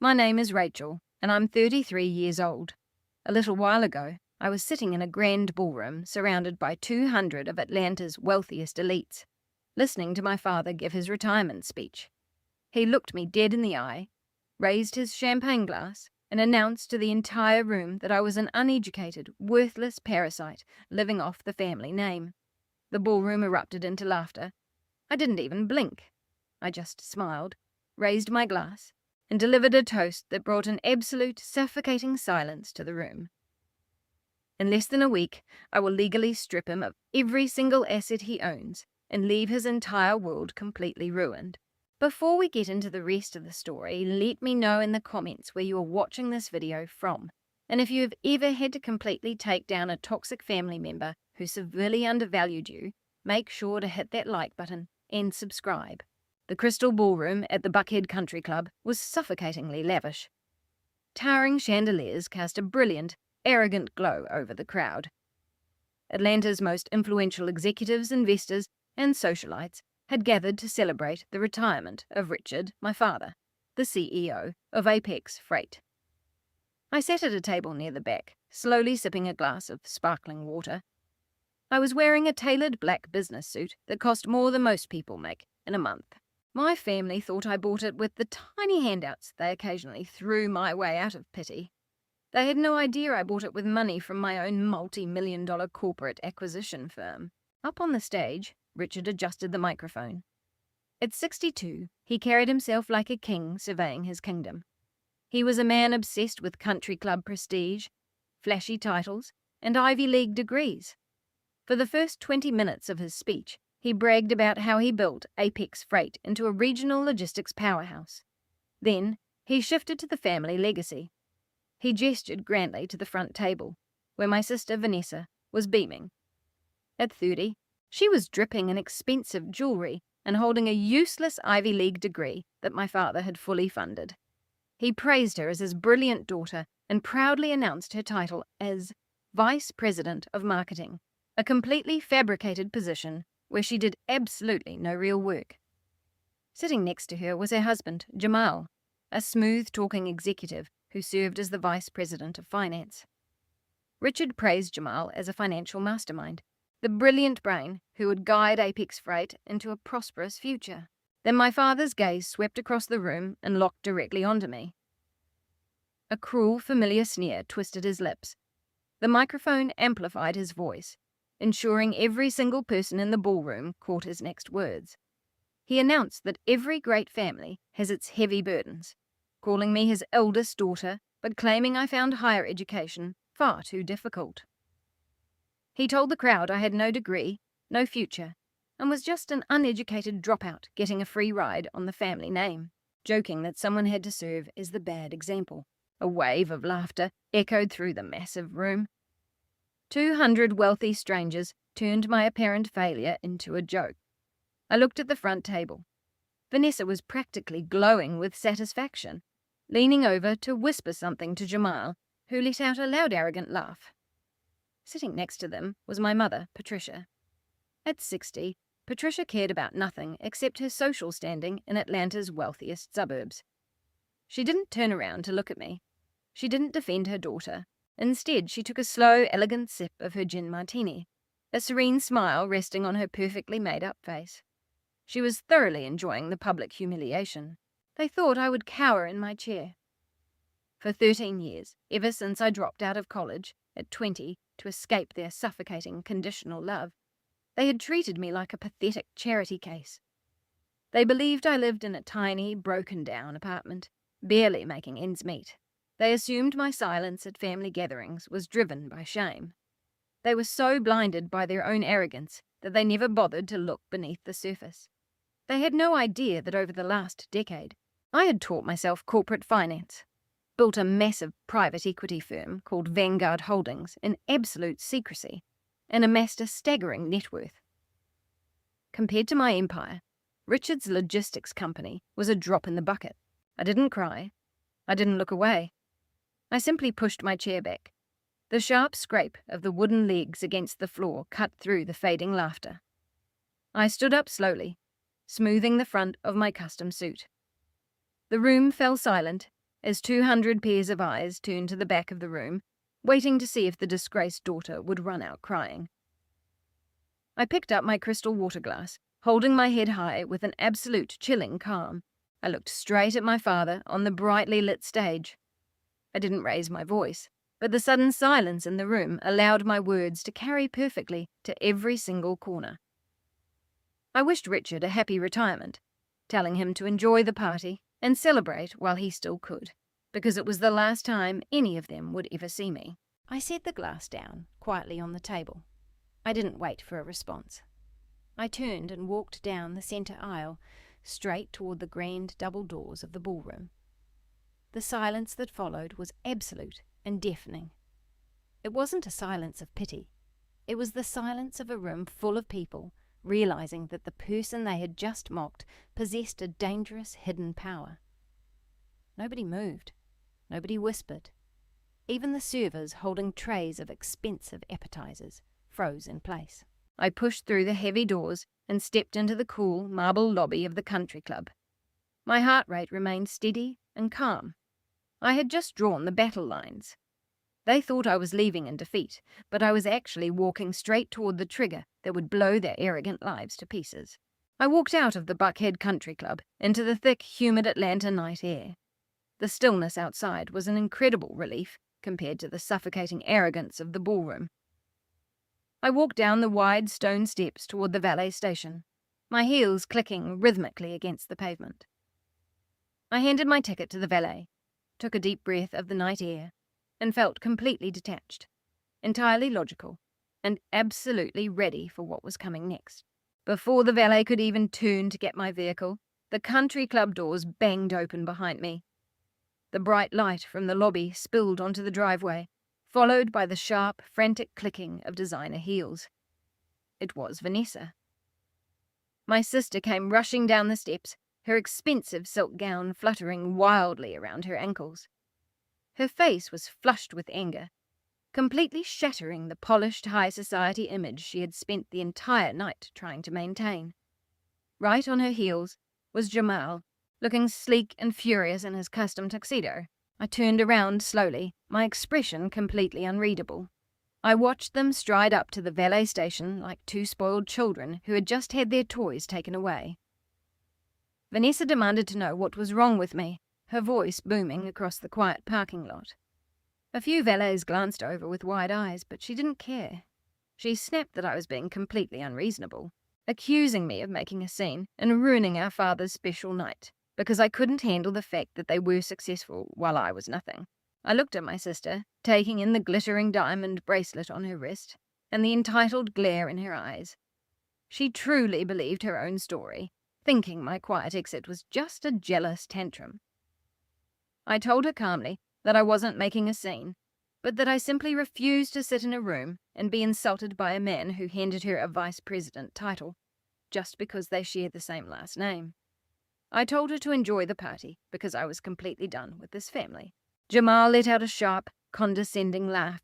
My name is Rachel, and I'm 33 years old. A little while ago, I was sitting in a grand ballroom surrounded by 200 of Atlanta's wealthiest elites, listening to my father give his retirement speech. He looked me dead in the eye, raised his champagne glass, and announced to the entire room that I was an uneducated, worthless parasite living off the family name. The ballroom erupted into laughter. I didn't even blink. I just smiled, raised my glass, and delivered a toast that brought an absolute, suffocating silence to the room. In less than a week, I will legally strip him of every single asset he owns and leave his entire world completely ruined. Before we get into the rest of the story, let me know in the comments where you are watching this video from, and if you have ever had to completely take down a toxic family member who severely undervalued you, make sure to hit that like button and subscribe. The Crystal Ballroom at the Buckhead Country Club was suffocatingly lavish. Towering chandeliers cast a brilliant, arrogant glow over the crowd. Atlanta's most influential executives, investors, and socialites had gathered to celebrate the retirement of Richard, my father, the CEO of Apex Freight. I sat at a table near the back, slowly sipping a glass of sparkling water. I was wearing a tailored black business suit that cost more than most people make in a month. My family thought I bought it with the tiny handouts they occasionally threw my way out of pity. They had no idea I bought it with money from my own multi-million-dollar corporate acquisition firm. Up on the stage, Richard adjusted the microphone. At 62, he carried himself like a king surveying his kingdom. He was a man obsessed with country club prestige, flashy titles, and Ivy League degrees. For the first 20 minutes of his speech, he bragged about how he built Apex Freight into a regional logistics powerhouse. Then, he shifted to the family legacy. He gestured grandly to the front table, where my sister Vanessa was beaming. At 30, she was dripping in expensive jewelry and holding a useless Ivy League degree that my father had fully funded. He praised her as his brilliant daughter and proudly announced her title as Vice President of Marketing, a completely fabricated position where she did absolutely no real work. Sitting next to her was her husband, Jamal, a smooth-talking executive who served as the Vice President of Finance. Richard praised Jamal as a financial mastermind, the brilliant brain who would guide Apex Freight into a prosperous future. Then my father's gaze swept across the room and locked directly onto me. A cruel, familiar sneer twisted his lips. The microphone amplified his voice, ensuring every single person in the ballroom caught his next words. He announced that every great family has its heavy burdens, calling me his eldest daughter, but claiming I found higher education far too difficult. He told the crowd I had no degree, no future, and was just an uneducated dropout getting a free ride on the family name, joking that someone had to serve as the bad example. A wave of laughter echoed through the massive room. 200 wealthy strangers turned my apparent failure into a joke. I looked at the front table. Vanessa was practically glowing with satisfaction, leaning over to whisper something to Jamal, who let out a loud, arrogant laugh. Sitting next to them was my mother, Patricia. At 60, Patricia cared about nothing except her social standing in Atlanta's wealthiest suburbs. She didn't turn around to look at me. She didn't defend her daughter. Instead, she took a slow, elegant sip of her gin martini, a serene smile resting on her perfectly made-up face. She was thoroughly enjoying the public humiliation. They thought I would cower in my chair. For 13 years, ever since I dropped out of college, at 20, to escape their suffocating conditional love, they had treated me like a pathetic charity case. They believed I lived in a tiny, broken-down apartment, barely making ends meet. They assumed my silence at family gatherings was driven by shame. They were so blinded by their own arrogance that they never bothered to look beneath the surface. They had no idea that over the last decade, I had taught myself corporate finance, built a massive private equity firm called Vanguard Holdings in absolute secrecy, and amassed a staggering net worth. Compared to my empire, Richard's logistics company was a drop in the bucket. I didn't cry. I didn't look away. I simply pushed my chair back. The sharp scrape of the wooden legs against the floor cut through the fading laughter. I stood up slowly, smoothing the front of my custom suit. The room fell silent as 200 pairs of eyes turned to the back of the room, waiting to see if the disgraced daughter would run out crying. I picked up my crystal water glass, holding my head high with an absolute chilling calm. I looked straight at my father on the brightly lit stage. I didn't raise my voice, but the sudden silence in the room allowed my words to carry perfectly to every single corner. I wished Richard a happy retirement, telling him to enjoy the party and celebrate while he still could, because it was the last time any of them would ever see me. I set the glass down quietly on the table. I didn't wait for a response. I turned and walked down the centre aisle, straight toward the grand double doors of the ballroom. The silence that followed was absolute and deafening. It wasn't a silence of pity. It was the silence of a room full of people realizing that the person they had just mocked possessed a dangerous hidden power. Nobody moved. Nobody whispered. Even the servers holding trays of expensive appetizers froze in place. I pushed through the heavy doors and stepped into the cool marble lobby of the country club. My heart rate remained steady and calm. I had just drawn the battle lines. They thought I was leaving in defeat, but I was actually walking straight toward the trigger that would blow their arrogant lives to pieces. I walked out of the Buckhead Country Club into the thick, humid Atlanta night air. The stillness outside was an incredible relief compared to the suffocating arrogance of the ballroom. I walked down the wide stone steps toward the valet station, my heels clicking rhythmically against the pavement. I handed my ticket to the valet, took a deep breath of the night air, and felt completely detached, entirely logical, and absolutely ready for what was coming next. Before the valet could even turn to get my vehicle, the country club doors banged open behind me. The bright light from the lobby spilled onto the driveway, followed by the sharp, frantic clicking of designer heels. It was Vanessa. My sister came rushing down the steps, her expensive silk gown fluttering wildly around her ankles. Her face was flushed with anger, completely shattering the polished high society image she had spent the entire night trying to maintain. Right on her heels was Jamal, looking sleek and furious in his custom tuxedo. I turned around slowly, my expression completely unreadable. I watched them stride up to the valet station like two spoiled children who had just had their toys taken away. Vanessa demanded to know what was wrong with me, her voice booming across the quiet parking lot. A few valets glanced over with wide eyes, but she didn't care. She snapped that I was being completely unreasonable, accusing me of making a scene and ruining our father's special night, because I couldn't handle the fact that they were successful while I was nothing. I looked at my sister, taking in the glittering diamond bracelet on her wrist, and the entitled glare in her eyes. She truly believed her own story, thinking my quiet exit was just a jealous tantrum. I told her calmly that I wasn't making a scene, but that I simply refused to sit in a room and be insulted by a man who handed her a vice president title, just because they shared the same last name. I told her to enjoy the party because I was completely done with this family. Jamal let out a sharp, condescending laugh.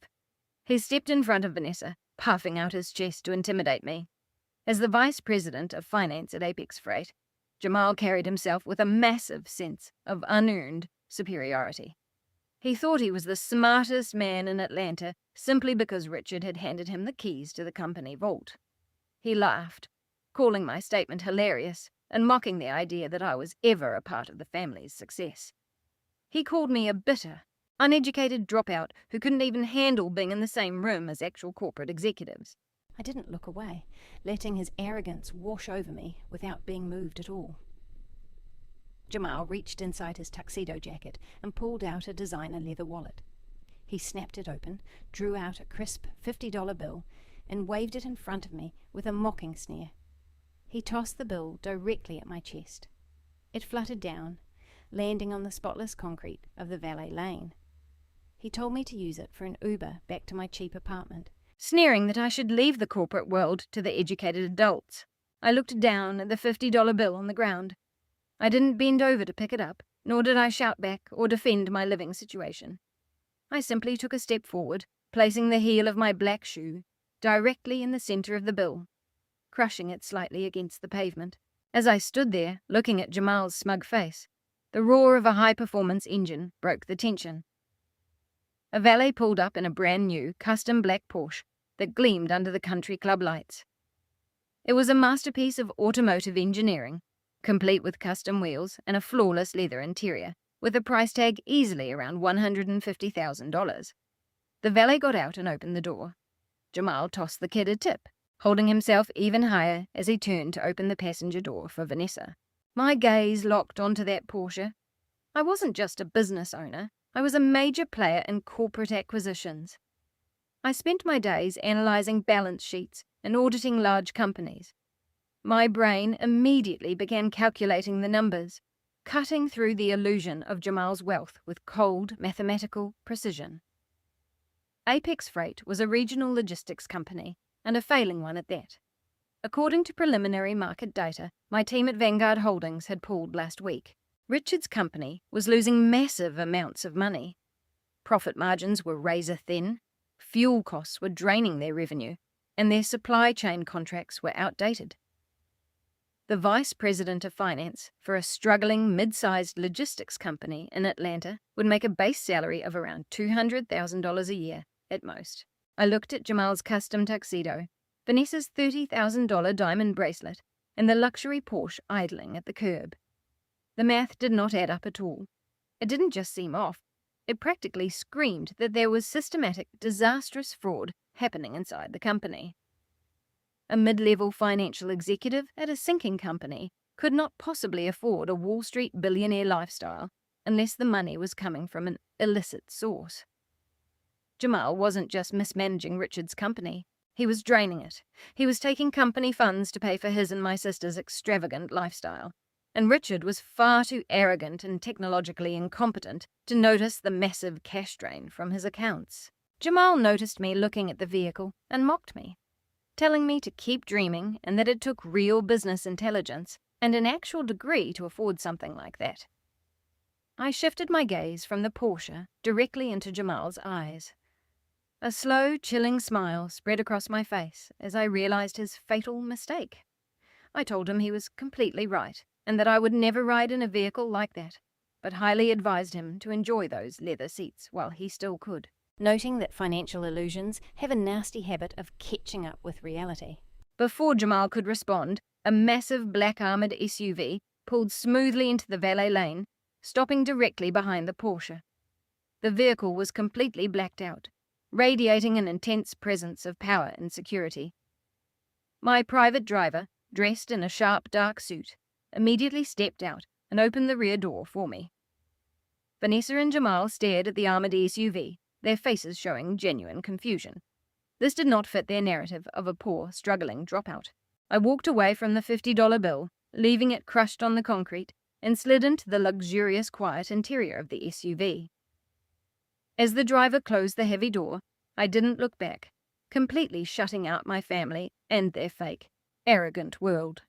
He stepped in front of Vanessa, puffing out his chest to intimidate me. As the vice president of finance at Apex Freight, Jamal carried himself with a massive sense of unearned superiority. He thought he was the smartest man in Atlanta simply because Richard had handed him the keys to the company vault. He laughed, calling my statement hilarious and mocking the idea that I was ever a part of the family's success. He called me a bitter, uneducated dropout who couldn't even handle being in the same room as actual corporate executives. I didn't look away, letting his arrogance wash over me without being moved at all. Jamal reached inside his tuxedo jacket and pulled out a designer leather wallet. He snapped it open, drew out a crisp $50 bill, and waved it in front of me with a mocking sneer. He tossed the bill directly at my chest. It fluttered down, landing on the spotless concrete of the valet lane. He told me to use it for an Uber back to my cheap apartment, sneering that I should leave the corporate world to the educated adults. I looked down at the $50 bill on the ground. I didn't bend over to pick it up, nor did I shout back or defend my living situation. I simply took a step forward, placing the heel of my black shoe directly in the center of the bill, crushing it slightly against the pavement. As I stood there, looking at Jamal's smug face, The roar of a high-performance engine broke the tension. A valet pulled up in a brand-new, custom black Porsche that gleamed under the country club lights. It was a masterpiece of automotive engineering, complete with custom wheels and a flawless leather interior, with a price tag easily around $150,000. The valet got out and opened the door. Jamal tossed the kid a tip, holding himself even higher as he turned to open the passenger door for Vanessa. My gaze locked onto that Porsche. I wasn't just a business owner, I was a major player in corporate acquisitions. I spent my days analysing balance sheets and auditing large companies. My brain immediately began calculating the numbers, cutting through the illusion of Jamal's wealth with cold, mathematical precision. Apex Freight was a regional logistics company, and a failing one at that. According to preliminary market data my team at Vanguard Holdings had pulled last week, Richard's company was losing massive amounts of money. Profit margins were razor-thin, fuel costs were draining their revenue, and their supply chain contracts were outdated. The vice president of finance for a struggling mid-sized logistics company in Atlanta would make a base salary of around $200,000 a year at most. I looked at Jamal's custom tuxedo, Vanessa's $30,000 diamond bracelet, and the luxury Porsche idling at the curb. The math did not add up at all. It didn't just seem off. It practically screamed that there was systematic, disastrous fraud happening inside the company. A mid-level financial executive at a sinking company could not possibly afford a Wall Street billionaire lifestyle unless the money was coming from an illicit source. Jamal wasn't just mismanaging Richard's company. He was draining it. He was taking company funds to pay for his and my sister's extravagant lifestyle. And Richard was far too arrogant and technologically incompetent to notice the massive cash drain from his accounts. Jamal noticed me looking at the vehicle and mocked me, telling me to keep dreaming and that it took real business intelligence and an actual degree to afford something like that. I shifted my gaze from the Porsche directly into Jamal's eyes. A slow, chilling smile spread across my face as I realized his fatal mistake. I told him he was completely right, and that I would never ride in a vehicle like that, but highly advised him to enjoy those leather seats while he still could, noting that financial illusions have a nasty habit of catching up with reality. Before Jamal could respond, a massive black armoured SUV pulled smoothly into the valet lane, stopping directly behind the Porsche. The vehicle was completely blacked out, radiating an intense presence of power and security. My private driver, dressed in a sharp dark suit, immediately stepped out and opened the rear door for me. Vanessa and Jamal stared at the armoured SUV, their faces showing genuine confusion. This did not fit their narrative of a poor, struggling dropout. I walked away from the $50 bill, leaving it crushed on the concrete, and slid into the luxurious, quiet interior of the SUV. As the driver closed the heavy door, I didn't look back, completely shutting out my family and their fake, arrogant world.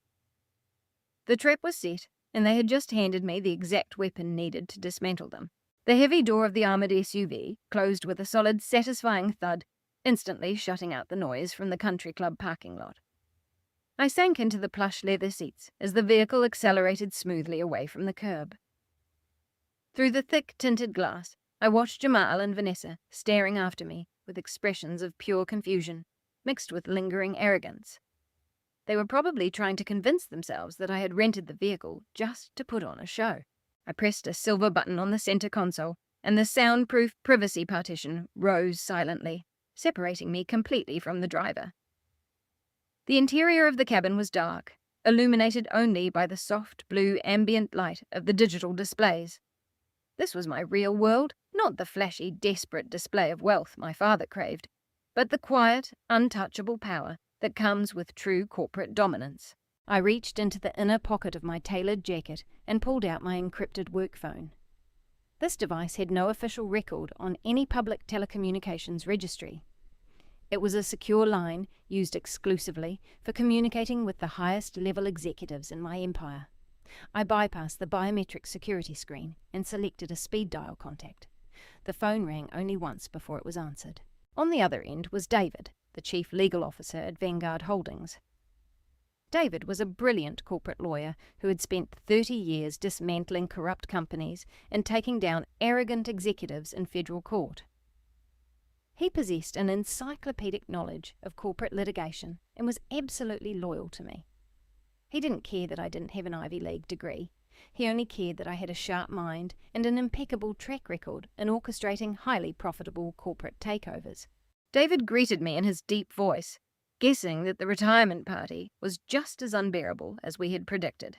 The trap was set, and they had just handed me the exact weapon needed to dismantle them. The heavy door of the armoured SUV closed with a solid, satisfying thud, instantly shutting out the noise from the country club parking lot. I sank into the plush leather seats as the vehicle accelerated smoothly away from the curb. Through the thick tinted glass, I watched Jamal and Vanessa staring after me with expressions of pure confusion, mixed with lingering arrogance. They were probably trying to convince themselves that I had rented the vehicle just to put on a show. I pressed a silver button on the center console, and the soundproof privacy partition rose silently, separating me completely from the driver. The interior of the cabin was dark, illuminated only by the soft blue ambient light of the digital displays. This was my real world, not the flashy, desperate display of wealth my father craved, but the quiet, untouchable power that comes with true corporate dominance. I reached into the inner pocket of my tailored jacket and pulled out my encrypted work phone. This device had no official record on any public telecommunications registry. It was a secure line used exclusively for communicating with the highest level executives in my empire. I bypassed the biometric security screen and selected a speed dial contact. The phone rang only once before it was answered. On the other end was David, the chief legal officer at Vanguard Holdings. David was a brilliant corporate lawyer who had spent 30 years dismantling corrupt companies and taking down arrogant executives in federal court. He possessed an encyclopedic knowledge of corporate litigation and was absolutely loyal to me. He didn't care that I didn't have an Ivy League degree. He only cared that I had a sharp mind and an impeccable track record in orchestrating highly profitable corporate takeovers. David greeted me in his deep voice, guessing that the retirement party was just as unbearable as we had predicted.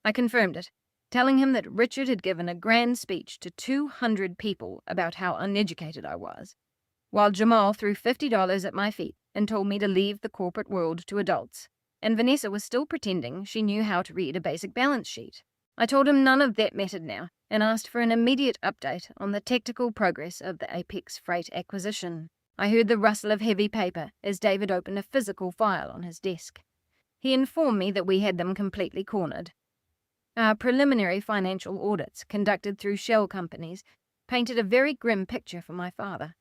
I confirmed it, telling him that Richard had given a grand speech to 200 people about how uneducated I was, while Jamal threw $50 at my feet and told me to leave the corporate world to adults, and Vanessa was still pretending she knew how to read a basic balance sheet. I told him none of that mattered now, and asked for an immediate update on the tactical progress of the Apex Freight acquisition. I heard the rustle of heavy paper as David opened a physical file on his desk. He informed me that we had them completely cornered. Our preliminary financial audits, conducted through shell companies, painted a very grim picture for my father.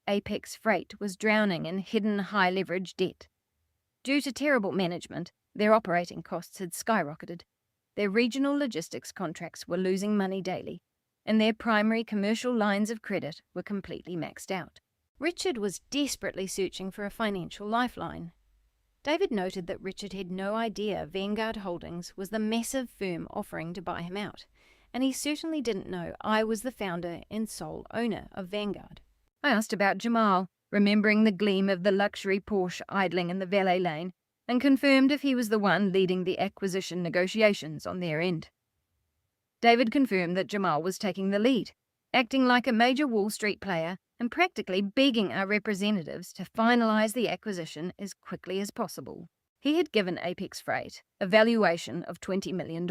Apex Freight was drowning in hidden high-leverage debt. Due to terrible management, their operating costs had skyrocketed. Their regional logistics contracts were losing money daily, and their primary commercial lines of credit were completely maxed out. Richard was desperately searching for a financial lifeline. David noted that Richard had no idea Vanguard Holdings was the massive firm offering to buy him out, and he certainly didn't know I was the founder and sole owner of Vanguard. I asked about Jamal, remembering the gleam of the luxury Porsche idling in the valet lane, and confirmed if he was the one leading the acquisition negotiations on their end. David confirmed that Jamal was taking the lead, acting like a major Wall Street player and practically begging our representatives to finalize the acquisition as quickly as possible. He had given Apex Freight a valuation of $20 million,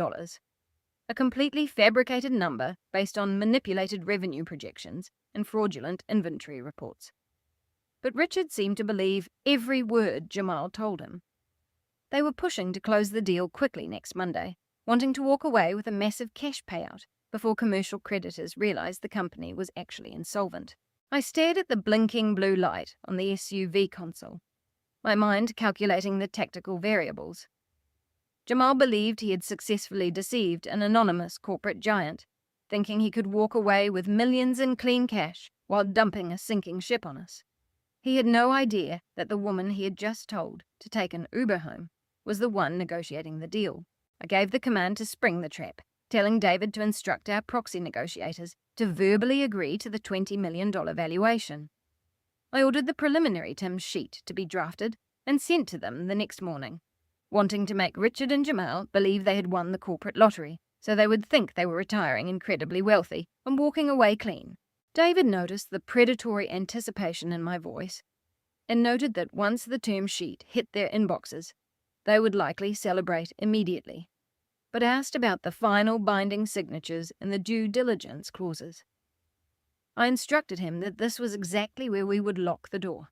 a completely fabricated number based on manipulated revenue projections and fraudulent inventory reports. But Richard seemed to believe every word Jamal told him. They were pushing to close the deal quickly next Monday, wanting to walk away with a massive cash payout before commercial creditors realized the company was actually insolvent. I stared at the blinking blue light on the SUV console, my mind calculating the tactical variables. Jamal believed he had successfully deceived an anonymous corporate giant, thinking he could walk away with millions in clean cash while dumping a sinking ship on us. He had no idea that the woman he had just told to take an Uber home was the one negotiating the deal. I gave the command to spring the trap, telling David to instruct our proxy negotiators to verbally agree to the $20 million valuation. I ordered the preliminary term sheet to be drafted and sent to them the next morning, wanting to make Richard and Jamal believe they had won the corporate lottery, so they would think they were retiring incredibly wealthy and walking away clean. David noticed the predatory anticipation in my voice and noted that once the term sheet hit their inboxes, they would likely celebrate immediately, but asked about the final binding signatures and the due diligence clauses. I instructed him that this was exactly where we would lock the door.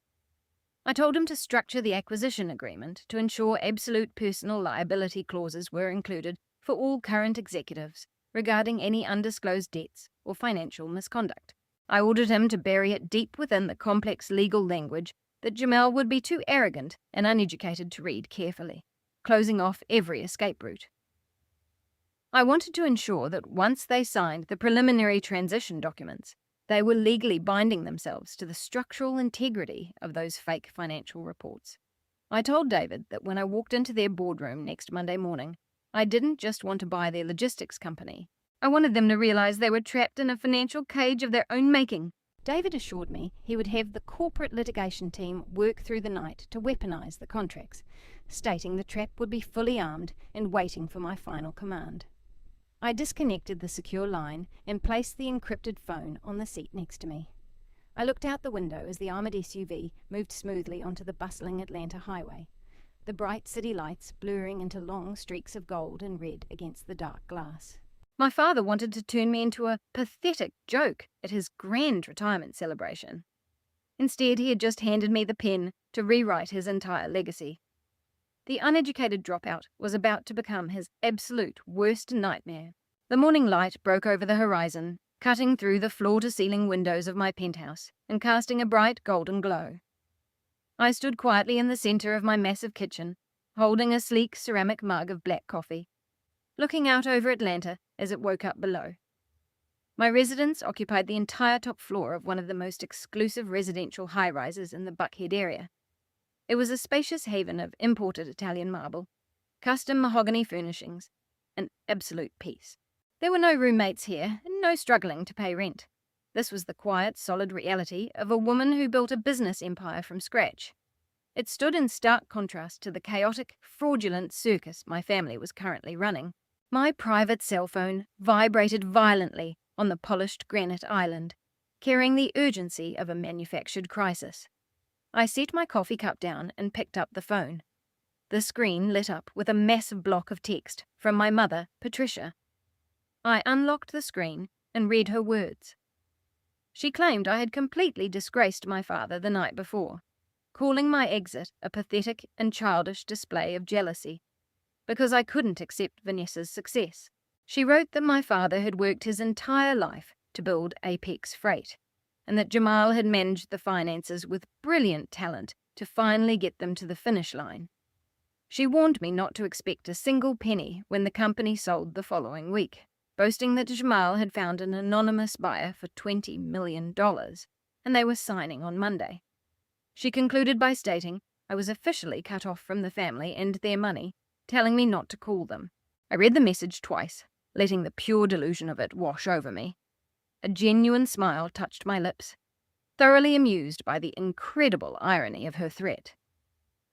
I told him to structure the acquisition agreement to ensure absolute personal liability clauses were included for all current executives regarding any undisclosed debts or financial misconduct. I ordered him to bury it deep within the complex legal language that Jamal would be too arrogant and uneducated to read carefully, closing off every escape route. I wanted to ensure that once they signed the preliminary transition documents, they were legally binding themselves to the structural integrity of those fake financial reports. I told David that when I walked into their boardroom next Monday morning, I didn't just want to buy their logistics company. I wanted them to realize they were trapped in a financial cage of their own making. David assured me he would have the corporate litigation team work through the night to weaponize the contracts, stating the trap would be fully armed and waiting for my final command. I disconnected the secure line and placed the encrypted phone on the seat next to me. I looked out the window as the armored SUV moved smoothly onto the bustling Atlanta highway, the bright city lights blurring into long streaks of gold and red against the dark glass. My father wanted to turn me into a pathetic joke at his grand retirement celebration. Instead, he had just handed me the pen to rewrite his entire legacy. The uneducated dropout was about to become his absolute worst nightmare. The morning light broke over the horizon, cutting through the floor-to-ceiling windows of my penthouse and casting a bright golden glow. I stood quietly in the center of my massive kitchen, holding a sleek ceramic mug of black coffee, looking out over Atlanta as it woke up below. My residence occupied the entire top floor of one of the most exclusive residential high-rises in the Buckhead area. It was a spacious haven of imported Italian marble, custom mahogany furnishings, and absolute peace. There were no roommates here, and no struggling to pay rent. This was the quiet, solid reality of a woman who built a business empire from scratch. It stood in stark contrast to the chaotic, fraudulent circus my family was currently running. My private cell phone vibrated violently on the polished granite island, carrying the urgency of a manufactured crisis. I set my coffee cup down and picked up the phone. The screen lit up with a massive block of text from my mother, Patricia. I unlocked the screen and read her words. She claimed I had completely disgraced my father the night before, calling my exit a pathetic and childish display of jealousy, because I couldn't accept Vanessa's success. She wrote that my father had worked his entire life to build Apex Freight, and that Jamal had managed the finances with brilliant talent to finally get them to the finish line. She warned me not to expect a single penny when the company sold the following week, boasting that Jamal had found an anonymous buyer for $20 million, and they were signing on Monday. She concluded by stating I was officially cut off from the family and their money, telling me not to call them. I read the message twice, letting the pure delusion of it wash over me. A genuine smile touched my lips, thoroughly amused by the incredible irony of her threat.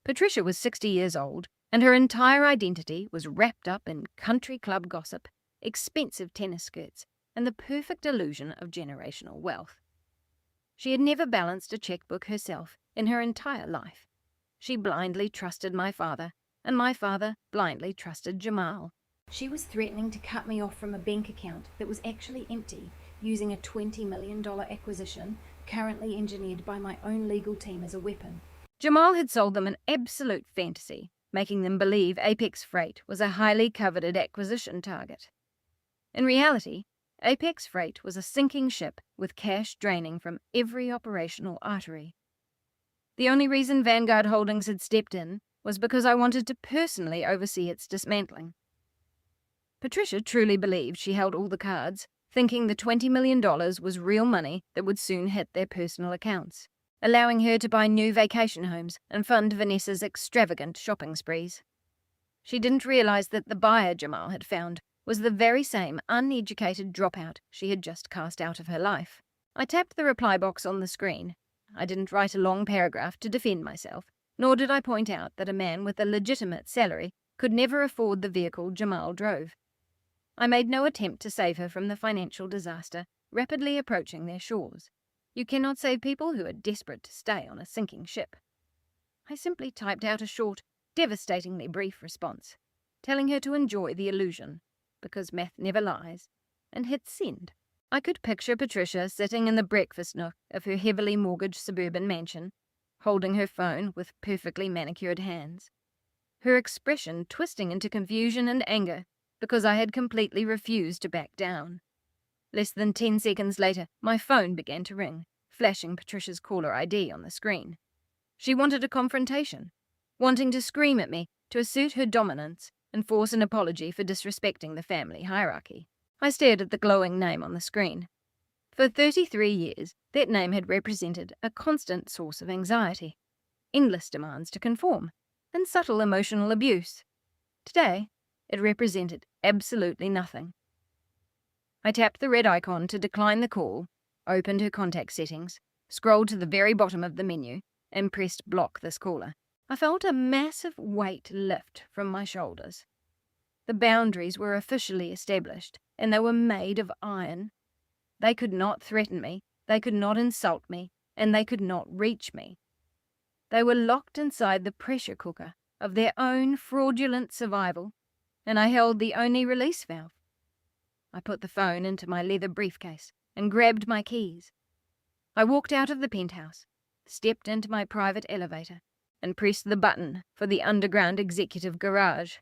Patricia was 60 years old, and her entire identity was wrapped up in country club gossip, expensive tennis skirts, and the perfect illusion of generational wealth. She had never balanced a checkbook herself in her entire life. She blindly trusted my father, and my father blindly trusted Jamal. She was threatening to cut me off from a bank account that was actually empty, using a $20 million acquisition currently engineered by my own legal team as a weapon. Jamal had sold them an absolute fantasy, making them believe Apex Freight was a highly coveted acquisition target. In reality, Apex Freight was a sinking ship with cash draining from every operational artery. The only reason Vanguard Holdings had stepped in was because I wanted to personally oversee its dismantling. Patricia truly believed she held all the cards, thinking the $20 million was real money that would soon hit their personal accounts, allowing her to buy new vacation homes and fund Vanessa's extravagant shopping sprees. She didn't realize that the buyer Jamal had found was the very same uneducated dropout she had just cast out of her life. I tapped the reply box on the screen. I didn't write a long paragraph to defend myself, nor did I point out that a man with a legitimate salary could never afford the vehicle Jamal drove. I made no attempt to save her from the financial disaster rapidly approaching their shores. You cannot save people who are desperate to stay on a sinking ship. I simply typed out a short, devastatingly brief response, telling her to enjoy the illusion, because math never lies, and hit send. I could picture Patricia sitting in the breakfast nook of her heavily mortgaged suburban mansion, holding her phone with perfectly manicured hands, her expression twisting into confusion and anger because I had completely refused to back down. Less than 10 seconds later, my phone began to ring, flashing Patricia's caller ID on the screen. She wanted a confrontation, wanting to scream at me to assert her dominance and force an apology for disrespecting the family hierarchy. I stared at the glowing name on the screen. For 33 years, that name had represented a constant source of anxiety, endless demands to conform, and subtle emotional abuse. Today, it represented absolutely nothing. I tapped the red icon to decline the call, opened her contact settings, scrolled to the very bottom of the menu, and pressed block this caller. I felt a massive weight lift from my shoulders. The boundaries were officially established, and they were made of iron. They could not threaten me, they could not insult me, and they could not reach me. They were locked inside the pressure cooker of their own fraudulent survival, and I held the only release valve. I put the phone into my leather briefcase and grabbed my keys. I walked out of the penthouse, stepped into my private elevator, and pressed the button for the underground executive garage.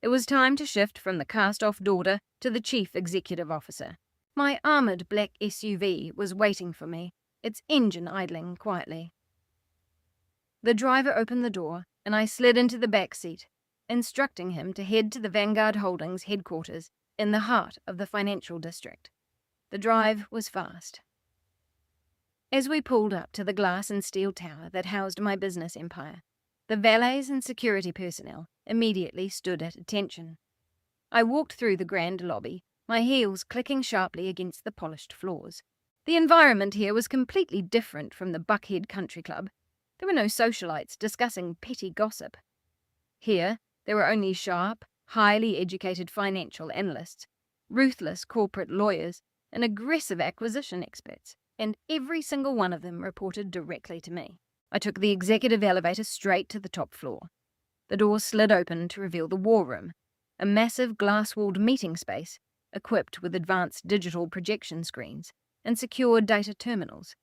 It was time to shift from the cast-off daughter to the chief executive officer. My armored black SUV was waiting for me, its engine idling quietly. The driver opened the door and I slid into the back seat, instructing him to head to the Vanguard Holdings headquarters in the heart of the financial district. The drive was fast. As we pulled up to the glass and steel tower that housed my business empire, the valets and security personnel immediately stood at attention. I walked through the grand lobby, my heels clicking sharply against the polished floors. The environment here was completely different from the Buckhead Country Club. There were no socialites discussing petty gossip. Here, there were only sharp, highly educated financial analysts, ruthless corporate lawyers, and aggressive acquisition experts, and every single one of them reported directly to me. I took the executive elevator straight to the top floor. The door slid open to reveal the war room, a massive glass-walled meeting space equipped with advanced digital projection screens and secure data terminals.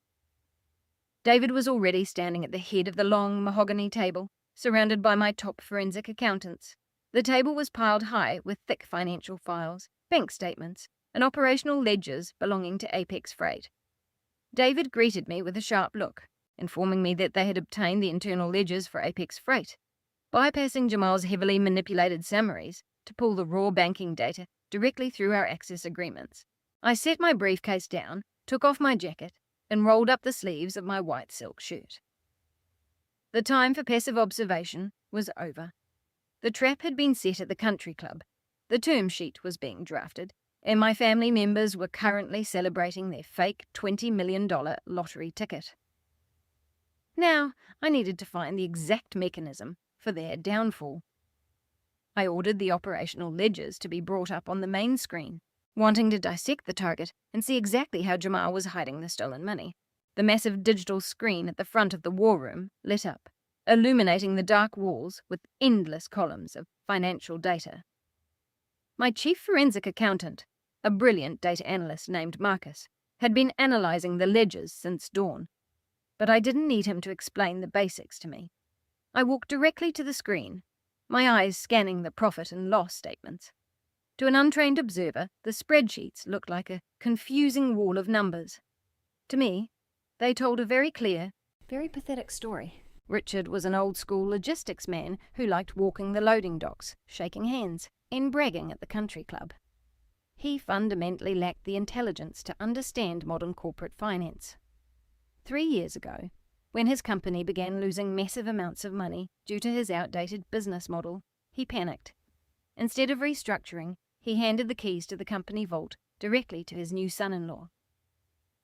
David was already standing at the head of the long mahogany table, surrounded by my top forensic accountants. The table was piled high with thick financial files, bank statements, and operational ledgers belonging to Apex Freight. David greeted me with a sharp look, informing me that they had obtained the internal ledgers for Apex Freight, bypassing Jamal's heavily manipulated summaries to pull the raw banking data directly through our access agreements. I set my briefcase down, took off my jacket, and rolled up the sleeves of my white silk shirt. The time for passive observation was over. The trap had been set at the country club, the term sheet was being drafted, and my family members were currently celebrating their fake $20 million lottery ticket. Now, I needed to find the exact mechanism for their downfall. I ordered the operational ledgers to be brought up on the main screen, wanting to dissect the target and see exactly how Jamal was hiding the stolen money. The massive digital screen at the front of the war room lit up, illuminating the dark walls with endless columns of financial data. My chief forensic accountant, a brilliant data analyst named Marcus, had been analyzing the ledgers since dawn, but I didn't need him to explain the basics to me. I walked directly to the screen, my eyes scanning the profit and loss statements. To an untrained observer, the spreadsheets looked like a confusing wall of numbers. To me, they told a very clear, very pathetic story. Richard was an old-school logistics man who liked walking the loading docks, shaking hands, and bragging at the country club. He fundamentally lacked the intelligence to understand modern corporate finance. 3 years ago, when his company began losing massive amounts of money due to his outdated business model, he panicked. Instead of restructuring, he handed the keys to the company vault directly to his new son-in-law.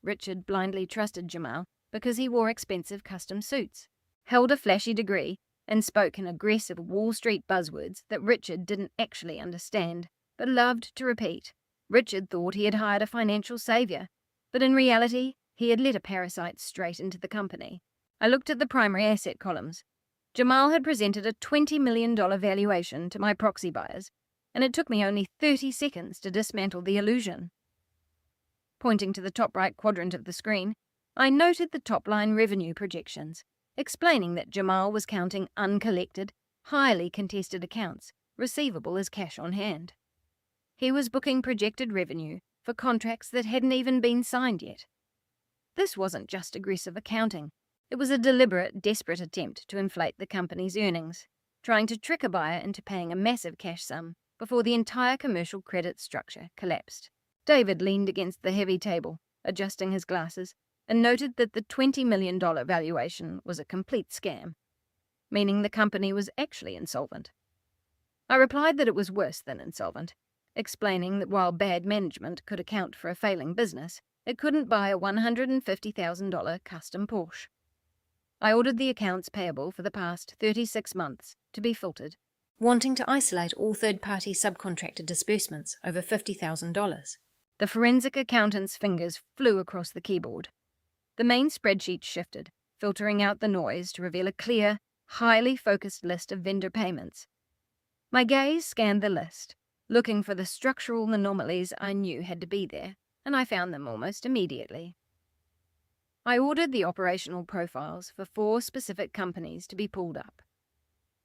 Richard blindly trusted Jamal because he wore expensive custom suits, held a flashy degree, and spoke in aggressive Wall Street buzzwords that Richard didn't actually understand, but loved to repeat. Richard thought he had hired a financial savior, but in reality, he had let a parasite straight into the company. I looked at the primary asset columns. Jamal had presented a $20 million valuation to my proxy buyers, and it took me only 30 seconds to dismantle the illusion. Pointing to the top right quadrant of the screen, I noted the top-line revenue projections, explaining that Jamal was counting uncollected, highly contested accounts, receivable as cash on hand. He was booking projected revenue for contracts that hadn't even been signed yet. This wasn't just aggressive accounting. It was a deliberate, desperate attempt to inflate the company's earnings, trying to trick a buyer into paying a massive cash sum before the entire commercial credit structure collapsed. David leaned against the heavy table, adjusting his glasses, and noted that the $20 million valuation was a complete scam, meaning the company was actually insolvent. I replied that it was worse than insolvent, explaining that while bad management could account for a failing business, it couldn't buy a $150,000 custom Porsche. I ordered the accounts payable for the past 36 months to be filtered, wanting to isolate all third-party subcontractor disbursements over $50,000. The forensic accountant's fingers flew across the keyboard. The main spreadsheet shifted, filtering out the noise to reveal a clear, highly focused list of vendor payments. My gaze scanned the list, looking for the structural anomalies I knew had to be there, and I found them almost immediately. I ordered the operational profiles for 4 specific companies to be pulled up: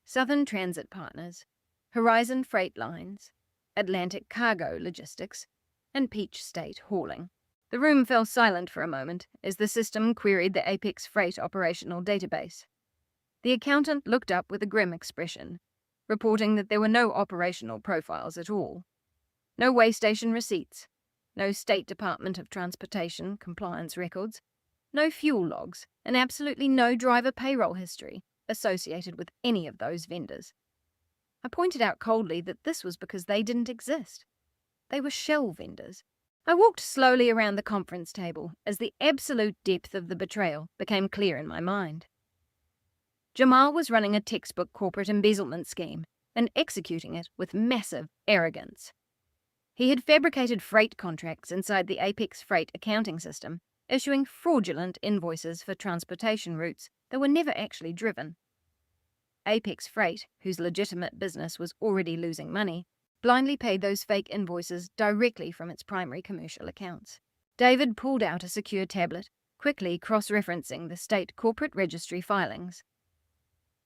Southern Transit Partners, Horizon Freight Lines, Atlantic Cargo Logistics, and Peach State Hauling. The room fell silent for a moment as the system queried the Apex Freight operational database. The accountant looked up with a grim expression, reporting that there were no operational profiles at all. No way station receipts, no State Department of Transportation compliance records, no fuel logs, and absolutely no driver payroll history associated with any of those vendors. I pointed out coldly that this was because they didn't exist. They were shell vendors. I walked slowly around the conference table as the absolute depth of the betrayal became clear in my mind. Jamal was running a textbook corporate embezzlement scheme and executing it with massive arrogance. He had fabricated freight contracts inside the Apex Freight accounting system, issuing fraudulent invoices for transportation routes that were never actually driven. Apex Freight, whose legitimate business was already losing money, blindly paid those fake invoices directly from its primary commercial accounts. David pulled out a secure tablet, quickly cross-referencing the state corporate registry filings.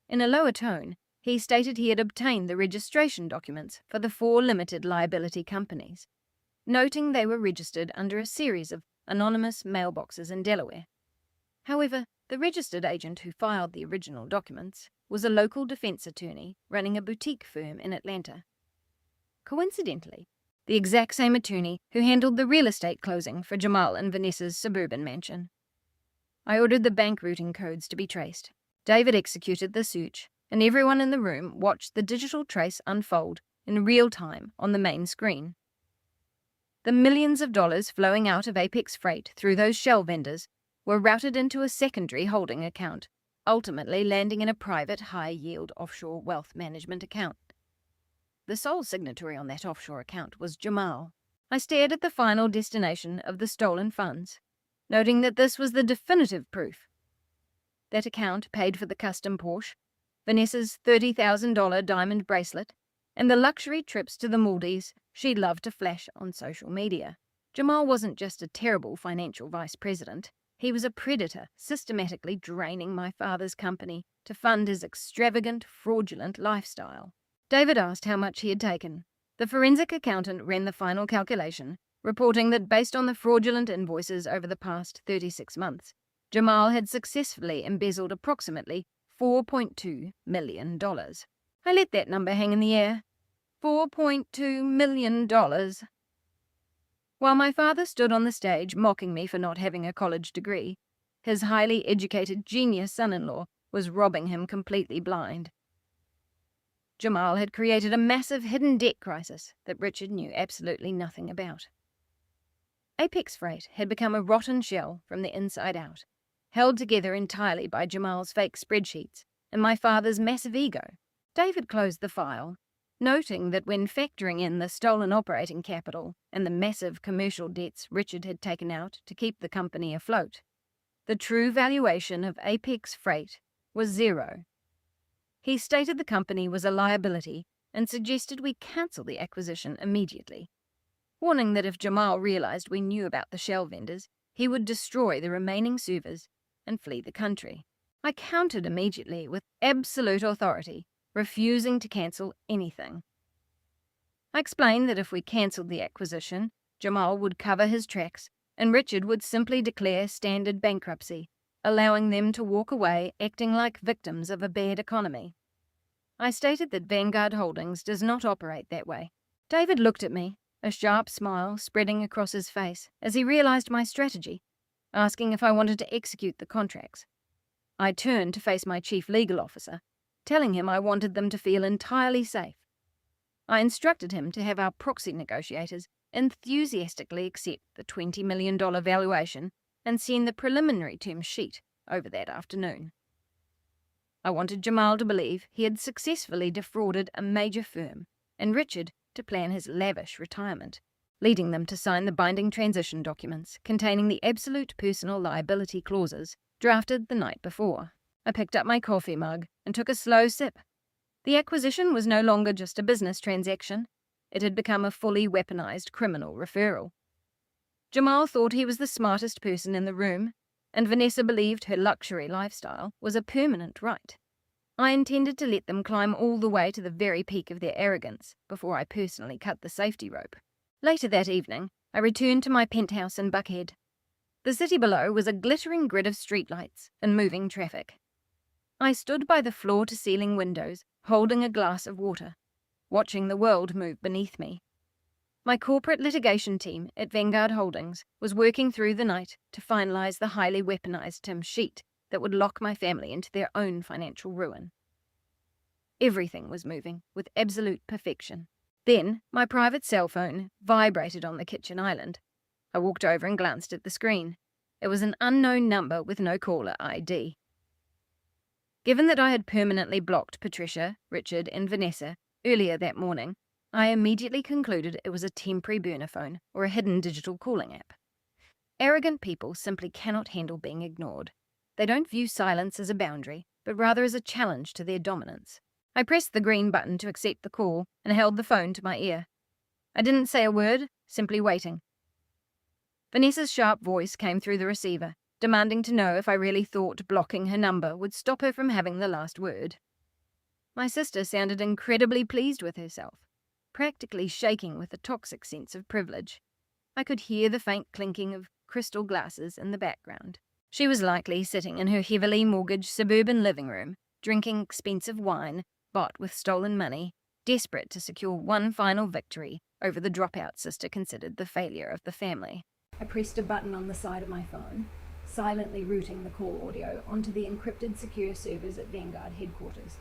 In a lower tone, he stated he had obtained the registration documents for the 4 limited liability companies, noting they were registered under a series of anonymous mailboxes in Delaware. However, the registered agent who filed the original documents was a local defense attorney running a boutique firm in Atlanta. Coincidentally, the exact same attorney who handled the real estate closing for Jamal and Vanessa's suburban mansion. I ordered the bank routing codes to be traced. David executed the search, and everyone in the room watched the digital trace unfold in real time on the main screen. The millions of dollars flowing out of Apex Freight through those shell vendors were routed into a secondary holding account, ultimately landing in a private high-yield offshore wealth management account. The sole signatory on that offshore account was Jamal. I stared at the final destination of the stolen funds, noting that this was the definitive proof. That account paid for the custom Porsche, Vanessa's $30,000 diamond bracelet, and the luxury trips to the Maldives she loved to flash on social media. Jamal wasn't just a terrible financial vice president. He was a predator, systematically draining my father's company to fund his extravagant, fraudulent lifestyle. David asked how much he had taken. The forensic accountant ran the final calculation, reporting that based on the fraudulent invoices over the past 36 months, Jamal had successfully embezzled approximately $4.2 million. I let that number hang in the air. $4.2 million. While my father stood on the stage mocking me for not having a college degree, his highly educated genius son-in-law was robbing him completely blind. Jamal had created a massive hidden debt crisis that Richard knew absolutely nothing about. Apex Freight had become a rotten shell from the inside out, held together entirely by Jamal's fake spreadsheets and my father's massive ego. David closed the file, noting that when factoring in the stolen operating capital and the massive commercial debts Richard had taken out to keep the company afloat, the true valuation of Apex Freight was zero. He stated the company was a liability and suggested we cancel the acquisition immediately, warning that if Jamal realized we knew about the shell vendors, he would destroy the remaining servers and flee the country. I countered immediately with absolute authority, refusing to cancel anything. I explained that if we cancelled the acquisition, Jamal would cover his tracks and Richard would simply declare standard bankruptcy, allowing them to walk away acting like victims of a bad economy. I stated that Vanguard Holdings does not operate that way. David looked at me, a sharp smile spreading across his face as he realized my strategy, asking if I wanted to execute the contracts. I turned to face my chief legal officer, telling him I wanted them to feel entirely safe. I instructed him to have our proxy negotiators enthusiastically accept the $20 million valuation and send the preliminary term sheet over that afternoon. I wanted Jamal to believe he had successfully defrauded a major firm and Richard to plan his lavish retirement, leading them to sign the binding transition documents containing the absolute personal liability clauses drafted the night before. I picked up my coffee mug and took a slow sip. The acquisition was no longer just a business transaction. It had become a fully weaponized criminal referral. Jamal thought he was the smartest person in the room, and Vanessa believed her luxury lifestyle was a permanent right. I intended to let them climb all the way to the very peak of their arrogance before I personally cut the safety rope. Later that evening, I returned to my penthouse in Buckhead. The city below was a glittering grid of streetlights and moving traffic. I stood by the floor-to-ceiling windows, holding a glass of water, watching the world move beneath me. My corporate litigation team at Vanguard Holdings was working through the night to finalize the highly weaponized term sheet that would lock my family into their own financial ruin. Everything was moving with absolute perfection. Then my private cell phone vibrated on the kitchen island. I walked over and glanced at the screen. It was an unknown number with no caller ID. Given that I had permanently blocked Patricia, Richard, and Vanessa earlier that morning, I immediately concluded it was a temporary burner phone or a hidden digital calling app. Arrogant people simply cannot handle being ignored. They don't view silence as a boundary, but rather as a challenge to their dominance. I pressed the green button to accept the call and held the phone to my ear. I didn't say a word, simply waiting. Vanessa's sharp voice came through the receiver, demanding to know if I really thought blocking her number would stop her from having the last word. My sister sounded incredibly pleased with herself, practically shaking with a toxic sense of privilege. I could hear the faint clinking of crystal glasses in the background. She was likely sitting in her heavily mortgaged suburban living room, drinking expensive wine bought with stolen money, desperate to secure one final victory over the dropout sister considered the failure of the family. I pressed a button on the side of my phone, silently routing the call audio onto the encrypted secure servers at Vanguard headquarters.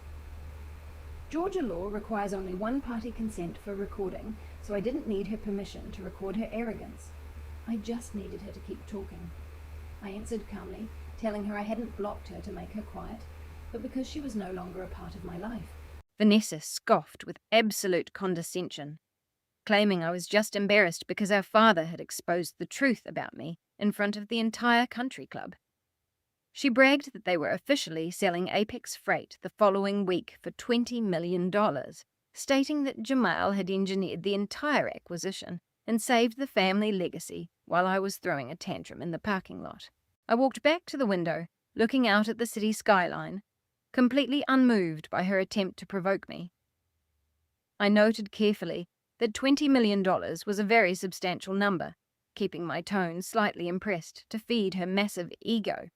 Georgia law requires only one-party consent for recording, so I didn't need her permission to record her arrogance. I just needed her to keep talking. I answered calmly, telling her I hadn't blocked her to make her quiet, but because she was no longer a part of my life. Vanessa scoffed with absolute condescension, claiming I was just embarrassed because our father had exposed the truth about me in front of the entire country club. She bragged that they were officially selling Apex Freight the following week for $20 million, stating that Jamal had engineered the entire acquisition and saved the family legacy while I was throwing a tantrum in the parking lot. I walked back to the window, looking out at the city skyline, completely unmoved by her attempt to provoke me. I noted carefully that $20 million was a very substantial number, keeping my tone slightly impressed to feed her massive ego.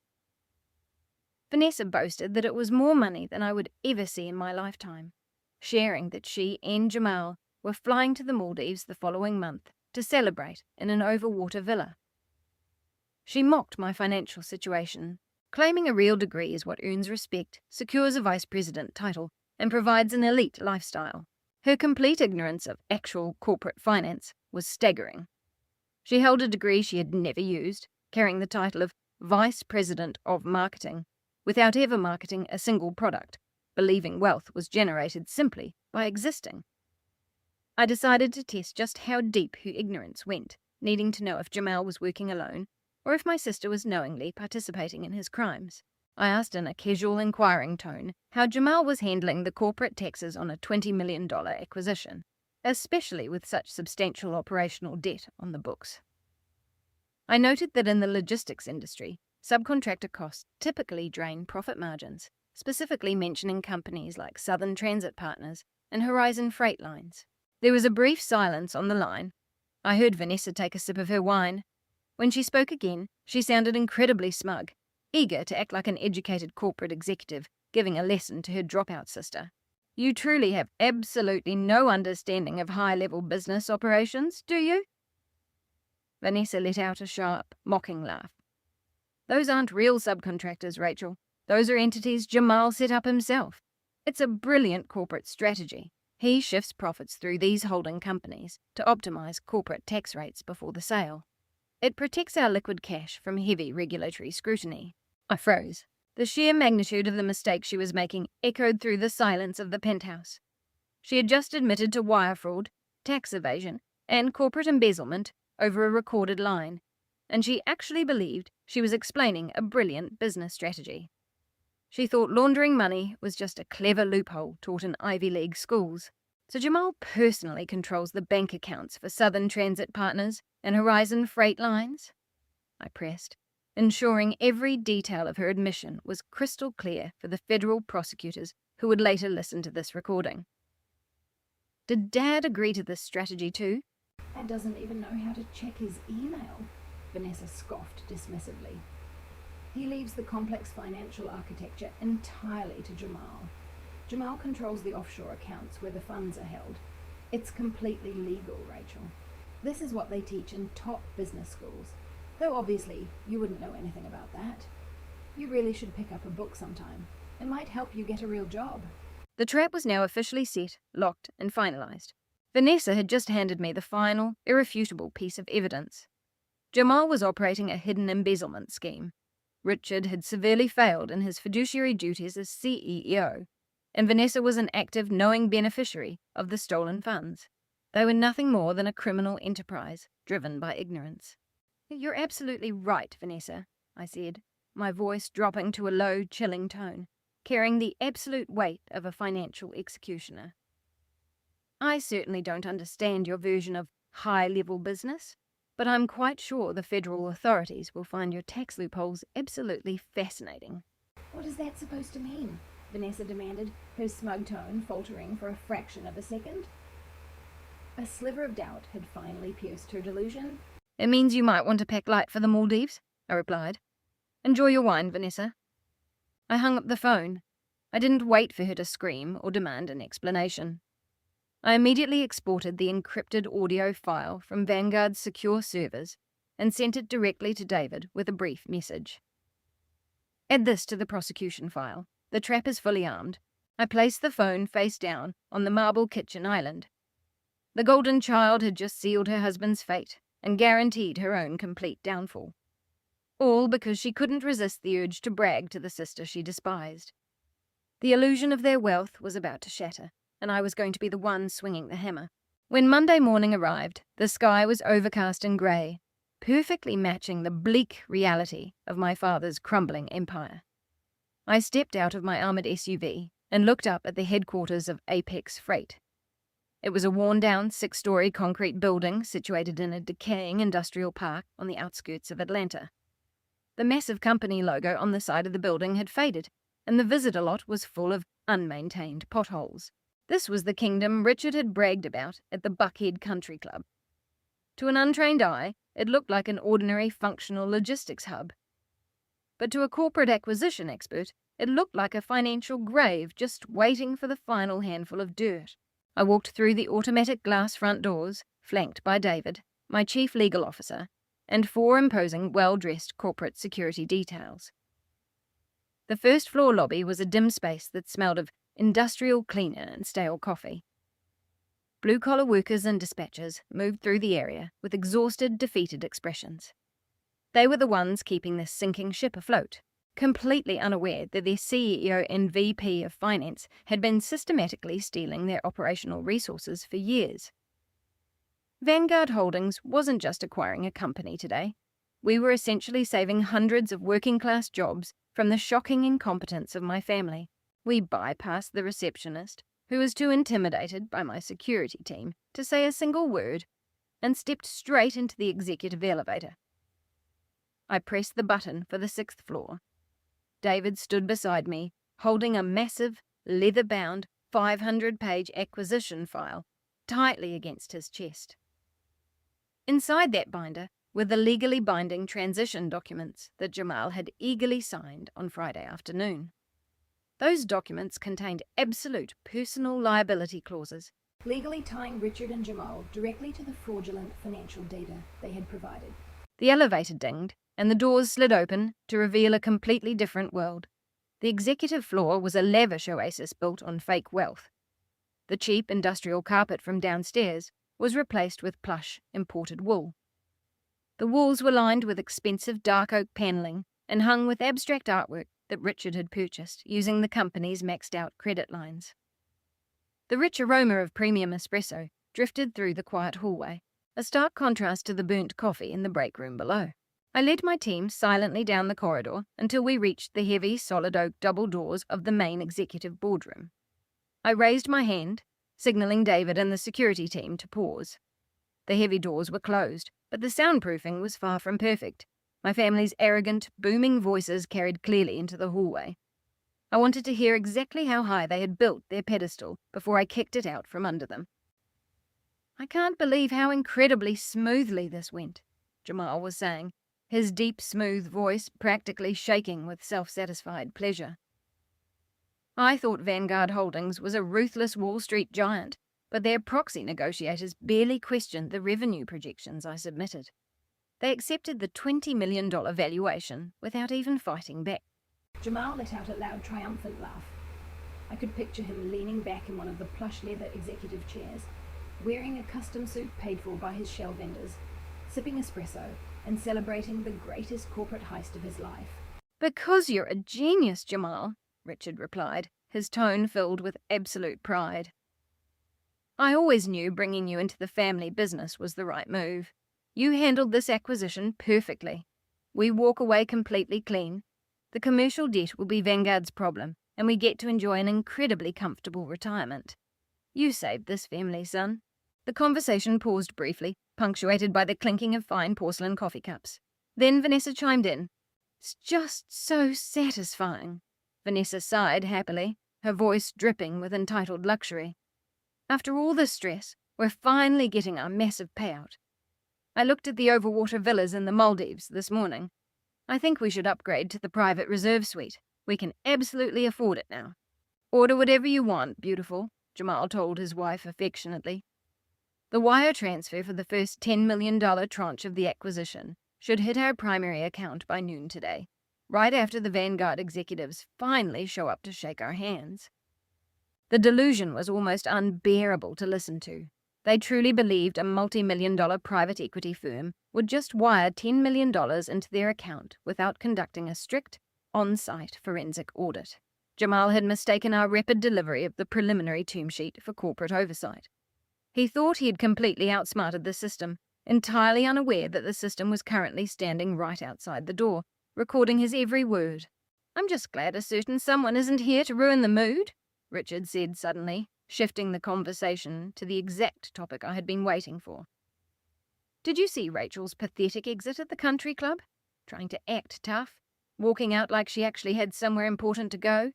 Vanessa boasted that it was more money than I would ever see in my lifetime, sharing that she and Jamal were flying to the Maldives the following month to celebrate in an overwater villa. She mocked my financial situation, claiming a real degree is what earns respect, secures a vice president title, and provides an elite lifestyle. Her complete ignorance of actual corporate finance was staggering. She held a degree she had never used, carrying the title of Vice President of Marketing, without ever marketing a single product, believing wealth was generated simply by existing. I decided to test just how deep her ignorance went, needing to know if Jamal was working alone, or if my sister was knowingly participating in his crimes. I asked in a casual, inquiring tone how Jamal was handling the corporate taxes on a $20 million acquisition, especially with such substantial operational debt on the books. I noted that in the logistics industry, subcontractor costs typically drain profit margins, specifically mentioning companies like Southern Transit Partners and Horizon Freight Lines. There was a brief silence on the line. I heard Vanessa take a sip of her wine. When she spoke again, she sounded incredibly smug, eager to act like an educated corporate executive giving a lesson to her dropout sister. You truly have absolutely no understanding of high-level business operations, do you? Vanessa let out a sharp, mocking laugh. Those aren't real subcontractors, Rachel. Those are entities Jamal set up himself. It's a brilliant corporate strategy. He shifts profits through these holding companies to optimize corporate tax rates before the sale. It protects our liquid cash from heavy regulatory scrutiny. I froze. The sheer magnitude of the mistake she was making echoed through the silence of the penthouse. She had just admitted to wire fraud, tax evasion, and corporate embezzlement over a recorded line, and she actually believed she was explaining a brilliant business strategy. She thought laundering money was just a clever loophole taught in Ivy League schools. So Jamal personally controls the bank accounts for Southern Transit Partners and Horizon Freight Lines? I pressed, ensuring every detail of her admission was crystal clear for the federal prosecutors who would later listen to this recording. Did Dad agree to this strategy too? Dad doesn't even know how to check his email, Vanessa scoffed dismissively. He leaves the complex financial architecture entirely to Jamal. Jamal controls the offshore accounts where the funds are held. It's completely legal, Rachel. This is what they teach in top business schools, though obviously you wouldn't know anything about that. You really should pick up a book sometime. It might help you get a real job. The trap was now officially set, locked, and finalized. Vanessa had just handed me the final, irrefutable piece of evidence. Jamal was operating a hidden embezzlement scheme. Richard had severely failed in his fiduciary duties as CEO, and Vanessa was an active, knowing beneficiary of the stolen funds. They were nothing more than a criminal enterprise, driven by ignorance. "You're absolutely right, Vanessa," I said, my voice dropping to a low, chilling tone, carrying the absolute weight of a financial executioner. "I certainly don't understand your version of high-level business, but I'm quite sure the federal authorities will find your tax loopholes absolutely fascinating." "What is that supposed to mean?" Vanessa demanded, her smug tone faltering for a fraction of a second. A sliver of doubt had finally pierced her delusion. "It means you might want to pack light for the Maldives," I replied. "Enjoy your wine, Vanessa." I hung up the phone. I didn't wait for her to scream or demand an explanation. I immediately exported the encrypted audio file from Vanguard's secure servers and sent it directly to David with a brief message. "Add this to the prosecution file. The trap is fully armed." I placed the phone face down on the marble kitchen island. The golden child had just sealed her husband's fate and guaranteed her own complete downfall. All because she couldn't resist the urge to brag to the sister she despised. The illusion of their wealth was about to shatter, and I was going to be the one swinging the hammer. When Monday morning arrived, the sky was overcast and grey, perfectly matching the bleak reality of my father's crumbling empire. I stepped out of my armoured SUV and looked up at the headquarters of Apex Freight. It was a worn-down 6-story concrete building situated in a decaying industrial park on the outskirts of Atlanta. The massive company logo on the side of the building had faded, and the visitor lot was full of unmaintained potholes. This was the kingdom Richard had bragged about at the Buckhead Country Club. To an untrained eye, it looked like an ordinary functional logistics hub. But to a corporate acquisition expert, it looked like a financial grave just waiting for the final handful of dirt. I walked through the automatic glass front doors, flanked by David, my chief legal officer, and 4 imposing, well-dressed corporate security details. The first-floor lobby was a dim space that smelled of industrial cleaner and stale coffee. Blue-collar workers and dispatchers moved through the area with exhausted, defeated expressions. They were the ones keeping this sinking ship afloat, completely unaware that their CEO and VP of Finance had been systematically stealing their operational resources for years. Vanguard Holdings wasn't just acquiring a company today. We were essentially saving hundreds of working-class jobs from the shocking incompetence of my family. We bypassed the receptionist, who was too intimidated by my security team to say a single word, and stepped straight into the executive elevator. I pressed the button for the 6th floor. David stood beside me, holding a massive, leather-bound, 500-page acquisition file tightly against his chest. Inside that binder were the legally binding transition documents that Jamal had eagerly signed on Friday afternoon. Those documents contained absolute personal liability clauses, legally tying Richard and Jamal directly to the fraudulent financial data they had provided. The elevator dinged, and the doors slid open to reveal a completely different world. The executive floor was a lavish oasis built on fake wealth. The cheap industrial carpet from downstairs was replaced with plush, imported wool. The walls were lined with expensive dark oak paneling and hung with abstract artwork that Richard had purchased using the company's maxed-out credit lines. The rich aroma of premium espresso drifted through the quiet hallway, a stark contrast to the burnt coffee in the break room below. I led my team silently down the corridor until we reached the heavy, solid oak double doors of the main executive boardroom. I raised my hand, signaling David and the security team to pause. The heavy doors were closed, but the soundproofing was far from perfect. My family's arrogant, booming voices carried clearly into the hallway. I wanted to hear exactly how high they had built their pedestal before I kicked it out from under them. "I can't believe how incredibly smoothly this went," Jamal was saying, his deep, smooth voice practically shaking with self-satisfied pleasure. I thought Vanguard Holdings was a ruthless Wall Street giant, but their proxy negotiators barely questioned the revenue projections I submitted. They accepted the $20 million valuation without even fighting back. Jamal let out a loud, triumphant laugh. I could picture him leaning back in one of the plush leather executive chairs, wearing a custom suit paid for by his shell vendors, sipping espresso, and celebrating the greatest corporate heist of his life. "Because you're a genius, Jamal," Richard replied, his tone filled with absolute pride. "I always knew bringing you into the family business was the right move. You handled this acquisition perfectly. We walk away completely clean. The commercial debt will be Vanguard's problem, and we get to enjoy an incredibly comfortable retirement. You saved this family, son." The conversation paused briefly, punctuated by the clinking of fine porcelain coffee cups. Then Vanessa chimed in. "It's just so satisfying." Vanessa sighed happily, her voice dripping with entitled luxury. "After all this stress, we're finally getting our massive payout. I looked at the overwater villas in the Maldives this morning. I think we should upgrade to the private reserve suite. We can absolutely afford it now." "Order whatever you want, beautiful," Jamal told his wife affectionately. The wire transfer for the first $10 million tranche of the acquisition should hit our primary account by noon today, right after the Vanguard executives finally show up to shake our hands. The delusion was almost unbearable to listen to. They truly believed a multi-million-dollar private equity firm would just wire $10 million into their account without conducting a strict, on-site forensic audit. Jamal had mistaken our rapid delivery of the preliminary term sheet for corporate oversight. He thought he had completely outsmarted the system, entirely unaware that the system was currently standing right outside the door, recording his every word. "I'm just glad a certain someone isn't here to ruin the mood," Richard said suddenly, shifting the conversation to the exact topic I had been waiting for. "Did you see Rachel's pathetic exit at the country club? Trying to act tough, walking out like she actually had somewhere important to go?"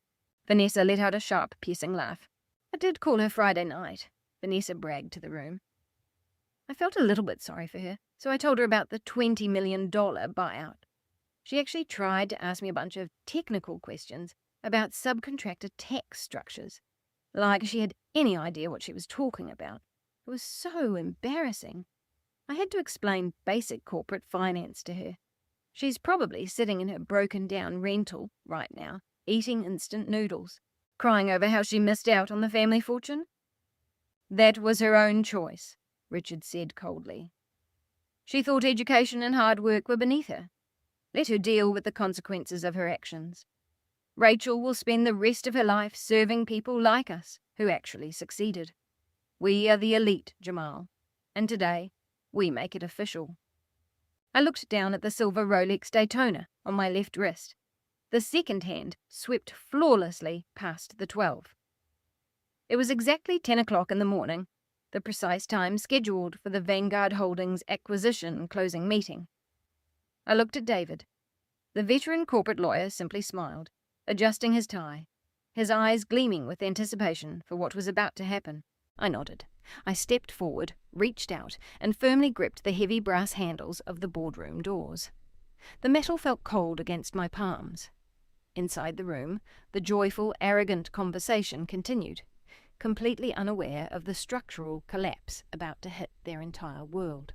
Vanessa let out a sharp, piercing laugh. "I did call her Friday night," Vanessa bragged to the room. I felt a little bit sorry for her, so I told her about the $20 million buyout. She actually tried to ask me a bunch of technical questions about subcontractor tax structures, like she had any idea what she was talking about. It was so embarrassing. I had to explain basic corporate finance to her. She's probably sitting in her broken-down rental right now, eating instant noodles, crying over how she missed out on the family fortune. "That was her own choice," Richard said coldly. "She thought education and hard work were beneath her. Let her deal with the consequences of her actions. Rachel will spend the rest of her life serving people like us who actually succeeded. We are the elite, Jamal, and today we make it official." I looked down at the silver Rolex Daytona on my left wrist. The second hand swept flawlessly past the 12. It was exactly 10 o'clock in the morning, the precise time scheduled for the Vanguard Holdings acquisition closing meeting. I looked at David. The veteran corporate lawyer simply smiled, adjusting his tie, his eyes gleaming with anticipation for what was about to happen. I nodded. I stepped forward, reached out, and firmly gripped the heavy brass handles of the boardroom doors. The metal felt cold against my palms. Inside the room, the joyful, arrogant conversation continued, completely unaware of the structural collapse about to hit their entire world.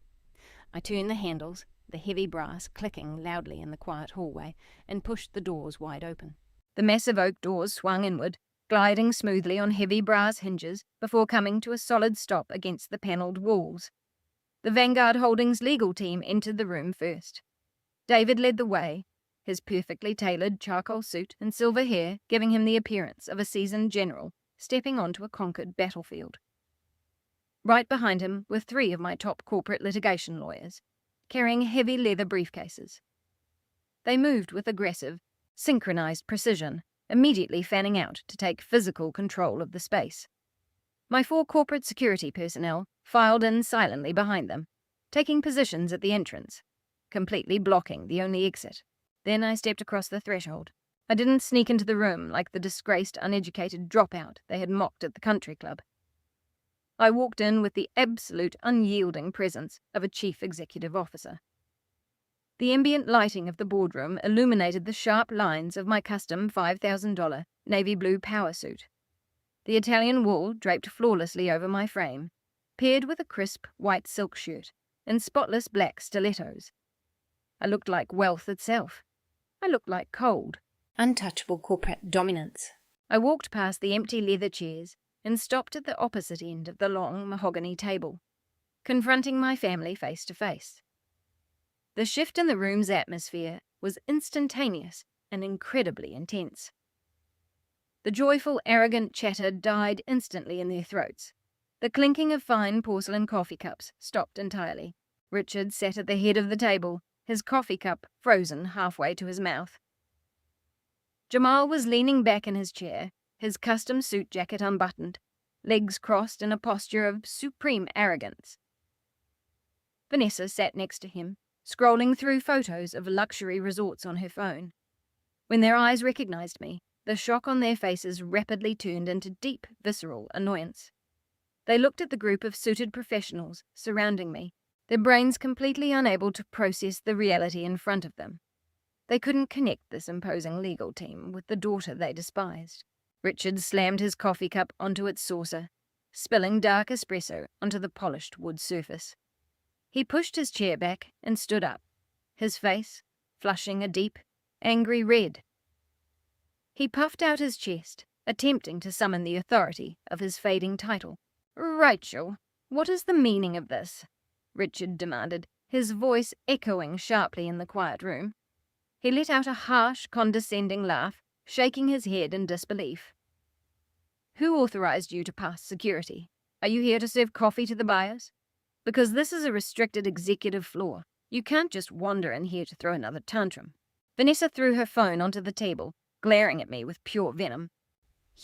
I turned the handles, the heavy brass clicking loudly in the quiet hallway, and pushed the doors wide open. The massive oak doors swung inward, gliding smoothly on heavy brass hinges before coming to a solid stop against the panelled walls. The Vanguard Holdings legal team entered the room first. David led the way, his perfectly tailored charcoal suit and silver hair giving him the appearance of a seasoned general stepping onto a conquered battlefield. Right behind him were 3 of my top corporate litigation lawyers, carrying heavy leather briefcases. They moved with aggressive, synchronized precision, immediately fanning out to take physical control of the space. My 4 corporate security personnel filed in silently behind them, taking positions at the entrance, completely blocking the only exit. Then I stepped across the threshold. I didn't sneak into the room like the disgraced, uneducated dropout they had mocked at the country club. I walked in with the absolute unyielding presence of a chief executive officer. The ambient lighting of the boardroom illuminated the sharp lines of my custom $5,000 navy blue power suit. The Italian wool draped flawlessly over my frame, paired with a crisp white silk shirt and spotless black stilettos. I looked like wealth itself. I looked like cold, untouchable corporate dominance. I walked past the empty leather chairs and stopped at the opposite end of the long mahogany table, confronting my family face to face. The shift in the room's atmosphere was instantaneous and incredibly intense. The joyful, arrogant chatter died instantly in their throats. The clinking of fine porcelain coffee cups stopped entirely. Richard sat at the head of the table, his coffee cup frozen halfway to his mouth. Jamal was leaning back in his chair, his custom suit jacket unbuttoned, legs crossed in a posture of supreme arrogance. Vanessa sat next to him, scrolling through photos of luxury resorts on her phone. When their eyes recognized me, the shock on their faces rapidly turned into deep, visceral annoyance. They looked at the group of suited professionals surrounding me, their brains completely unable to process the reality in front of them. They couldn't connect this imposing legal team with the daughter they despised. Richard slammed his coffee cup onto its saucer, spilling dark espresso onto the polished wood surface. He pushed his chair back and stood up, his face flushing a deep, angry red. He puffed out his chest, attempting to summon the authority of his fading title. "Rachel, what is the meaning of this?" Richard demanded, his voice echoing sharply in the quiet room. He let out a harsh, condescending laugh, shaking his head in disbelief. "Who authorized you to pass security? Are you here to serve coffee to the buyers? Because this is a restricted executive floor. You can't just wander in here to throw another tantrum." Vanessa threw her phone onto the table, glaring at me with pure venom.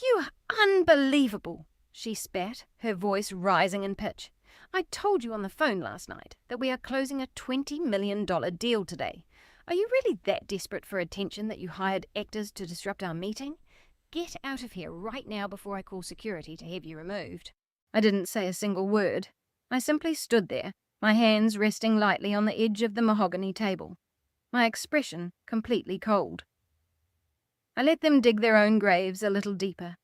"You are unbelievable," she spat, her voice rising in pitch. "I told you on the phone last night that we are closing a $20 million deal today. Are you really that desperate for attention that you hired actors to disrupt our meeting? Get out of here right now before I call security to have you removed." I didn't say a single word. I simply stood there, my hands resting lightly on the edge of the mahogany table, my expression completely cold. I let them dig their own graves a little deeper.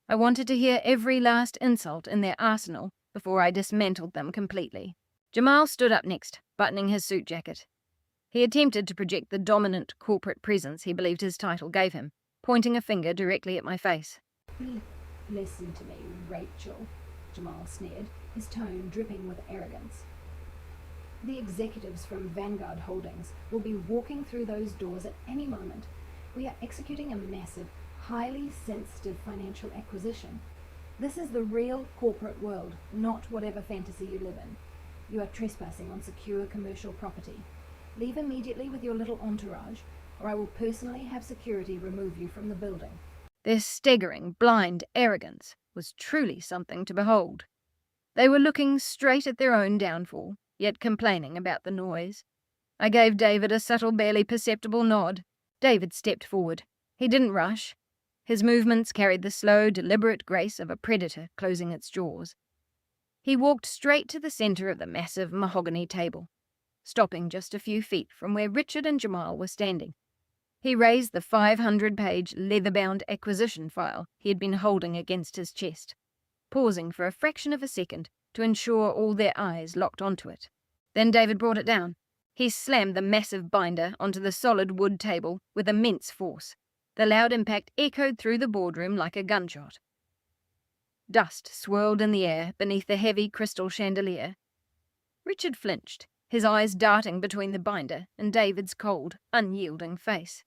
I wanted to hear every last insult in their arsenal before I dismantled them completely. Jamal stood up next, buttoning his suit jacket. He attempted to project the dominant corporate presence he believed his title gave him, pointing a finger directly at my face. "Listen to me, Rachel," Jamal sneered, his tone dripping with arrogance. "The executives from Vanguard Holdings will be walking through those doors at any moment. We are executing a massive, highly sensitive financial acquisition. This is the real corporate world, not whatever fantasy you live in. You are trespassing on secure commercial property. Leave immediately with your little entourage, or I will personally have security remove you from the building." Their staggering, blind arrogance was truly something to behold. They were looking straight at their own downfall, yet complaining about the noise. I gave David a subtle, barely perceptible nod. David stepped forward. He didn't rush. His movements carried the slow, deliberate grace of a predator closing its jaws. He walked straight to the center of the massive mahogany table, stopping just a few feet from where Richard and Jamal were standing. He raised the 500-page leather-bound acquisition file he had been holding against his chest, pausing for a fraction of a second to ensure all their eyes locked onto it. Then David brought it down. He slammed the massive binder onto the solid wood table with immense force. The loud impact echoed through the boardroom like a gunshot. Dust swirled in the air beneath the heavy crystal chandelier. Richard flinched, his eyes darting between the binder and David's cold, unyielding face.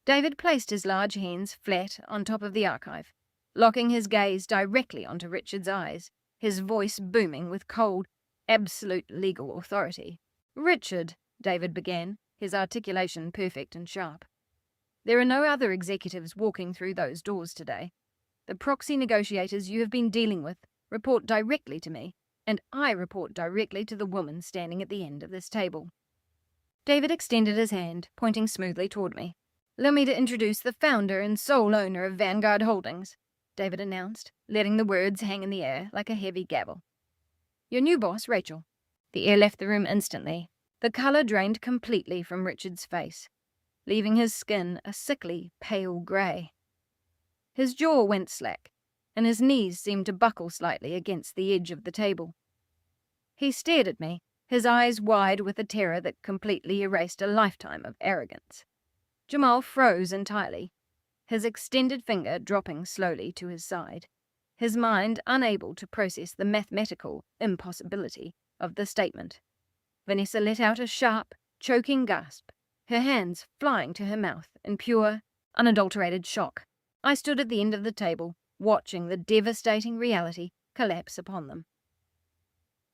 David placed his large hands flat on top of the archive, locking his gaze directly onto Richard's eyes, his voice booming with cold, absolute legal authority. "Richard," David began, his articulation perfect and sharp. "There are no other executives walking through those doors today. The proxy negotiators you have been dealing with report directly to me, and I report directly to the woman standing at the end of this table." David extended his hand, pointing smoothly toward me. "Allow me to introduce the founder and sole owner of Vanguard Holdings," David announced, letting the words hang in the air like a heavy gavel. "Your new boss, Rachel." The air left the room instantly. The colour drained completely from Richard's face, leaving his skin a sickly, pale grey. His jaw went slack, and his knees seemed to buckle slightly against the edge of the table. He stared at me, his eyes wide with a terror that completely erased a lifetime of arrogance. Jamal froze entirely, his extended finger dropping slowly to his side, his mind unable to process the mathematical impossibility of the statement. Vanessa let out a sharp, choking gasp, her hands flying to her mouth in pure, unadulterated shock. I stood at the end of the table, watching the devastating reality collapse upon them.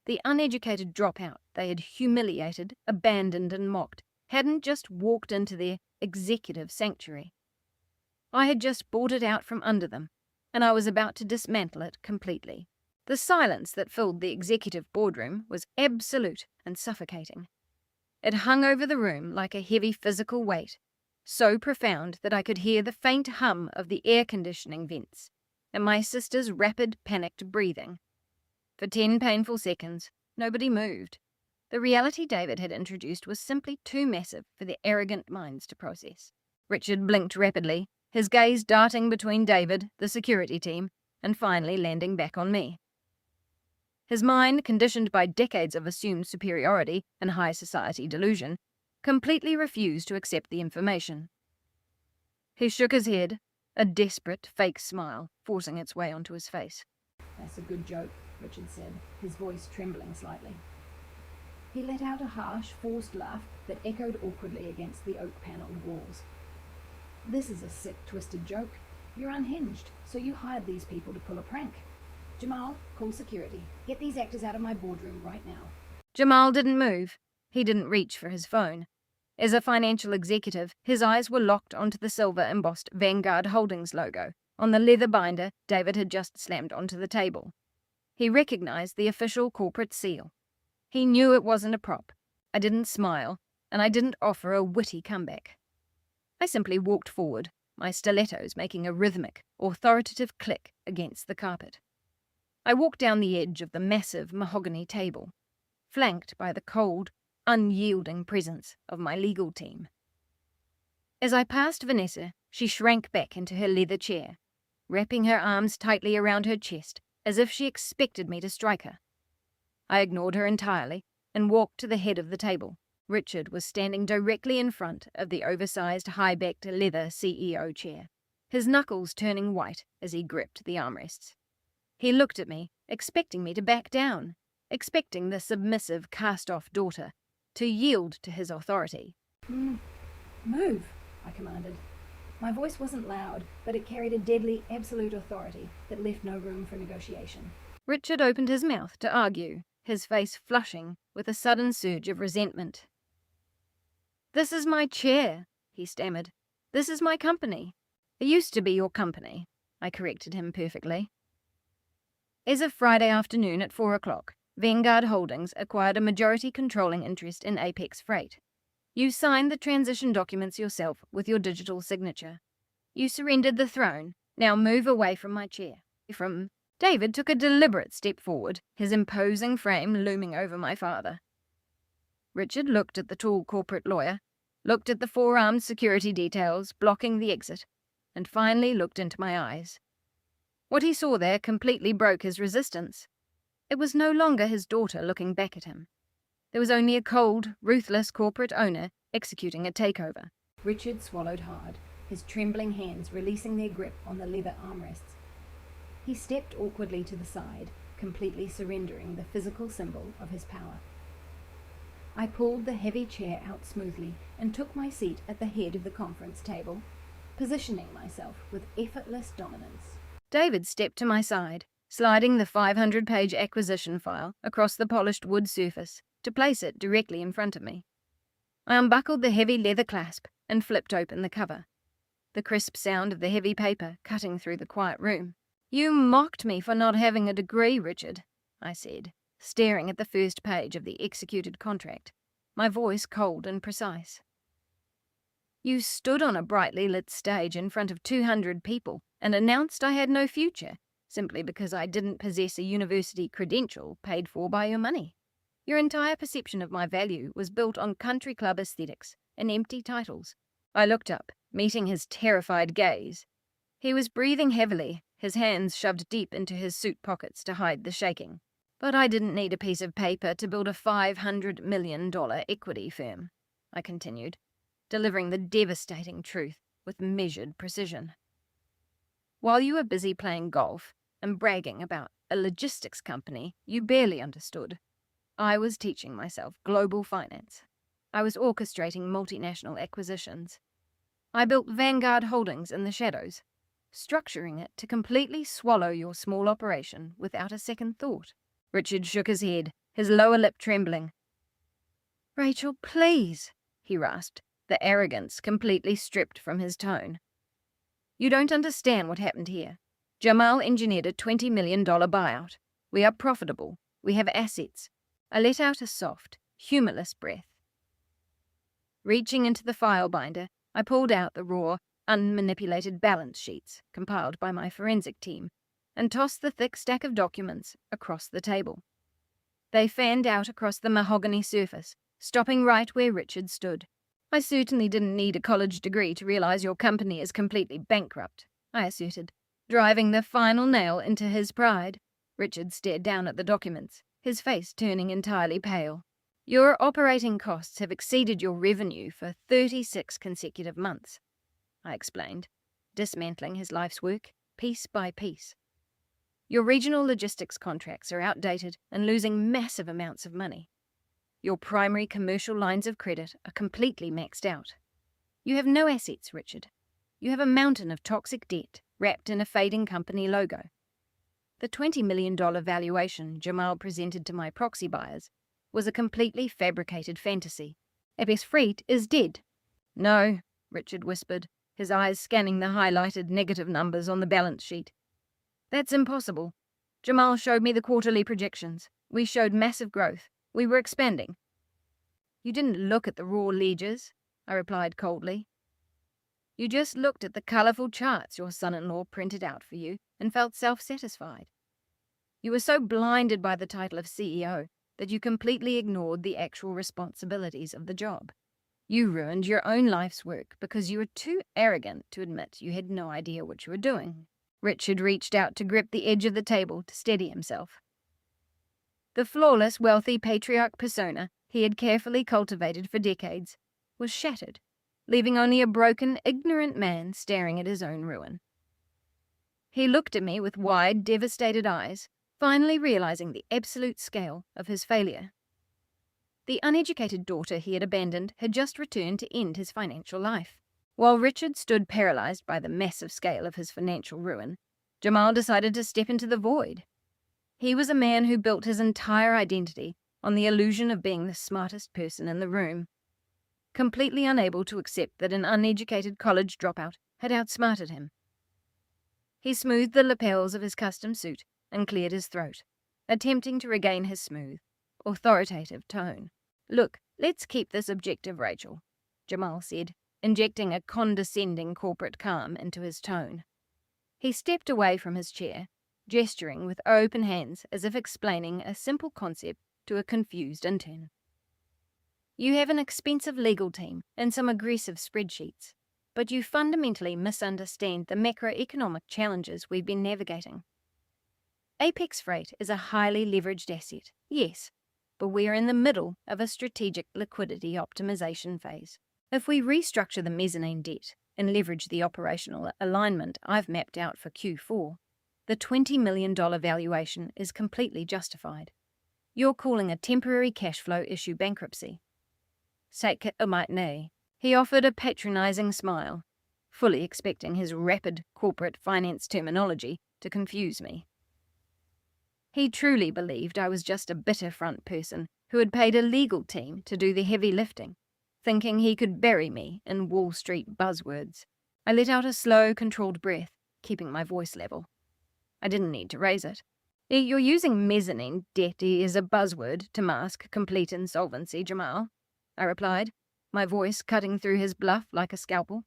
The uneducated dropout they had humiliated, abandoned and mocked hadn't just walked into their executive sanctuary. I had just bought it out from under them, and I was about to dismantle it completely. The silence that filled the executive boardroom was absolute and suffocating. It hung over the room like a heavy physical weight, so profound that I could hear the faint hum of the air conditioning vents and my sister's rapid, panicked breathing. For 10 painful seconds, nobody moved. The reality David had introduced was simply too massive for their arrogant minds to process. Richard blinked rapidly, his gaze darting between David, the security team, and finally landing back on me. His mind, conditioned by decades of assumed superiority and high society delusion, completely refused to accept the information. He shook his head, a desperate, fake smile forcing its way onto his face. "That's a good joke," Richard said, his voice trembling slightly. He let out a harsh, forced laugh that echoed awkwardly against the oak-panelled walls. "This is a sick, twisted joke. You're unhinged, so you hired these people to pull a prank. Jamal, call security. Get these actors out of my boardroom right now." Jamal didn't move. He didn't reach for his phone. As a financial executive, his eyes were locked onto the silver-embossed Vanguard Holdings logo on the leather binder David had just slammed onto the table. He recognized the official corporate seal. He knew it wasn't a prop. I didn't smile, and I didn't offer a witty comeback. I simply walked forward, my stilettos making a rhythmic, authoritative click against the carpet. I walked down the edge of the massive mahogany table, flanked by the cold, unyielding presence of my legal team. As I passed Vanessa, she shrank back into her leather chair, wrapping her arms tightly around her chest as if she expected me to strike her. I ignored her entirely and walked to the head of the table. Richard was standing directly in front of the oversized, high-backed leather CEO chair, his knuckles turning white as he gripped the armrests. He looked at me, expecting me to back down, expecting the submissive, cast-off daughter to yield to his authority. "Move," I commanded. My voice wasn't loud, but it carried a deadly, absolute authority that left no room for negotiation. Richard opened his mouth to argue, his face flushing with a sudden surge of resentment. "This is my chair," he stammered. "This is my company." "It used to be your company," I corrected him perfectly. As of Friday afternoon at 4 o'clock, Vanguard Holdings acquired a majority controlling interest in Apex Freight. You signed the transition documents yourself with your digital signature. You surrendered the throne. Now move away from my chair. David took a deliberate step forward, his imposing frame looming over my father. Richard looked at the tall corporate lawyer, looked at the four-armed security details blocking the exit, and finally looked into my eyes. What he saw there completely broke his resistance. It was no longer his daughter looking back at him. There was only a cold, ruthless corporate owner executing a takeover. Richard swallowed hard, his trembling hands releasing their grip on the leather armrests. He stepped awkwardly to the side, completely surrendering the physical symbol of his power. I pulled the heavy chair out smoothly and took my seat at the head of the conference table, positioning myself with effortless dominance. David stepped to my side, sliding the 500-page acquisition file across the polished wood surface to place it directly in front of me. I unbuckled the heavy leather clasp and flipped open the cover, the crisp sound of the heavy paper cutting through the quiet room. "You mocked me for not having a degree, Richard," I said, staring at the first page of the executed contract, my voice cold and precise. "You stood on a brightly lit stage in front of 200 people and announced I had no future, simply because I didn't possess a university credential paid for by your money. Your entire perception of my value was built on country club aesthetics and empty titles. I looked up, meeting his terrified gaze. He was breathing heavily, his hands shoved deep into his suit pockets to hide the shaking. But I didn't need a piece of paper to build a $500 million equity firm, I continued, delivering the devastating truth with measured precision. While you were busy playing golf and bragging about a logistics company you barely understood, I was teaching myself global finance. I was orchestrating multinational acquisitions. I built Vanguard Holdings in the shadows, structuring it to completely swallow your small operation without a second thought. Richard shook his head, his lower lip trembling. "Rachel, please," he rasped, the arrogance completely stripped from his tone. "You don't understand what happened here. Jamal engineered a $20 million buyout. We are profitable. We have assets." I let out a soft, humorless breath. Reaching into the file binder, I pulled out the raw, unmanipulated balance sheets compiled by my forensic team and tossed the thick stack of documents across the table. They fanned out across the mahogany surface, stopping right where Richard stood. "I certainly didn't need a college degree to realize your company is completely bankrupt," I asserted, driving the final nail into his pride. Richard stared down at the documents, his face turning entirely pale. "Your operating costs have exceeded your revenue for 36 consecutive months," I explained, dismantling his life's work piece by piece. "Your regional logistics contracts are outdated and losing massive amounts of money. Your primary commercial lines of credit are completely maxed out. You have no assets, Richard. You have a mountain of toxic debt wrapped in a fading company logo. The $20 million valuation Jamal presented to my proxy buyers was a completely fabricated fantasy. Freight is dead." "No," Richard whispered, his eyes scanning the highlighted negative numbers on the balance sheet. "That's impossible. Jamal showed me the quarterly projections. We showed massive growth. We were expanding." "You didn't look at the raw ledgers," I replied coldly. "You just looked at the colourful charts your son-in-law printed out for you and felt self-satisfied. You were so blinded by the title of CEO that you completely ignored the actual responsibilities of the job. You ruined your own life's work because you were too arrogant to admit you had no idea what you were doing." Richard reached out to grip the edge of the table to steady himself. The flawless, wealthy patriarch persona he had carefully cultivated for decades was shattered, leaving only a broken, ignorant man staring at his own ruin. He looked at me with wide, devastated eyes, finally realizing the absolute scale of his failure. The uneducated daughter he had abandoned had just returned to end his financial life. While Richard stood paralyzed by the massive scale of his financial ruin, Jamal decided to step into the void. He was a man who built his entire identity on the illusion of being the smartest person in the room, completely unable to accept that an uneducated college dropout had outsmarted him. He smoothed the lapels of his custom suit and cleared his throat, attempting to regain his smooth, authoritative tone. "Look, let's keep this objective, Rachel," Jamal said, injecting a condescending corporate calm into his tone. He stepped away from his chair, gesturing with open hands as if explaining a simple concept to a confused intern. "You have an expensive legal team and some aggressive spreadsheets, but you fundamentally misunderstand the macroeconomic challenges we've been navigating. Apex Freight is a highly leveraged asset, yes, but we're in the middle of a strategic liquidity optimization phase. If we restructure the mezzanine debt and leverage the operational alignment I've mapped out for Q4, the $20 million valuation is completely justified. You're calling a temporary cash flow issue bankruptcy." "Sake omaitne," he offered a patronizing smile, fully expecting his rapid corporate finance terminology to confuse me. He truly believed I was just a bitter front person who had paid a legal team to do the heavy lifting, thinking he could bury me in Wall Street buzzwords. I let out a slow, controlled breath, keeping my voice level. I didn't need to raise it. "You're using mezzanine debt as a buzzword to mask complete insolvency, Jamal," I replied, my voice cutting through his bluff like a scalpel.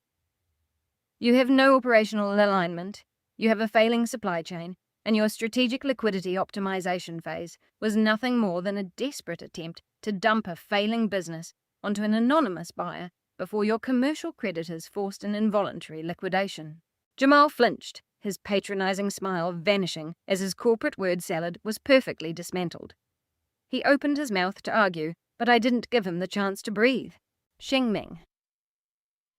"You have no operational alignment, you have a failing supply chain, and your strategic liquidity optimization phase was nothing more than a desperate attempt to dump a failing business onto an anonymous buyer before your commercial creditors forced an involuntary liquidation. Jamal flinched, his patronizing smile vanishing as his corporate word salad was perfectly dismantled. He opened his mouth to argue, but I didn't give him the chance to breathe. Xing Ming.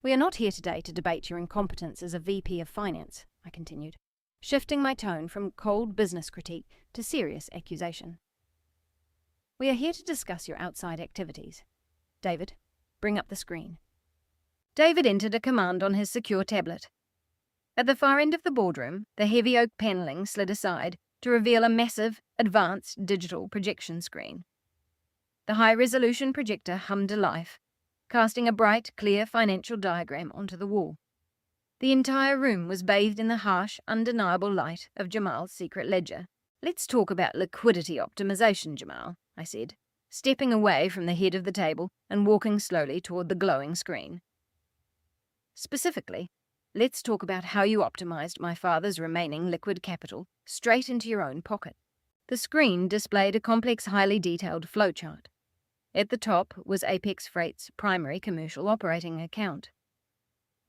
We are not here today to debate your incompetence as a VP of Finance, I continued, shifting my tone from cold business critique to serious accusation. We are here to discuss your outside activities. David, bring up the screen. David entered a command on his secure tablet. At the far end of the boardroom, the heavy oak panelling slid aside to reveal a massive, advanced digital projection screen. The high-resolution projector hummed to life, casting a bright, clear financial diagram onto the wall. The entire room was bathed in the harsh, undeniable light of Jamal's secret ledger. Let's talk about liquidity optimization, Jamal, I said, stepping away from the head of the table and walking slowly toward the glowing screen. Specifically, let's talk about how you optimized my father's remaining liquid capital straight into your own pocket. The screen displayed a complex, highly detailed flowchart. At the top was Apex Freight's primary commercial operating account.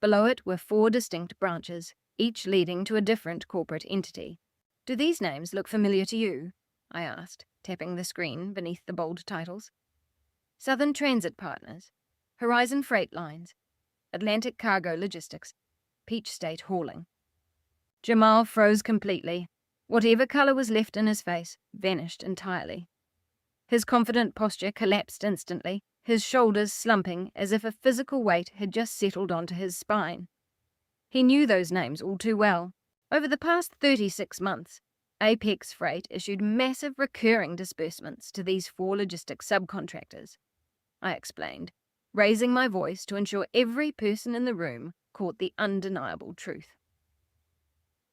Below it were 4 distinct branches, each leading to a different corporate entity. Do these names look familiar to you? I asked, tapping the screen beneath the bold titles. Southern Transit Partners, Horizon Freight Lines, Atlantic Cargo Logistics, Peach State Hauling. Jamal froze completely. Whatever colour was left in his face vanished entirely. His confident posture collapsed instantly, his shoulders slumping as if a physical weight had just settled onto his spine. He knew those names all too well. Over the past 36 months, Apex Freight issued massive recurring disbursements to these 4 logistics subcontractors, I explained, raising my voice to ensure every person in the room caught the undeniable truth.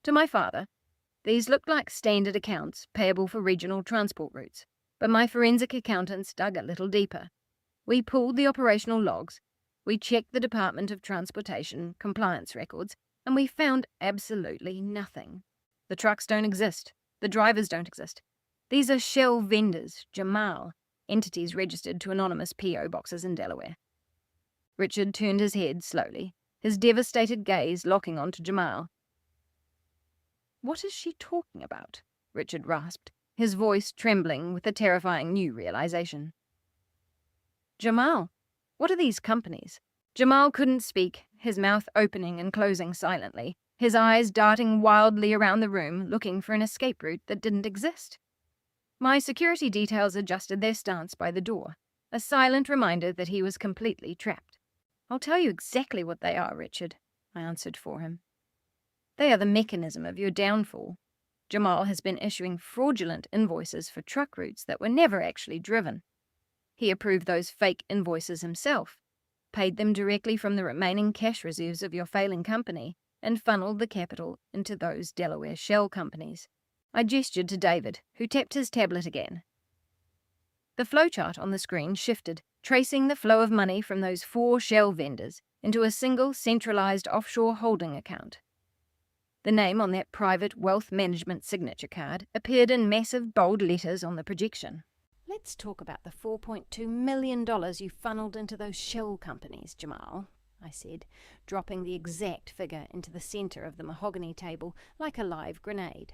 To my father, these looked like standard accounts payable for regional transport routes, but my forensic accountants dug a little deeper. We pulled the operational logs, we checked the Department of Transportation compliance records, and we found absolutely nothing. The trucks don't exist. The drivers don't exist. These are shell vendors, Jamal, entities registered to anonymous P.O. boxes in Delaware. Richard turned his head slowly, his devastated gaze locking onto Jamal. What is she talking about? Richard rasped, his voice trembling with a terrifying new realization. Jamal, what are these companies? Jamal couldn't speak, his mouth opening and closing silently, his eyes darting wildly around the room looking for an escape route that didn't exist. My security details adjusted their stance by the door, a silent reminder that he was completely trapped. I'll tell you exactly what they are, Richard, I answered for him. They are the mechanism of your downfall. Jamal has been issuing fraudulent invoices for truck routes that were never actually driven. He approved those fake invoices himself, paid them directly from the remaining cash reserves of your failing company, and funneled the capital into those Delaware shell companies. I gestured to David, who tapped his tablet again. The flowchart on the screen shifted, tracing the flow of money from those 4 shell vendors into a single centralized offshore holding account. The name on that private wealth management signature card appeared in massive bold letters on the projection. Let's talk about the $4.2 million you funneled into those shell companies, Jamal, I said, dropping the exact figure into the center of the mahogany table like a live grenade.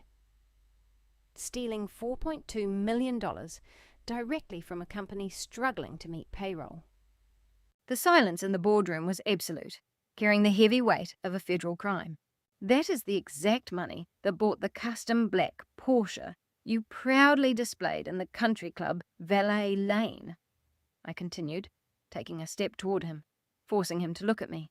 Stealing $4.2 million directly from a company struggling to meet payroll. The silence in the boardroom was absolute, carrying the heavy weight of a federal crime. That is the exact money that bought the custom black Porsche you proudly displayed in the country club Valet Lane, I continued, taking a step toward him, forcing him to look at me.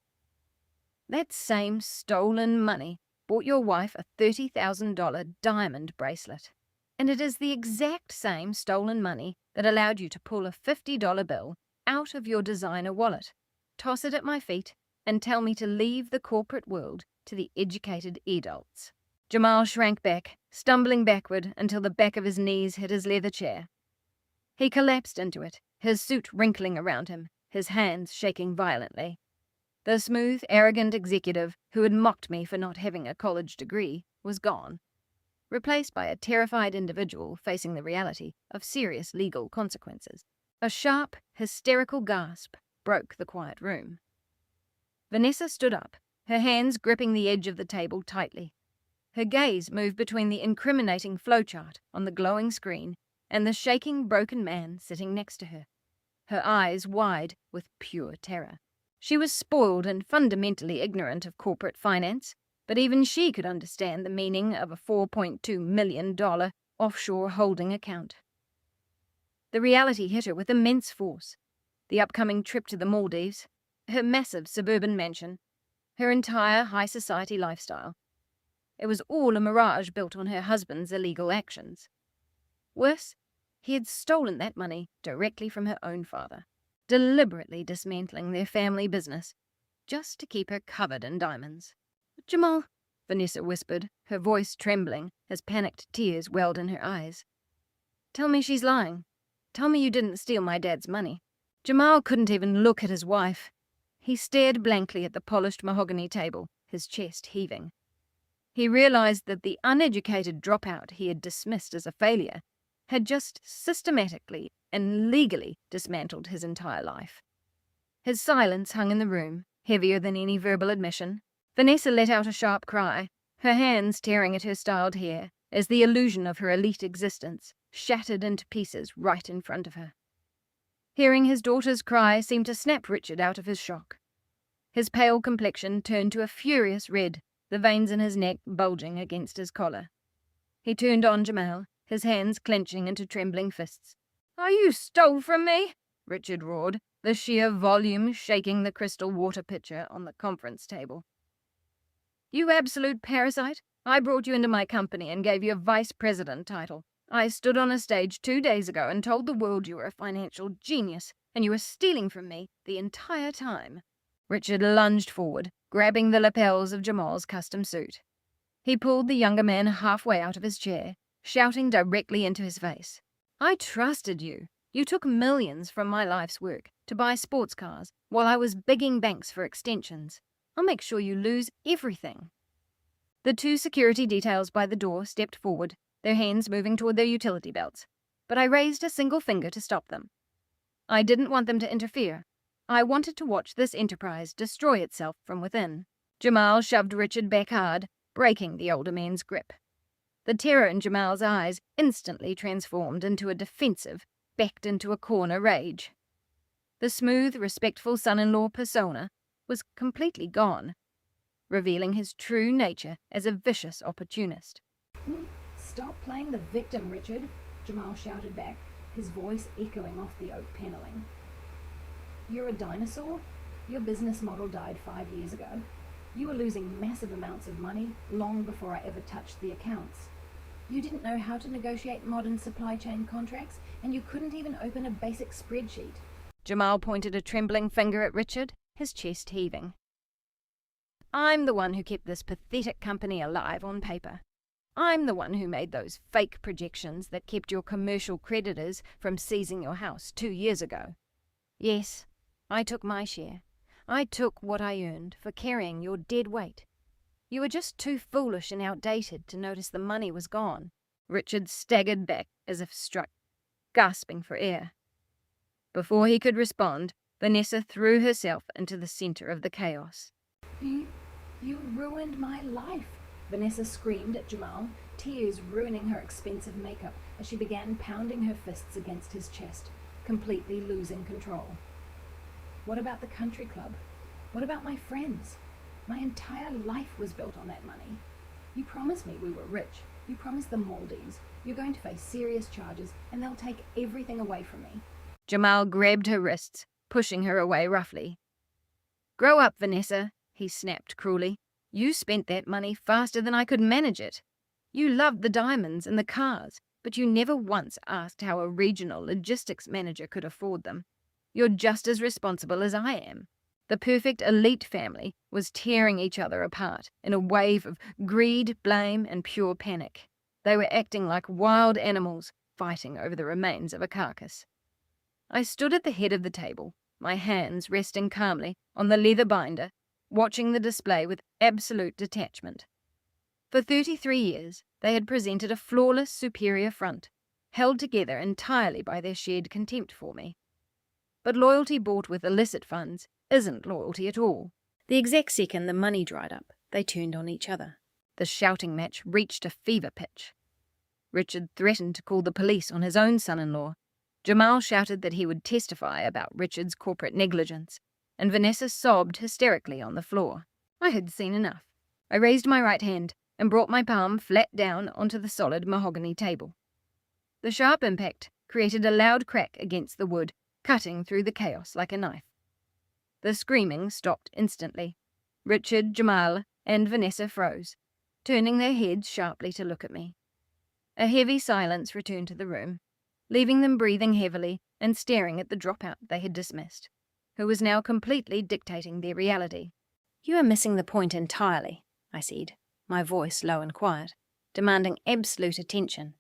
That same stolen money bought your wife a $30,000 diamond bracelet. And it is the exact same stolen money that allowed you to pull a $50 bill out of your designer wallet, toss it at my feet, and tell me to leave the corporate world to the educated adults. Jamal shrank back, stumbling backward until the back of his knees hit his leather chair. He collapsed into it, his suit wrinkling around him, his hands shaking violently. The smooth, arrogant executive who had mocked me for not having a college degree was gone. replaced by a terrified individual facing the reality of serious legal consequences. A sharp, hysterical gasp broke the quiet room. Vanessa stood up, her hands gripping the edge of the table tightly. Her gaze moved between the incriminating flowchart on the glowing screen and the shaking, broken man sitting next to her, her eyes wide with pure terror. She was spoiled and fundamentally ignorant of corporate finance, but even she could understand the meaning of a $4.2 million offshore holding account. The reality hit her with immense force. The upcoming trip to the Maldives, her massive suburban mansion, her entire high society lifestyle. It was all a mirage built on her husband's illegal actions. Worse, he had stolen that money directly from her own father, deliberately dismantling their family business just to keep her covered in diamonds. "Jamal," Vanessa whispered, her voice trembling as panicked tears welled in her eyes. "Tell me she's lying. Tell me you didn't steal my dad's money." Jamal couldn't even look at his wife. He stared blankly at the polished mahogany table, his chest heaving. He realized that the uneducated dropout he had dismissed as a failure had just systematically and legally dismantled his entire life. His silence hung in the room, heavier than any verbal admission. Vanessa let out a sharp cry, her hands tearing at her styled hair, as the illusion of her elite existence shattered into pieces right in front of her. Hearing his daughter's cry seemed to snap Richard out of his shock. His pale complexion turned to a furious red, the veins in his neck bulging against his collar. He turned on Jamal, his hands clenching into trembling fists. "You stole from me?" Richard roared, the sheer volume shaking the crystal water pitcher on the conference table. "You absolute parasite! I brought you into my company and gave you a vice president title. I stood on a stage 2 days ago and told the world you were a financial genius, and you were stealing from me the entire time." Richard lunged forward, grabbing the lapels of Jamal's custom suit. He pulled the younger man halfway out of his chair, shouting directly into his face. "I trusted you. You took millions from my life's work to buy sports cars while I was begging banks for extensions. I'll make sure you lose everything." The 2 security details by the door stepped forward, their hands moving toward their utility belts, but I raised a single finger to stop them. I didn't want them to interfere. I wanted to watch this enterprise destroy itself from within. Jamal shoved Richard back hard, breaking the older man's grip. The terror in Jamal's eyes instantly transformed into a defensive, backed into a corner rage. The smooth, respectful son-in-law persona was completely gone, revealing his true nature as a vicious opportunist. "Stop playing the victim, Richard," Jamal shouted back, his voice echoing off the oak paneling. "You're a dinosaur? Your business model died 5 years ago. You were losing massive amounts of money long before I ever touched the accounts. You didn't know how to negotiate modern supply chain contracts, and you couldn't even open a basic spreadsheet." Jamal pointed a trembling finger at Richard, his chest heaving. "I'm the one who kept this pathetic company alive on paper. I'm the one who made those fake projections that kept your commercial creditors from seizing your house 2 years ago. Yes, I took my share. I took what I earned for carrying your dead weight. You were just too foolish and outdated to notice the money was gone." Richard staggered back as if struck, gasping for air. Before he could respond, Vanessa threw herself into the center of the chaos. You ruined my life," Vanessa screamed at Jamal, tears ruining her expensive makeup as she began pounding her fists against his chest, completely losing control. "What about the country club? What about my friends? My entire life was built on that money. You promised me we were rich. You promised the Maldives. You're going to face serious charges, and they'll take everything away from me." Jamal grabbed her wrists, pushing her away roughly. "Grow up, Vanessa," he snapped cruelly. "You spent that money faster than I could manage it. You loved the diamonds and the cars, but you never once asked how a regional logistics manager could afford them. You're just as responsible as I am." The perfect elite family was tearing each other apart in a wave of greed, blame, and pure panic. They were acting like wild animals, fighting over the remains of a carcass. I stood at the head of the table, my hands resting calmly on the leather binder, watching the display with absolute detachment. For 33 years, They had presented a flawless, superior front, held together entirely by their shared contempt for me. But loyalty bought with illicit funds isn't loyalty at all. The exact second the money dried up, they turned on each other. The shouting match reached a fever pitch. Richard threatened to call the police on his own son-in-law. Jamal shouted that he would testify about Richard's corporate negligence, and Vanessa sobbed hysterically on the floor. I had seen enough. I raised my right hand and brought my palm flat down onto the solid mahogany table. The sharp impact created a loud crack against the wood, cutting through the chaos like a knife. The screaming stopped instantly. Richard, Jamal, and Vanessa froze, turning their heads sharply to look at me. A heavy silence returned to the room, leaving them breathing heavily and staring at the dropout they had dismissed, who was now completely dictating their reality. "You are missing the point entirely," I said, my voice low and quiet, demanding absolute attention.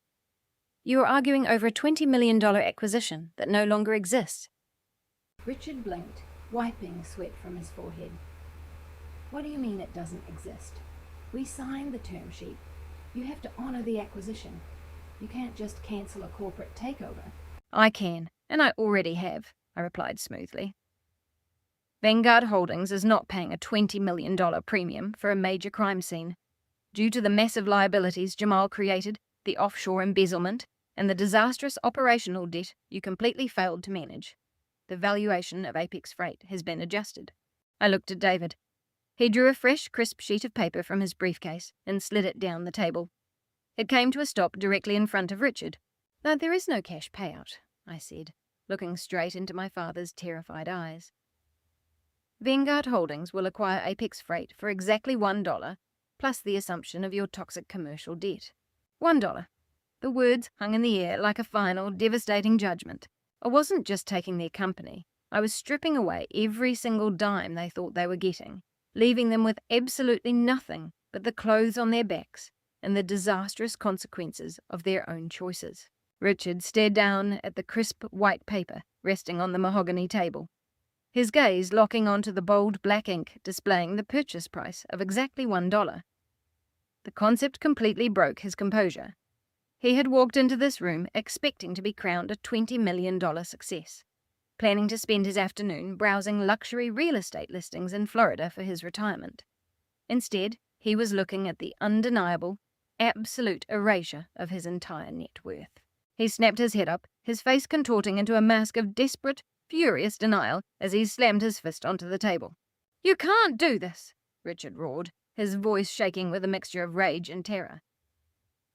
"You are arguing over a $20 million acquisition that no longer exists." Richard blinked, wiping sweat from his forehead. "What do you mean it doesn't exist? We signed the term sheet. You have to honour the acquisition. You can't just cancel a corporate takeover." "I can, and I already have," I replied smoothly. Vanguard Holdings is not paying a $20 million premium for a major crime scene. Due to the massive liabilities Jamal created, the offshore embezzlement, and the disastrous operational debt you completely failed to manage, the valuation of Apex Freight has been adjusted. I looked at David. He drew a fresh, crisp sheet of paper from his briefcase and slid it down the table. It came to a stop directly in front of Richard. "No, there is no cash payout," I said, looking straight into my father's terrified eyes. "Vanguard Holdings will acquire Apex Freight for exactly $1, plus the assumption of your toxic commercial debt. $1. The words hung in the air like a final, devastating judgment. I wasn't just taking their company. I was stripping away every single dime they thought they were getting, leaving them with absolutely nothing but the clothes on their backs and the disastrous consequences of their own choices." Richard stared down at the crisp white paper resting on the mahogany table, his gaze locking onto the bold black ink displaying the purchase price of exactly $1. The concept completely broke his composure. He had walked into this room expecting to be crowned a $20 million success, planning to spend his afternoon browsing luxury real estate listings in Florida for his retirement. Instead, he was looking at the undeniable, absolute erasure of his entire net worth. He snapped his head up, his face contorting into a mask of desperate, furious denial as he slammed his fist onto the table. "You can't do this," Richard roared, his voice shaking with a mixture of rage and terror.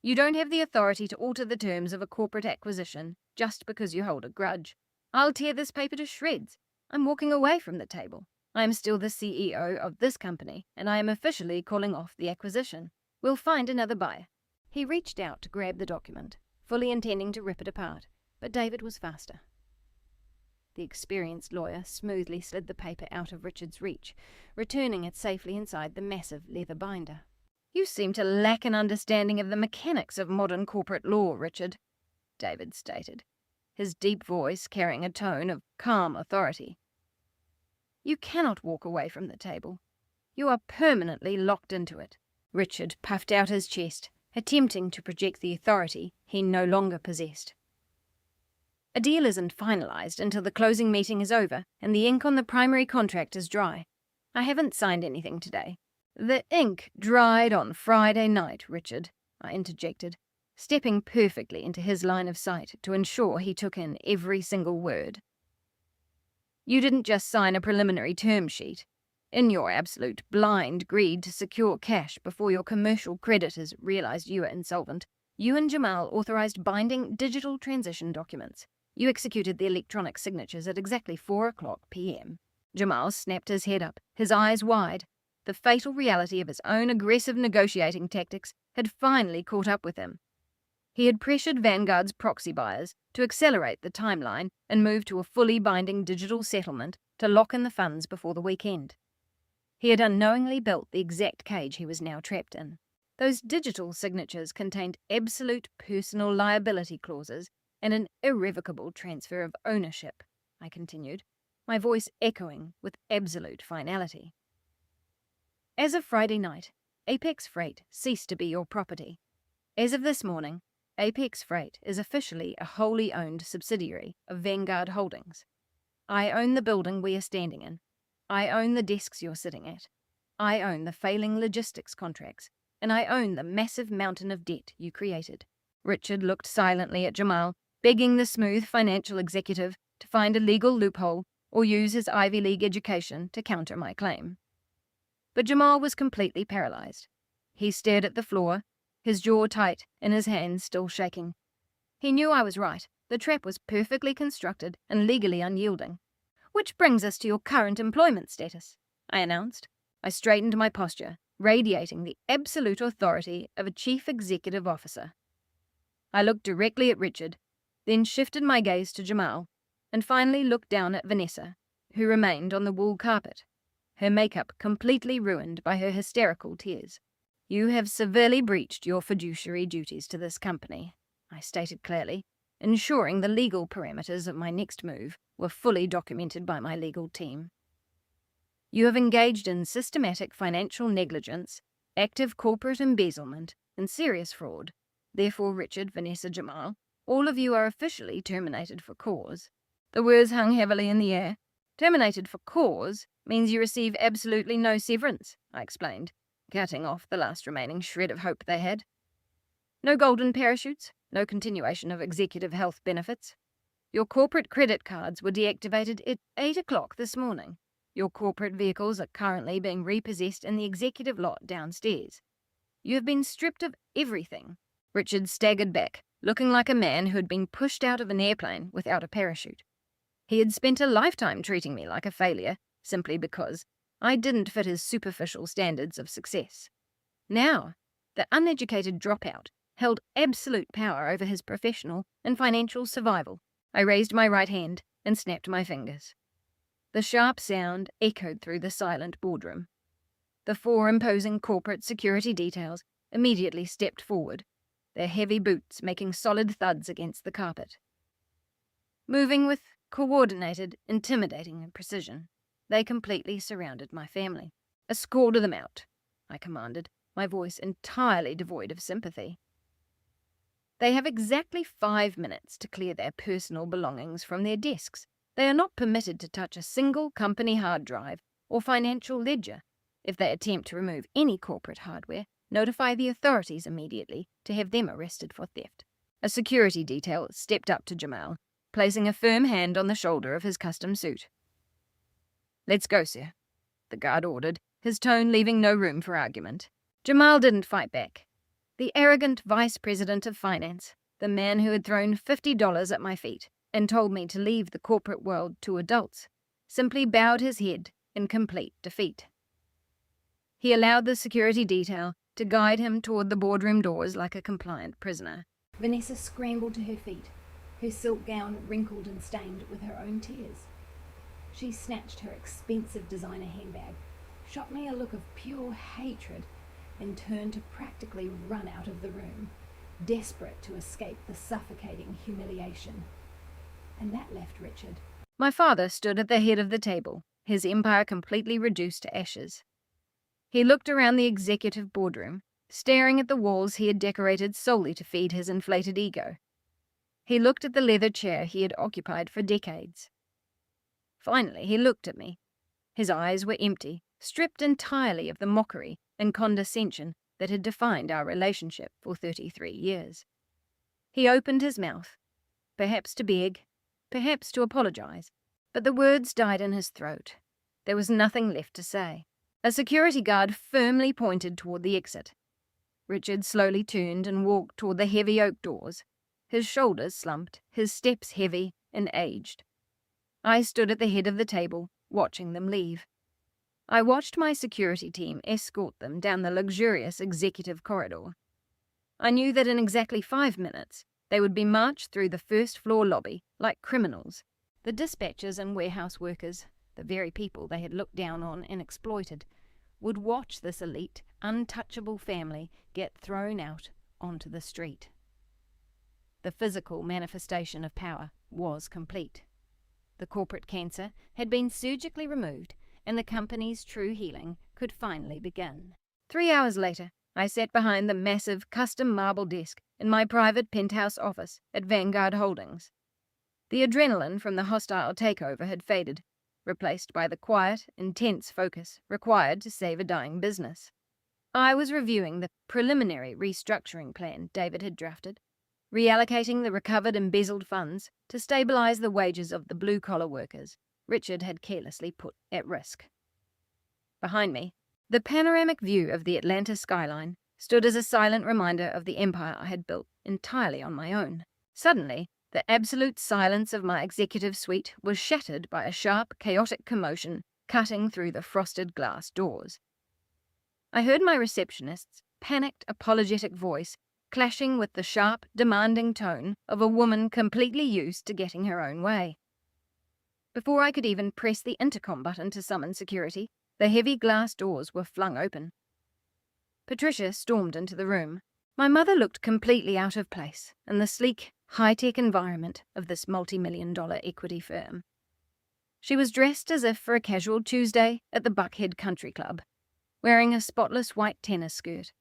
"You don't have the authority to alter the terms of a corporate acquisition just because you hold a grudge. I'll tear this paper to shreds. I'm walking away from the table. I am still the CEO of this company, and I am officially calling off the acquisition. We'll find another buyer." He reached out to grab the document, fully intending to rip it apart, but David was faster. The experienced lawyer smoothly slid the paper out of Richard's reach, returning it safely inside the massive leather binder. "You seem to lack an understanding of the mechanics of modern corporate law, Richard," David stated, his deep voice carrying a tone of calm authority. "You cannot walk away from the table. You are permanently locked into it." Richard puffed out his chest, attempting to project the authority he no longer possessed. "A deal isn't finalized until the closing meeting is over and the ink on the primary contract is dry. I haven't signed anything today." "The ink dried on Friday night, Richard," I interjected, stepping perfectly into his line of sight to ensure he took in every single word. "You didn't just sign a preliminary term sheet. In your absolute blind greed to secure cash before your commercial creditors realized you were insolvent, you and Jamal authorized binding digital transition documents. You executed the electronic signatures at exactly 4:00 p.m. Jamal snapped his head up, his eyes wide. The fatal reality of his own aggressive negotiating tactics had finally caught up with him. He had pressured Vanguard's proxy buyers to accelerate the timeline and move to a fully binding digital settlement to lock in the funds before the weekend. He had unknowingly built the exact cage he was now trapped in. Those digital signatures contained absolute personal liability clauses and an irrevocable transfer of ownership, I continued, my voice echoing with absolute finality. As of Friday night, Apex Freight ceased to be your property. As of this morning, Apex Freight is officially a wholly owned subsidiary of Vanguard Holdings. I own the building we are standing in. I own the desks you're sitting at. I own the failing logistics contracts, and I own the massive mountain of debt you created." Richard looked silently at Jamal, begging the smooth financial executive to find a legal loophole or use his Ivy League education to counter my claim. But Jamal was completely paralyzed. He stared at the floor, his jaw tight and his hands still shaking. He knew I was right. The trap was perfectly constructed and legally unyielding. "Which brings us to your current employment status," I announced. I straightened my posture, radiating the absolute authority of a chief executive officer. I looked directly at Richard, then shifted my gaze to Jamal, and finally looked down at Vanessa, who remained on the wool carpet, her makeup completely ruined by her hysterical tears. "You have severely breached your fiduciary duties to this company," I stated clearly, ensuring the legal parameters of my next move were fully documented by my legal team. "You have engaged in systematic financial negligence, active corporate embezzlement, and serious fraud. Therefore, Richard, Vanessa, Jamal, all of you are officially terminated for cause." The words hung heavily in the air. "Terminated for cause means you receive absolutely no severance," I explained, cutting off the last remaining shred of hope they had. "No golden parachutes, no continuation of executive health benefits. Your corporate credit cards were deactivated at 8 o'clock this morning. Your corporate vehicles are currently being repossessed in the executive lot downstairs. You have been stripped of everything." Richard staggered back, looking like a man who had been pushed out of an airplane without a parachute. He had spent a lifetime treating me like a failure, simply because I didn't fit his superficial standards of success. Now, the uneducated dropout held absolute power over his professional and financial survival. I raised my right hand and snapped my fingers. The sharp sound echoed through the silent boardroom. The 4 imposing corporate security details immediately stepped forward, their heavy boots making solid thuds against the carpet. Moving with coordinated, intimidating precision, they completely surrounded my family. "Escort them out," I commanded, my voice entirely devoid of sympathy. "They have exactly 5 minutes to clear their personal belongings from their desks. They are not permitted to touch a single company hard drive or financial ledger. If they attempt to remove any corporate hardware, notify the authorities immediately to have them arrested for theft." A security detail stepped up to Jamal, placing a firm hand on the shoulder of his custom suit. "Let's go, sir," the guard ordered, his tone leaving no room for argument. Jamal didn't fight back. The arrogant vice president of finance, the man who had thrown $50 at my feet and told me to leave the corporate world to adults, simply bowed his head in complete defeat. He allowed the security detail to guide him toward the boardroom doors like a compliant prisoner. Vanessa scrambled to her feet, her silk gown wrinkled and stained with her own tears. She snatched her expensive designer handbag, shot me a look of pure hatred, and turned to practically run out of the room, desperate to escape the suffocating humiliation. And that left Richard. My father stood at the head of the table, his empire completely reduced to ashes. He looked around the executive boardroom, staring at the walls he had decorated solely to feed his inflated ego. He looked at the leather chair he had occupied for decades. Finally, he looked at me. His eyes were empty, stripped entirely of the mockery and condescension that had defined our relationship for 33 years. He opened his mouth, perhaps to beg, perhaps to apologize, but the words died in his throat. There was nothing left to say. A security guard firmly pointed toward the exit. Richard slowly turned and walked toward the heavy oak doors, his shoulders slumped, his steps heavy and aged. I stood at the head of the table, watching them leave. I watched my security team escort them down the luxurious executive corridor. I knew that in exactly 5 minutes, they would be marched through the first-floor lobby like criminals. The dispatchers and warehouse workers, the very people they had looked down on and exploited, would watch this elite, untouchable family get thrown out onto the street. The physical manifestation of power was complete. The corporate cancer had been surgically removed, and the company's true healing could finally begin. 3 hours later, I sat behind the massive custom marble desk in my private penthouse office at Vanguard Holdings. The adrenaline from the hostile takeover had faded, replaced by the quiet, intense focus required to save a dying business. I was reviewing the preliminary restructuring plan David had drafted, reallocating the recovered embezzled funds to stabilize the wages of the blue-collar workers Richard had carelessly put at risk. Behind me, the panoramic view of the Atlanta skyline stood as a silent reminder of the empire I had built entirely on my own. Suddenly, the absolute silence of my executive suite was shattered by a sharp, chaotic commotion cutting through the frosted glass doors. I heard my receptionist's panicked, apologetic voice clashing with the sharp, demanding tone of a woman completely used to getting her own way. Before I could even press the intercom button to summon security, the heavy glass doors were flung open. Patricia stormed into the room. My mother looked completely out of place in the sleek, high-tech environment of this multi-million-dollar equity firm. She was dressed as if for a casual Tuesday at the Buckhead Country Club, wearing a spotless white tennis skirt,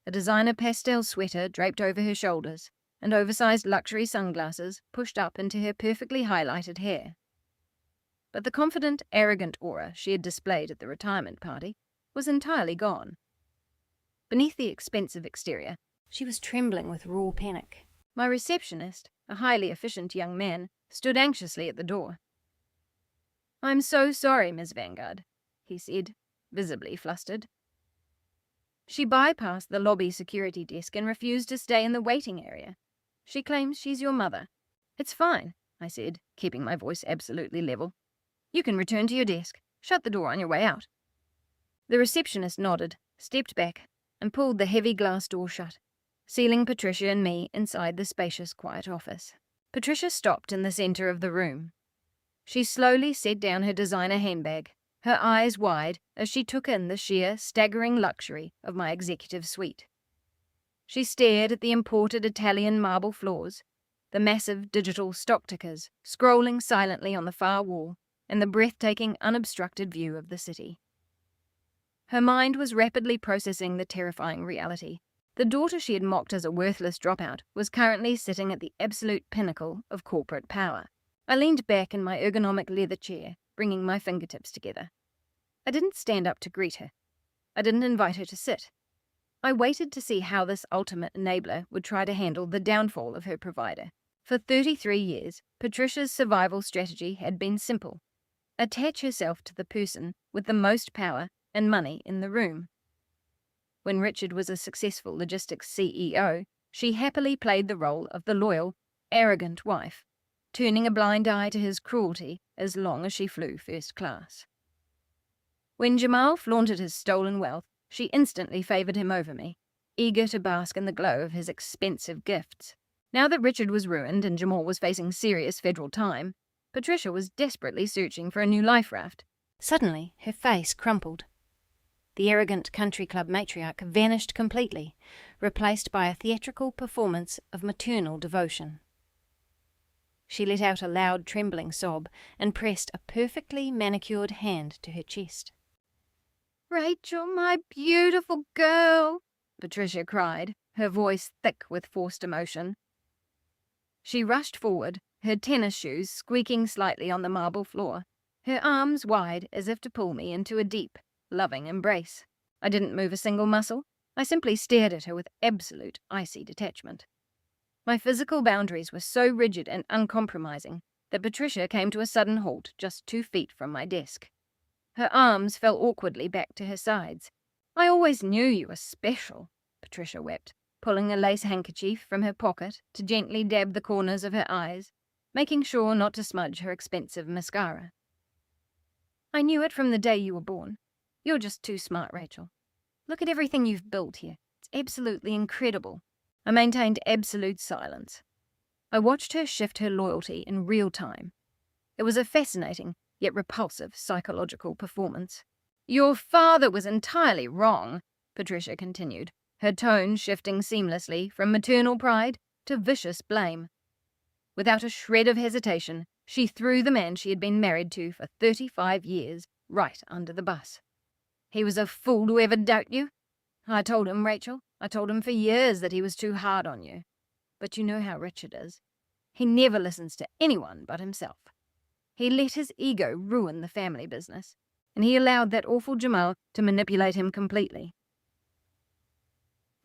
a designer pastel sweater draped over her shoulders, and oversized luxury sunglasses pushed up into her perfectly highlighted hair. But the confident, arrogant aura she had displayed at the retirement party was entirely gone. Beneath the expensive exterior, she was trembling with raw panic. My receptionist, a highly efficient young man, stood anxiously at the door. "I'm so sorry, Miss Vanguard," he said, visibly flustered. "She bypassed the lobby security desk and refused to stay in the waiting area. She claims she's your mother." "It's fine," I said, keeping my voice absolutely level. "You can return to your desk. Shut the door on your way out." The receptionist nodded, stepped back, and pulled the heavy glass door shut, sealing Patricia and me inside the spacious, quiet office. Patricia stopped in the center of the room. She slowly set down her designer handbag, her eyes wide as she took in the sheer, staggering luxury of my executive suite. She stared at the imported Italian marble floors, the massive digital stock tickers scrolling silently on the far wall, and the breathtaking, unobstructed view of the city. Her mind was rapidly processing the terrifying reality. The daughter she had mocked as a worthless dropout was currently sitting at the absolute pinnacle of corporate power. I leaned back in my ergonomic leather chair, bringing my fingertips together. I didn't stand up to greet her. I didn't invite her to sit. I waited to see how this ultimate enabler would try to handle the downfall of her provider. For 33 years, Patricia's survival strategy had been simple. Attach herself to the person with the most power and money in the room. When Richard was a successful logistics CEO, she happily played the role of the loyal, arrogant wife, turning a blind eye to his cruelty as long as she flew first class. When Jamal flaunted his stolen wealth, she instantly favored him over me, eager to bask in the glow of his expensive gifts. Now that Richard was ruined and Jamal was facing serious federal time, Patricia was desperately searching for a new life raft. Suddenly, her face crumpled. The arrogant country club matriarch vanished completely, replaced by a theatrical performance of maternal devotion. She let out a loud, trembling sob and pressed a perfectly manicured hand to her chest. "Rachel, my beautiful girl," Patricia cried, her voice thick with forced emotion. She rushed forward, her tennis shoes squeaking slightly on the marble floor, her arms wide as if to pull me into a deep, loving embrace. I didn't move a single muscle. I simply stared at her with absolute icy detachment. My physical boundaries were so rigid and uncompromising that Patricia came to a sudden halt just 2 feet from my desk. Her arms fell awkwardly back to her sides. "I always knew you were special," Patricia wept, pulling a lace handkerchief from her pocket to gently dab the corners of her eyes, making sure not to smudge her expensive mascara. "I knew it from the day you were born. You're just too smart, Rachel. Look at everything you've built here. It's absolutely incredible." I maintained absolute silence. I watched her shift her loyalty in real time. It was a fascinating, yet repulsive psychological performance. "Your father was entirely wrong," Patricia continued, her tone shifting seamlessly from maternal pride to vicious blame. Without a shred of hesitation, she threw the man she had been married to for 35 years right under the bus. "He was a fool to ever doubt you. I told him, Rachel. I told him for years that he was too hard on you. But you know how Richard is. He never listens to anyone but himself. He let his ego ruin the family business, and he allowed that awful Jamal to manipulate him completely.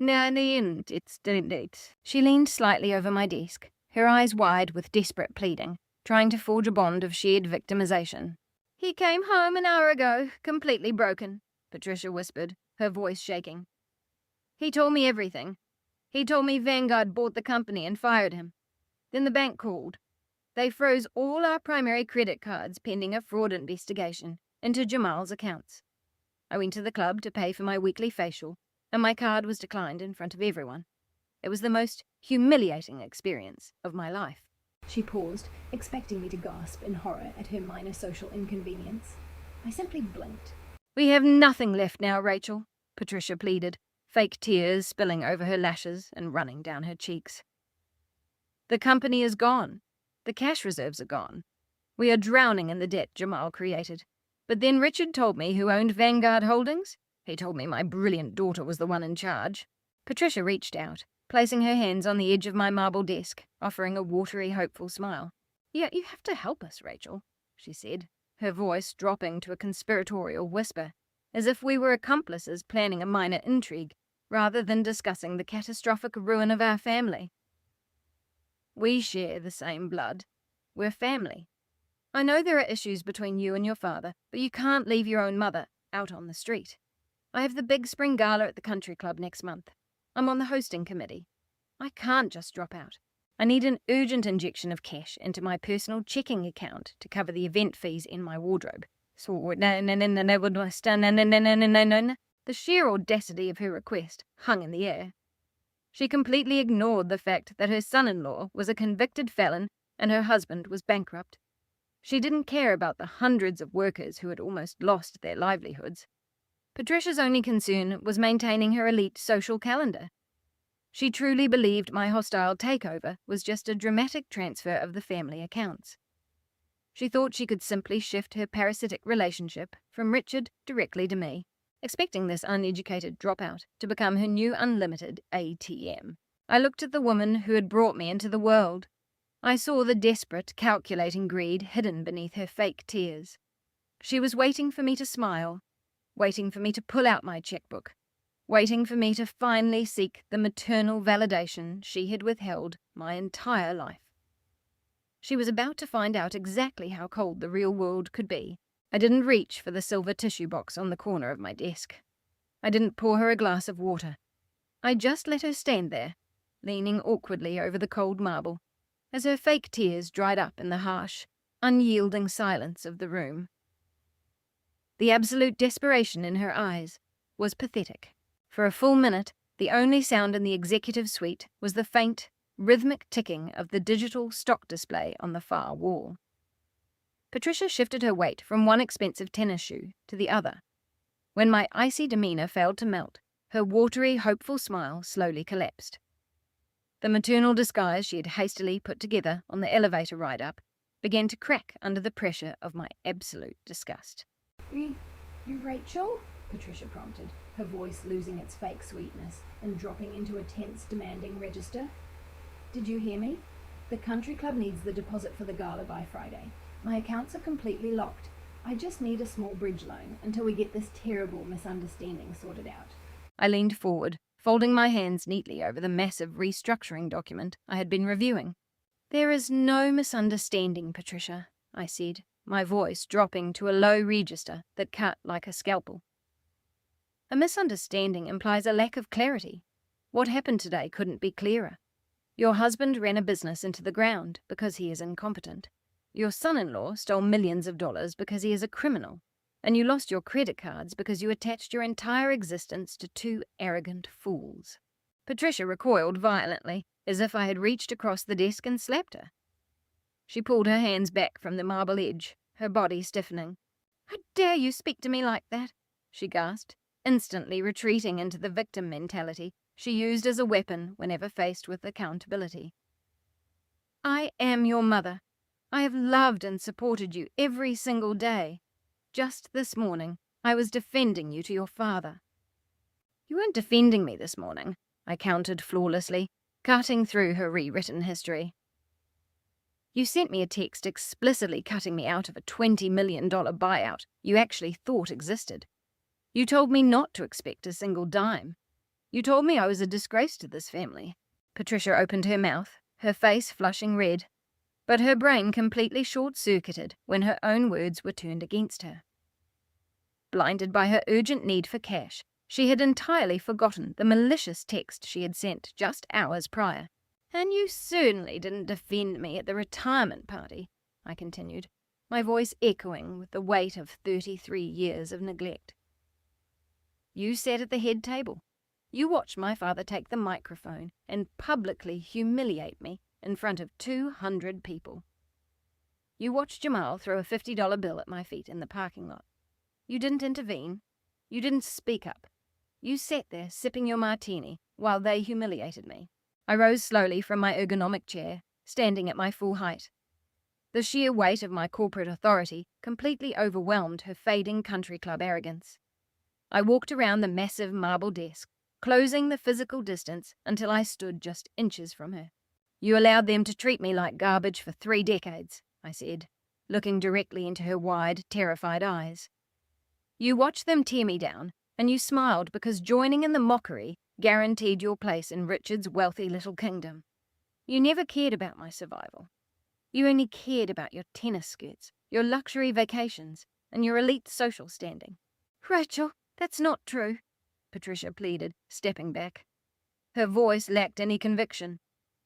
She leaned slightly over my desk, her eyes wide with desperate pleading, trying to forge a bond of shared victimization. He came home an hour ago, completely broken, Patricia whispered, her voice shaking. He told me everything. He told me Vanguard bought the company and fired him. Then the bank called. They froze all our primary credit cards pending a fraud investigation into Jamal's accounts. I went to the club to pay for my weekly facial, and my card was declined in front of everyone. It was the most humiliating experience of my life. She paused, expecting me to gasp in horror at her minor social inconvenience. I simply blinked. We have nothing left now, Rachel, Patricia pleaded, fake tears spilling over her lashes and running down her cheeks. The company is gone. The cash reserves are gone. We are drowning in the debt Jamal created. But then Richard told me who owned Vanguard Holdings. He told me my brilliant daughter was the one in charge. Patricia reached out, placing her hands on the edge of my marble desk, offering a watery, hopeful smile. Yeah, you have to help us, Rachel, she said, her voice dropping to a conspiratorial whisper, as if we were accomplices planning a minor intrigue, rather than discussing the catastrophic ruin of our family. We share the same blood. We're family. I know there are issues between you and your father, but you can't leave your own mother out on the street. I have the big spring gala at the country club next month. I'm on the hosting committee. I can't just drop out. I need an urgent injection of cash into my personal checking account to cover the event fees in my wardrobe. The sheer audacity of her request hung in the air. She completely ignored the fact that her son-in-law was a convicted felon and her husband was bankrupt. She didn't care about the hundreds of workers who had almost lost their livelihoods. Patricia's only concern was maintaining her elite social calendar. She truly believed my hostile takeover was just a dramatic transfer of the family accounts. She thought she could simply shift her parasitic relationship from Richard directly to me, expecting this uneducated dropout to become her new unlimited ATM. I looked at the woman who had brought me into the world. I saw the desperate, calculating greed hidden beneath her fake tears. She was waiting for me to smile, waiting for me to pull out my checkbook, waiting for me to finally seek the maternal validation she had withheld my entire life. She was about to find out exactly how cold the real world could be. I didn't reach for the silver tissue box on the corner of my desk. I didn't pour her a glass of water. I just let her stand there, leaning awkwardly over the cold marble, as her fake tears dried up in the harsh, unyielding silence of the room. The absolute desperation in her eyes was pathetic. For a full minute, the only sound in the executive suite was the faint, rhythmic ticking of the digital stock display on the far wall. Patricia shifted her weight from one expensive tennis shoe to the other. When my icy demeanor failed to melt, her watery, hopeful smile slowly collapsed. The maternal disguise she had hastily put together on the elevator ride up began to crack under the pressure of my absolute disgust. You Rachel? Patricia prompted, her voice losing its fake sweetness and dropping into a tense, demanding register. Did you hear me? The country club needs the deposit for the gala by Friday. My accounts are completely locked. I just need a small bridge loan until we get this terrible misunderstanding sorted out. I leaned forward, folding my hands neatly over the massive restructuring document I had been reviewing. There is no misunderstanding, Patricia, I said, my voice dropping to a low register that cut like a scalpel. A misunderstanding implies a lack of clarity. What happened today couldn't be clearer. Your husband ran a business into the ground because he is incompetent. Your son-in-law stole millions of dollars because he is a criminal. And you lost your credit cards because you attached your entire existence to two arrogant fools. Patricia recoiled violently, as if I had reached across the desk and slapped her. She pulled her hands back from the marble edge, her body stiffening. "How dare you speak to me like that?" she gasped, instantly retreating into the victim mentality she used as a weapon whenever faced with accountability. "I am your mother. I have loved and supported you every single day. Just this morning, I was defending you to your father." "You weren't defending me this morning. I countered flawlessly, cutting through her rewritten history. You sent me a text explicitly cutting me out of a $20 million buyout you actually thought existed. You told me not to expect a single dime. You told me I was a disgrace to this family. Patricia opened her mouth, her face flushing red, but her brain completely short-circuited when her own words were turned against her. Blinded by her urgent need for cash, she had entirely forgotten the malicious text she had sent just hours prior. And you certainly didn't defend me at the retirement party, I continued, my voice echoing with the weight of 33 years of neglect. You sat at the head table. You watched my father take the microphone and publicly humiliate me in front of 200 people. You watched Jamal throw a $50 bill at my feet in the parking lot. You didn't intervene. You didn't speak up. You sat there sipping your martini while they humiliated me. I rose slowly from my ergonomic chair, standing at my full height. The sheer weight of my corporate authority completely overwhelmed her fading country club arrogance. I walked around the massive marble desk, closing the physical distance until I stood just inches from her. You allowed them to treat me like garbage for 3 decades, I said, looking directly into her wide, terrified eyes. You watched them tear me down, and you smiled because joining in the mockery guaranteed your place in Richard's wealthy little kingdom. You never cared about my survival. You only cared about your tennis skirts, your luxury vacations, and your elite social standing. Rachel, that's not true, Patricia pleaded, stepping back. Her voice lacked any conviction.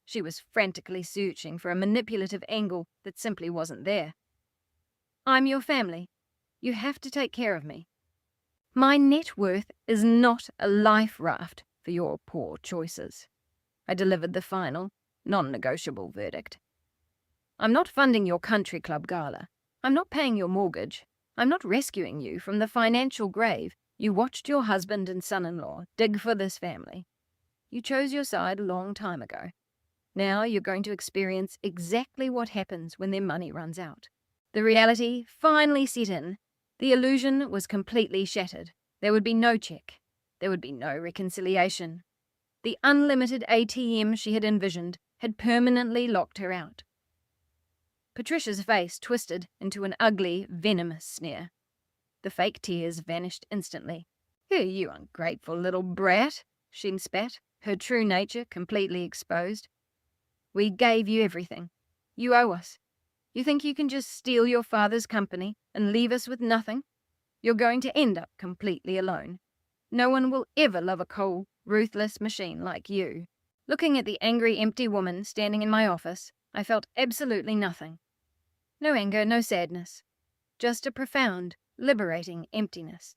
She was frantically searching for a manipulative angle that simply wasn't there. I'm your family. You have to take care of me. My net worth is not a life raft for your poor choices. I delivered the final, non-negotiable verdict. I'm not funding your country club gala. I'm not paying your mortgage. I'm not rescuing you from the financial grave you watched your husband and son-in-law dig for this family. You chose your side a long time ago. Now you're going to experience exactly what happens when their money runs out. The reality finally set in. The illusion was completely shattered. There would be no check. There would be no reconciliation. The unlimited ATM she had envisioned had permanently locked her out. Patricia's face twisted into an ugly, venomous sneer. The fake tears vanished instantly. You ungrateful little brat, she spat, her true nature completely exposed. We gave you everything. You owe us. You think you can just steal your father's company and leave us with nothing? You're going to end up completely alone. No one will ever love a cold, ruthless machine like you. Looking at the angry, empty woman standing in my office, I felt absolutely nothing. No anger, no sadness. Just a profound, liberating emptiness.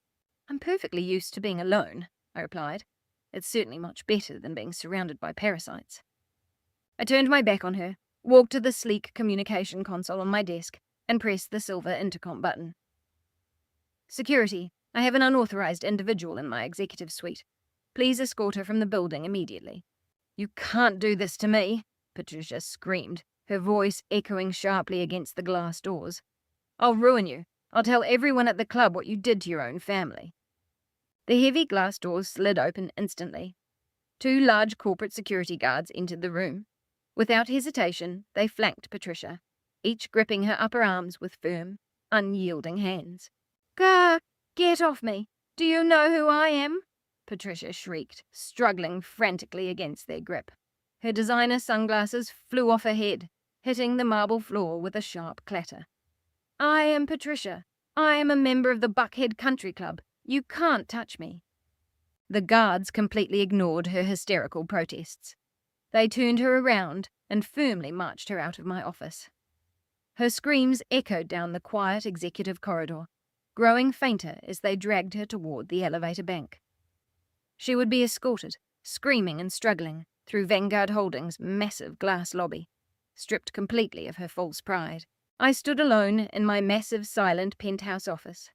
I'm perfectly used to being alone, I replied. It's certainly much better than being surrounded by parasites. I turned my back on her, walked to the sleek communication console on my desk, and pressed the silver intercom button. Security, I have an unauthorized individual in my executive suite. Please escort her from the building immediately. You can't do this to me, Patricia screamed, her voice echoing sharply against the glass doors. I'll ruin you. I'll tell everyone at the club what you did to your own family. The heavy glass doors slid open instantly. 2 large corporate security guards entered the room. Without hesitation, they flanked Patricia, each gripping her upper arms with firm, unyielding hands. Get off me! Do you know who I am? Patricia shrieked, struggling frantically against their grip. Her designer sunglasses flew off her head, hitting the marble floor with a sharp clatter. I am Patricia. I am a member of the Buckhead Country Club. You can't touch me. The guards completely ignored her hysterical protests. They turned her around and firmly marched her out of my office. Her screams echoed down the quiet executive corridor, growing fainter as they dragged her toward the elevator bank. She would be escorted, screaming and struggling, through Vanguard Holdings' massive glass lobby, stripped completely of her false pride. I stood alone in my massive, silent penthouse office.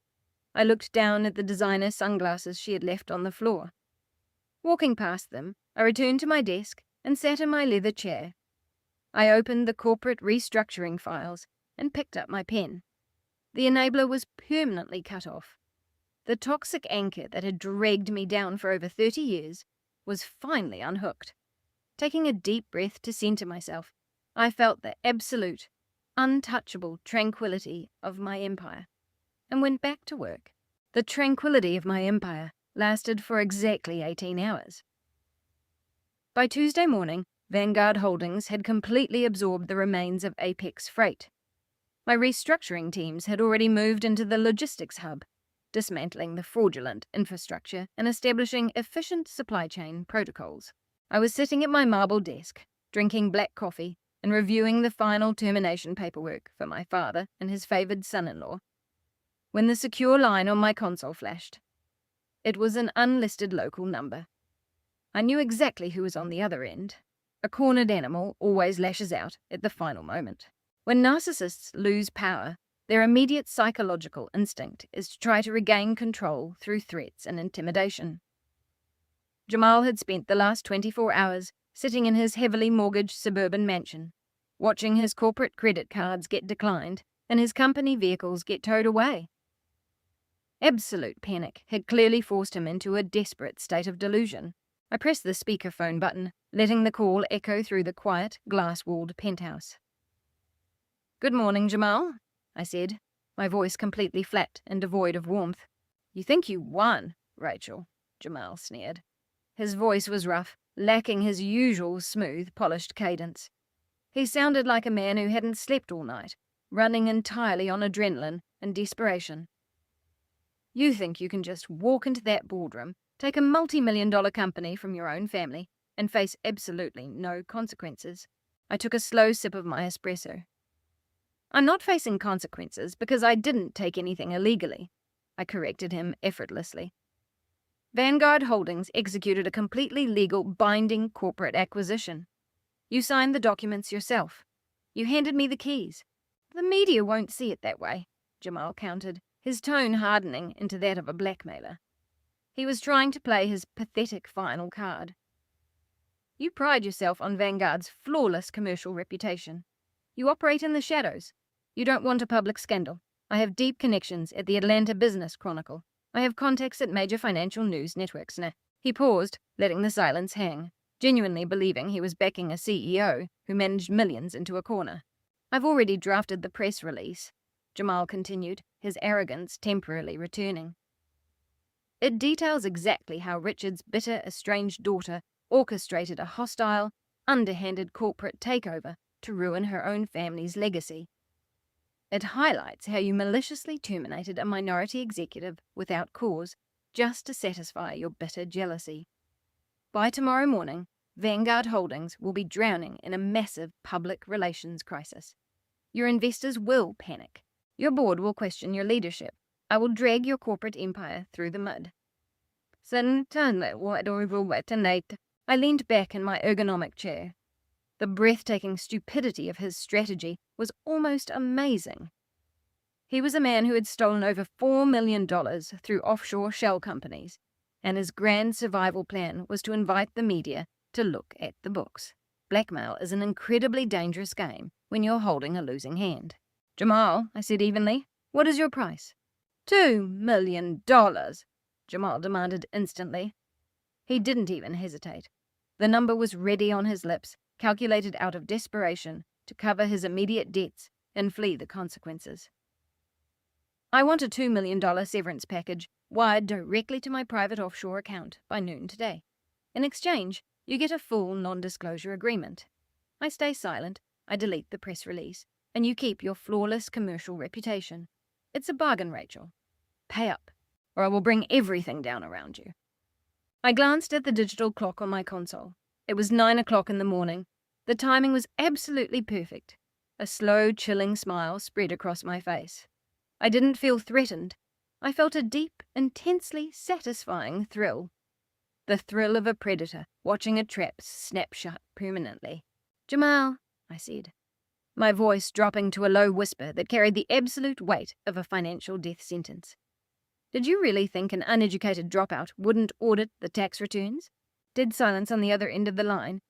I looked down at the designer sunglasses she had left on the floor. Walking past them, I returned to my desk and sat in my leather chair. I opened the corporate restructuring files and picked up my pen. The enabler was permanently cut off. The toxic anchor that had dragged me down for over 30 years was finally unhooked. Taking a deep breath to center myself, I felt the absolute, untouchable tranquility of my empire, and went back to work. The tranquility of my empire lasted for exactly 18 hours. By Tuesday morning, Vanguard Holdings had completely absorbed the remains of Apex Freight. My restructuring teams had already moved into the logistics hub, dismantling the fraudulent infrastructure and establishing efficient supply chain protocols. I was sitting at my marble desk, drinking black coffee and reviewing the final termination paperwork for my father and his favoured son-in-law, when the secure line on my console flashed. It was an unlisted local number. I knew exactly who was on the other end. A cornered animal always lashes out at the final moment. When narcissists lose power, their immediate psychological instinct is to try to regain control through threats and intimidation. Jamal had spent the last 24 hours sitting in his heavily mortgaged suburban mansion, watching his corporate credit cards get declined and his company vehicles get towed away. Absolute panic had clearly forced him into a desperate state of delusion. I pressed the speakerphone button, letting the call echo through the quiet, glass-walled penthouse. "Good morning, Jamal," I said, my voice completely flat and devoid of warmth. "You think you won, Rachel," Jamal sneered. His voice was rough, lacking his usual smooth, polished cadence. He sounded like a man who hadn't slept all night, running entirely on adrenaline and desperation. "You think you can just walk into that boardroom, take a multi-million-dollar company from your own family, and face absolutely no consequences?" I took a slow sip of my espresso. "I'm not facing consequences because I didn't take anything illegally," I corrected him effortlessly. "Vanguard Holdings executed a completely legal, binding corporate acquisition. You signed the documents yourself. You handed me the keys. The media won't see it that way," Jamal countered, his tone hardening into that of a blackmailer. He was trying to play his pathetic final card. "You pride yourself on Vanguard's flawless commercial reputation. You operate in the shadows. You don't want a public scandal. I have deep connections at the Atlanta Business Chronicle. I have contacts at major financial news networks now." He paused, letting the silence hang, genuinely believing he was backing a CEO who managed millions into a corner. "I've already drafted the press release," Jamal continued, his arrogance temporarily returning. "It details exactly how Richard's bitter, estranged daughter orchestrated a hostile, underhanded corporate takeover to ruin her own family's legacy. It highlights how you maliciously terminated a minority executive without cause just to satisfy your bitter jealousy. By tomorrow morning, Vanguard Holdings will be drowning in a massive public relations crisis. Your investors will panic. Your board will question your leadership. I will drag your corporate empire through the mud." I leaned back in my ergonomic chair. The breathtaking stupidity of his strategy was almost amazing. He was a man who had stolen over $4 million through offshore shell companies, and his grand survival plan was to invite the media to look at the books. Blackmail is an incredibly dangerous game when you're holding a losing hand. "Jamal," I said evenly, "what is your price?" $2 million, Jamal demanded instantly. He didn't even hesitate. The number was ready on his lips, calculated out of desperation to cover his immediate debts and flee the consequences. "I want a $2 million severance package wired directly to my private offshore account by noon today. In exchange, you get a full non-disclosure agreement. I stay silent, I delete the press release, and you keep your flawless commercial reputation. It's a bargain, Rachel. Pay up, or I will bring everything down around you." I glanced at the digital clock on my console. It was 9 o'clock in the morning. The timing was absolutely perfect. A slow, chilling smile spread across my face. I didn't feel threatened. I felt a deep, intensely satisfying thrill. The thrill of a predator watching a trap snap shut permanently. "Jamal," I said, my voice dropping to a low whisper that carried the absolute weight of a financial death sentence. "Did you really think an uneducated dropout wouldn't audit the tax returns?" Dead silence on the other end of the line.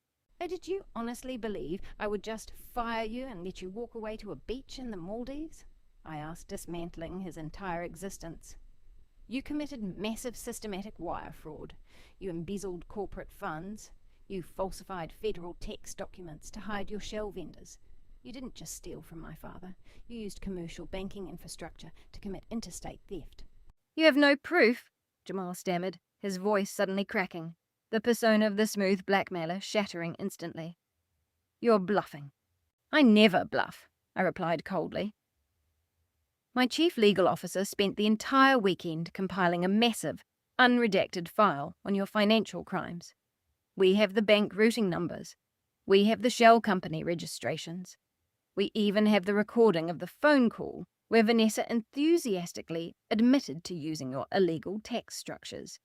"Did you honestly believe I would just fire you and let you walk away to a beach in the Maldives?" I asked, dismantling his entire existence. "You committed massive systematic wire fraud. You embezzled corporate funds. You falsified federal tax documents to hide your shell vendors. You didn't just steal from my father. You used commercial banking infrastructure to commit interstate theft. You have no proof, Jamal stammered, his voice suddenly cracking, the persona of the smooth blackmailer shattering instantly. You're bluffing. I never bluff, I replied coldly. My chief legal officer spent the entire weekend compiling a massive, unredacted file on your financial crimes. We have the bank routing numbers. We have the shell company registrations. We even have the recording of the phone call where Vanessa enthusiastically admitted to using your illegal tax structures.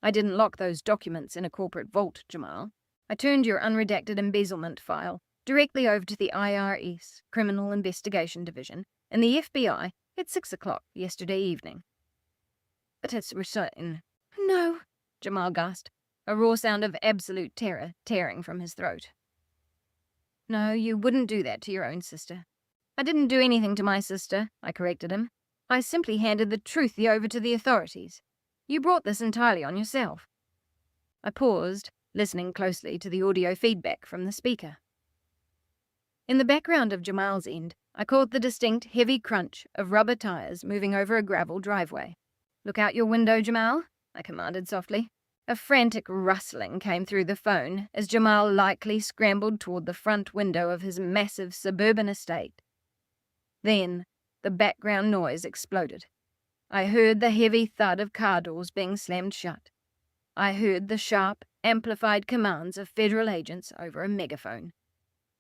I didn't lock those documents in a corporate vault, Jamal. I turned your unredacted embezzlement file directly over to the IRS, Criminal Investigation Division, and the FBI at 6 o'clock yesterday evening. But it's written. No, Jamal gasped, a raw sound of absolute terror tearing from his throat. No, you wouldn't do that to your own sister. I didn't do anything to my sister, I corrected him. I simply handed the truth over to the authorities. You brought this entirely on yourself. I paused, listening closely to the audio feedback from the speaker. In the background of Jamal's end, I caught the distinct heavy crunch of rubber tires moving over a gravel driveway. Look out your window, Jamal, I commanded softly. A frantic rustling came through the phone as Jamal lightly scrambled toward the front window of his massive suburban estate. Then, the background noise exploded. I heard the heavy thud of car doors being slammed shut. I heard the sharp, amplified commands of federal agents over a megaphone.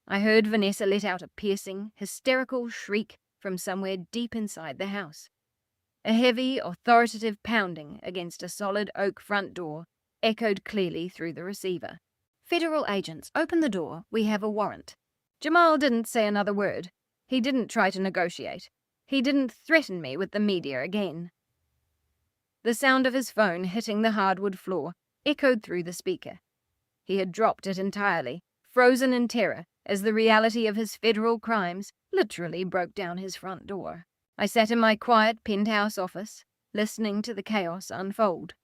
I heard Vanessa let out a piercing, hysterical shriek from somewhere deep inside the house. A heavy, authoritative pounding against a solid oak front door echoed clearly through the receiver. Federal agents, open the door. We have a warrant. Jamal didn't say another word. He didn't try to negotiate. He didn't threaten me with the media again. The sound of his phone hitting the hardwood floor echoed through the speaker. He had dropped it entirely, frozen in terror, as the reality of his federal crimes literally broke down his front door. I sat in my quiet penthouse office, listening to the chaos unfold.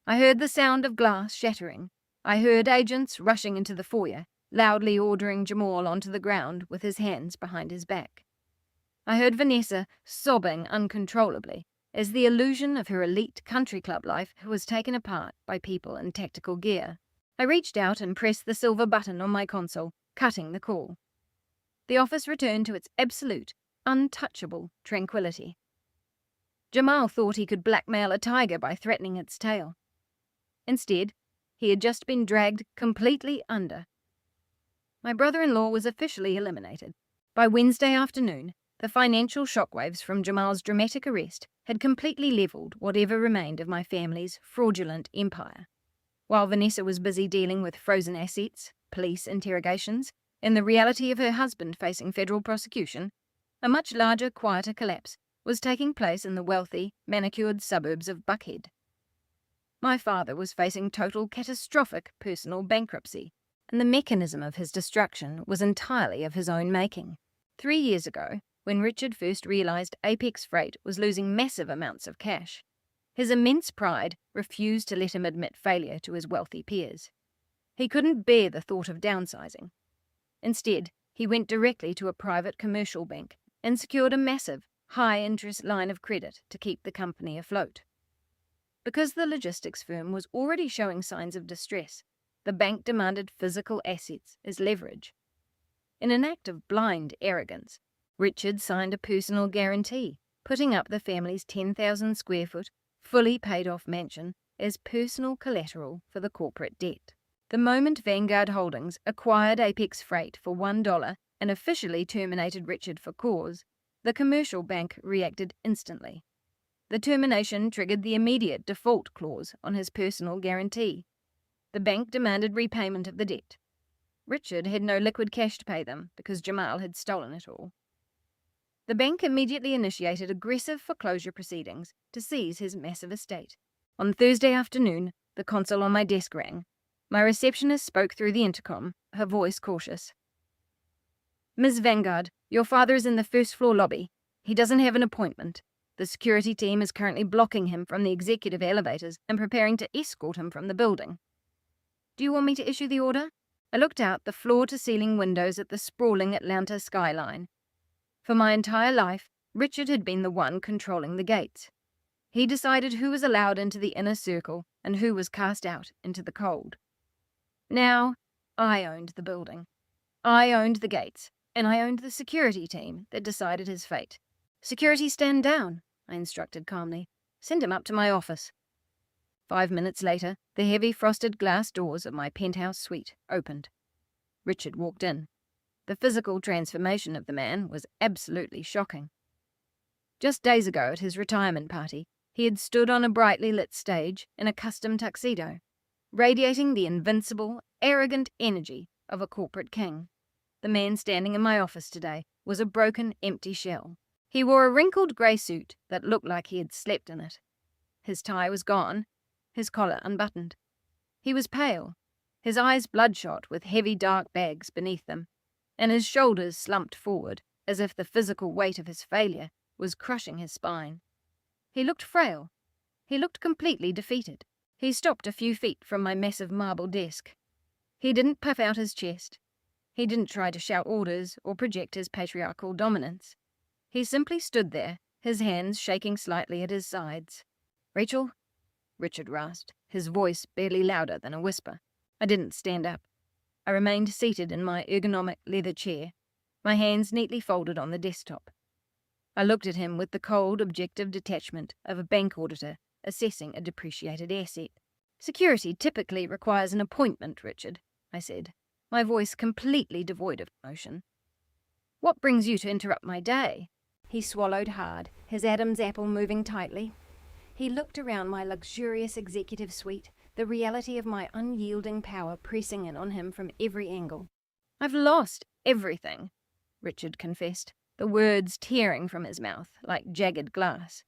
I heard the sound of glass shattering. I heard agents rushing into the foyer, loudly ordering Jamal onto the ground with his hands behind his back. I heard Vanessa sobbing uncontrollably as the illusion of her elite country club life was taken apart by people in tactical gear. I reached out and pressed the silver button on my console, cutting the call. The office returned to its absolute, untouchable tranquility. Jamal thought he could blackmail a tiger by threatening its tail. Instead, he had just been dragged completely under. My brother-in-law was officially eliminated. By Wednesday afternoon, the financial shockwaves from Jamal's dramatic arrest had completely levelled whatever remained of my family's fraudulent empire. While Vanessa was busy dealing with frozen assets, police interrogations, and the reality of her husband facing federal prosecution, a much larger, quieter collapse was taking place in the wealthy, manicured suburbs of Buckhead. My father was facing total catastrophic personal bankruptcy, and the mechanism of his destruction was entirely of his own making. 3 years ago, when Richard first realised Apex Freight was losing massive amounts of cash, his immense pride refused to let him admit failure to his wealthy peers. He couldn't bear the thought of downsizing. Instead, he went directly to a private commercial bank and secured a massive, high-interest line of credit to keep the company afloat. Because the logistics firm was already showing signs of distress, the bank demanded physical assets as leverage. In an act of blind arrogance, Richard signed a personal guarantee, putting up the family's 10,000 square foot, fully paid-off mansion as personal collateral for the corporate debt. The moment Vanguard Holdings acquired Apex Freight for $1 and officially terminated Richard for cause, the commercial bank reacted instantly. The termination triggered the immediate default clause on his personal guarantee. The bank demanded repayment of the debt. Richard had no liquid cash to pay them because Jamal had stolen it all. The bank immediately initiated aggressive foreclosure proceedings to seize his massive estate. On Thursday afternoon, the console on my desk rang. My receptionist spoke through the intercom, her voice cautious. "Ms. Vanguard, your father is in the first-floor lobby. He doesn't have an appointment. The security team is currently blocking him from the executive elevators and preparing to escort him from the building. Do you want me to issue the order? I looked out the floor-to-ceiling windows at the sprawling Atlanta skyline. For my entire life, Richard had been the one controlling the gates. He decided who was allowed into the inner circle and who was cast out into the cold. Now, I owned the building. I owned the gates, and I owned the security team that decided his fate. Security, stand down, I instructed calmly. Send him up to my office. 5 minutes later, the heavy frosted glass doors of my penthouse suite opened. Richard walked in. The physical transformation of the man was absolutely shocking. Just days ago at his retirement party, he had stood on a brightly lit stage in a custom tuxedo, radiating the invincible, arrogant energy of a corporate king. The man standing in my office today was a broken, empty shell. He wore a wrinkled grey suit that looked like he had slept in it. His tie was gone, his collar unbuttoned. He was pale, his eyes bloodshot with heavy dark bags beneath them, and his shoulders slumped forward as if the physical weight of his failure was crushing his spine. He looked frail. He looked completely defeated. He stopped a few feet from my massive marble desk. He didn't puff out his chest. He didn't try to shout orders or project his patriarchal dominance. He simply stood there, his hands shaking slightly at his sides. "Rachel?" Richard rasped, his voice barely louder than a whisper. I didn't stand up. I remained seated in my ergonomic leather chair, my hands neatly folded on the desktop. I looked at him with the cold, objective detachment of a bank auditor assessing a depreciated asset. "Security typically requires an appointment, Richard," I said, my voice completely devoid of emotion. "What brings you to interrupt my day?" He swallowed hard, his Adam's apple moving tightly. He looked around my luxurious executive suite, the reality of my unyielding power pressing in on him from every angle. "I've lost everything," Richard confessed, the words tearing from his mouth like jagged glass.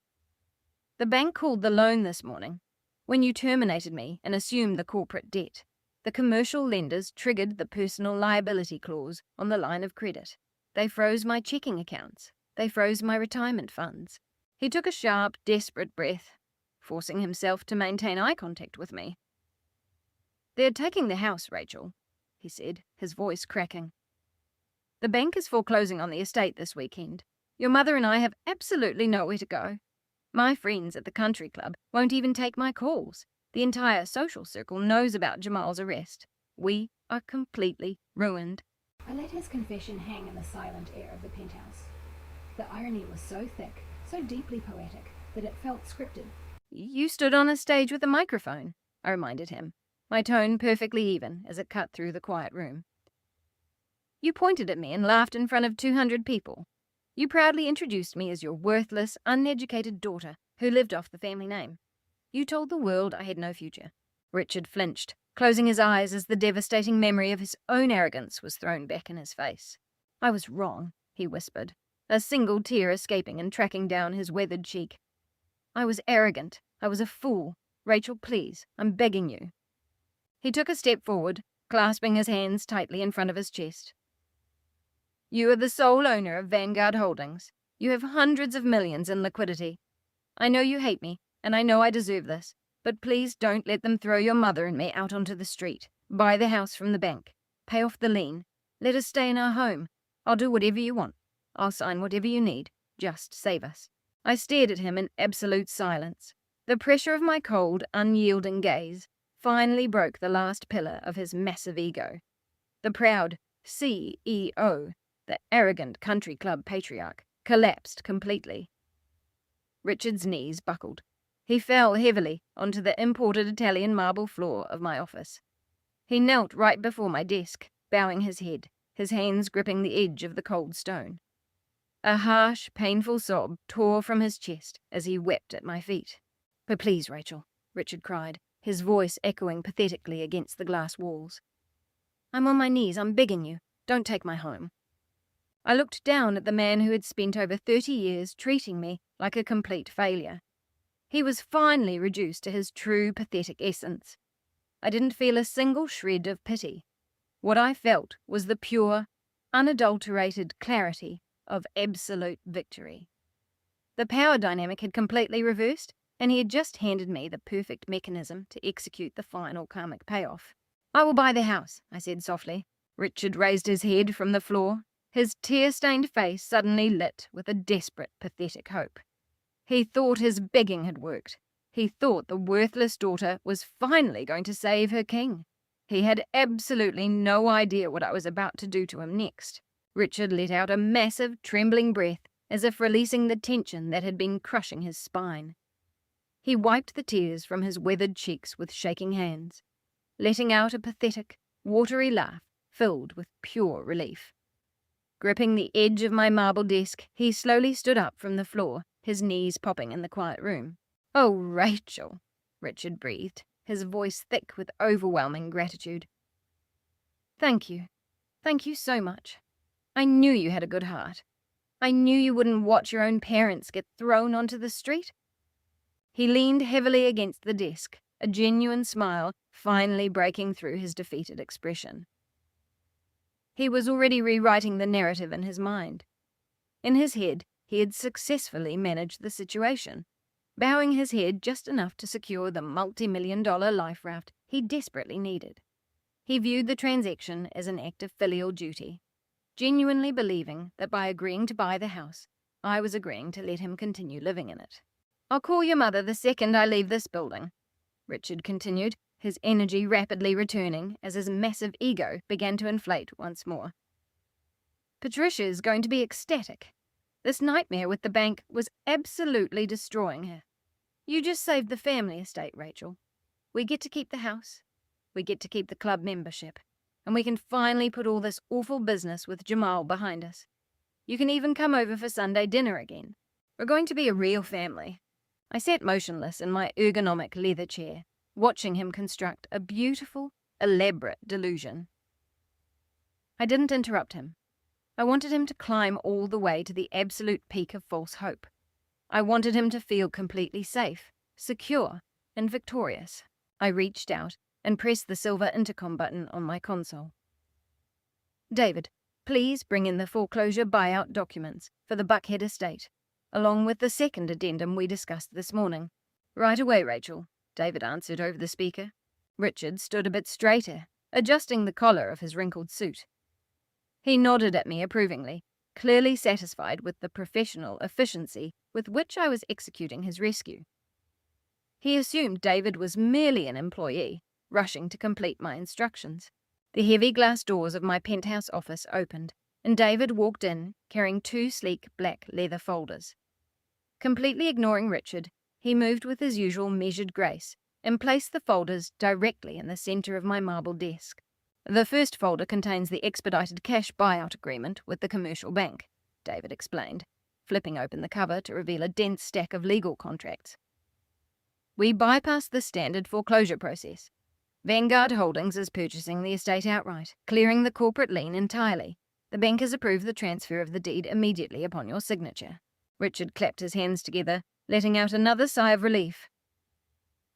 "The bank called the loan this morning. When you terminated me and assumed the corporate debt, the commercial lenders triggered the personal liability clause on the line of credit. They froze my checking accounts. They froze my retirement funds." He took a sharp, desperate breath, forcing himself to maintain eye contact with me. "They're taking the house, Rachel," he said, his voice cracking. "The bank is foreclosing on the estate this weekend. Your mother and I have absolutely nowhere to go. My friends at the country club won't even take my calls. The entire social circle knows about Jamal's arrest. We are completely ruined." I let his confession hang in the silent air of the penthouse. The irony was so thick, so deeply poetic, that it felt scripted. "You stood on a stage with a microphone," I reminded him, my tone perfectly even as it cut through the quiet room. "You pointed at me and laughed in front of 200 people. You proudly introduced me as your worthless, uneducated daughter who lived off the family name. You told the world I had no future." Richard flinched, closing his eyes as the devastating memory of his own arrogance was thrown back in his face. "I was wrong," he whispered, a single tear escaping and tracking down his weathered cheek. "I was arrogant. I was a fool. Rachel, please, I'm begging you." He took a step forward, clasping his hands tightly in front of his chest. "You are the sole owner of Vanguard Holdings. You have hundreds of millions in liquidity. I know you hate me, and I know I deserve this, but please don't let them throw your mother and me out onto the street. Buy the house from the bank. Pay off the lien. Let us stay in our home. I'll do whatever you want. I'll sign whatever you need. Just save us." I stared at him in absolute silence. The pressure of my cold, unyielding gaze finally broke the last pillar of his massive ego. The proud CEO, the arrogant country club patriarch, collapsed completely. Richard's knees buckled. He fell heavily onto the imported Italian marble floor of my office. He knelt right before my desk, bowing his head, his hands gripping the edge of the cold stone. A harsh, painful sob tore from his chest as he wept at my feet. "But please, Rachel," Richard cried, his voice echoing pathetically against the glass walls. "I'm on my knees, I'm begging you. Don't take my home." I looked down at the man who had spent over 30 years treating me like a complete failure. He was finally reduced to his true, pathetic essence. I didn't feel a single shred of pity. What I felt was the pure, unadulterated clarity of absolute victory. The power dynamic had completely reversed, and he had just handed me the perfect mechanism to execute the final karmic payoff. "I will buy the house," I said softly. Richard raised his head from the floor, his tear-stained face suddenly lit with a desperate, pathetic hope. He thought his begging had worked. He thought the worthless daughter was finally going to save her king. He had absolutely no idea what I was about to do to him next. Richard let out a massive, trembling breath, as if releasing the tension that had been crushing his spine. He wiped the tears from his weathered cheeks with shaking hands, letting out a pathetic, watery laugh filled with pure relief. Gripping the edge of my marble desk, he slowly stood up from the floor, his knees popping in the quiet room. "Oh, Rachel," Richard breathed, his voice thick with overwhelming gratitude. "Thank you. Thank you so much. I knew you had a good heart. I knew you wouldn't watch your own parents get thrown onto the street." He leaned heavily against the desk, a genuine smile finally breaking through his defeated expression. He was already rewriting the narrative in his mind. In his head, he had successfully managed the situation, bowing his head just enough to secure the multi-million-dollar life raft he desperately needed. He viewed the transaction as an act of filial duty, genuinely believing that by agreeing to buy the house, I was agreeing to let him continue living in it. "I'll call your mother the second I leave this building," Richard continued, his energy rapidly returning as his massive ego began to inflate once more. "Patricia's going to be ecstatic. This nightmare with the bank was absolutely destroying her. You just saved the family estate, Rachel. We get to keep the house, we get to keep the club membership, and we can finally put all this awful business with Jamal behind us. You can even come over for Sunday dinner again. We're going to be a real family." I sat motionless in my ergonomic leather chair, watching him construct a beautiful, elaborate delusion. I didn't interrupt him. I wanted him to climb all the way to the absolute peak of false hope. I wanted him to feel completely safe, secure, and victorious. I reached out and pressed the silver intercom button on my console. "David, please bring in the foreclosure buyout documents for the Buckhead estate, along with the second addendum we discussed this morning." "Right away, Rachel," David answered over the speaker. Richard stood a bit straighter, adjusting the collar of his wrinkled suit. He nodded at me approvingly, clearly satisfied with the professional efficiency with which I was executing his rescue. He assumed David was merely an employee, rushing to complete my instructions. The heavy glass doors of my penthouse office opened, and David walked in, carrying 2 sleek black leather folders. Completely ignoring Richard, he moved with his usual measured grace and placed the folders directly in the center of my marble desk. "The first folder contains the expedited cash buyout agreement with the commercial bank," David explained, flipping open the cover to reveal a dense stack of legal contracts. "We bypassed the standard foreclosure process. Vanguard Holdings is purchasing the estate outright, clearing the corporate lien entirely. The bank has approved the transfer of the deed immediately upon your signature." Richard clapped his hands together, letting out another sigh of relief.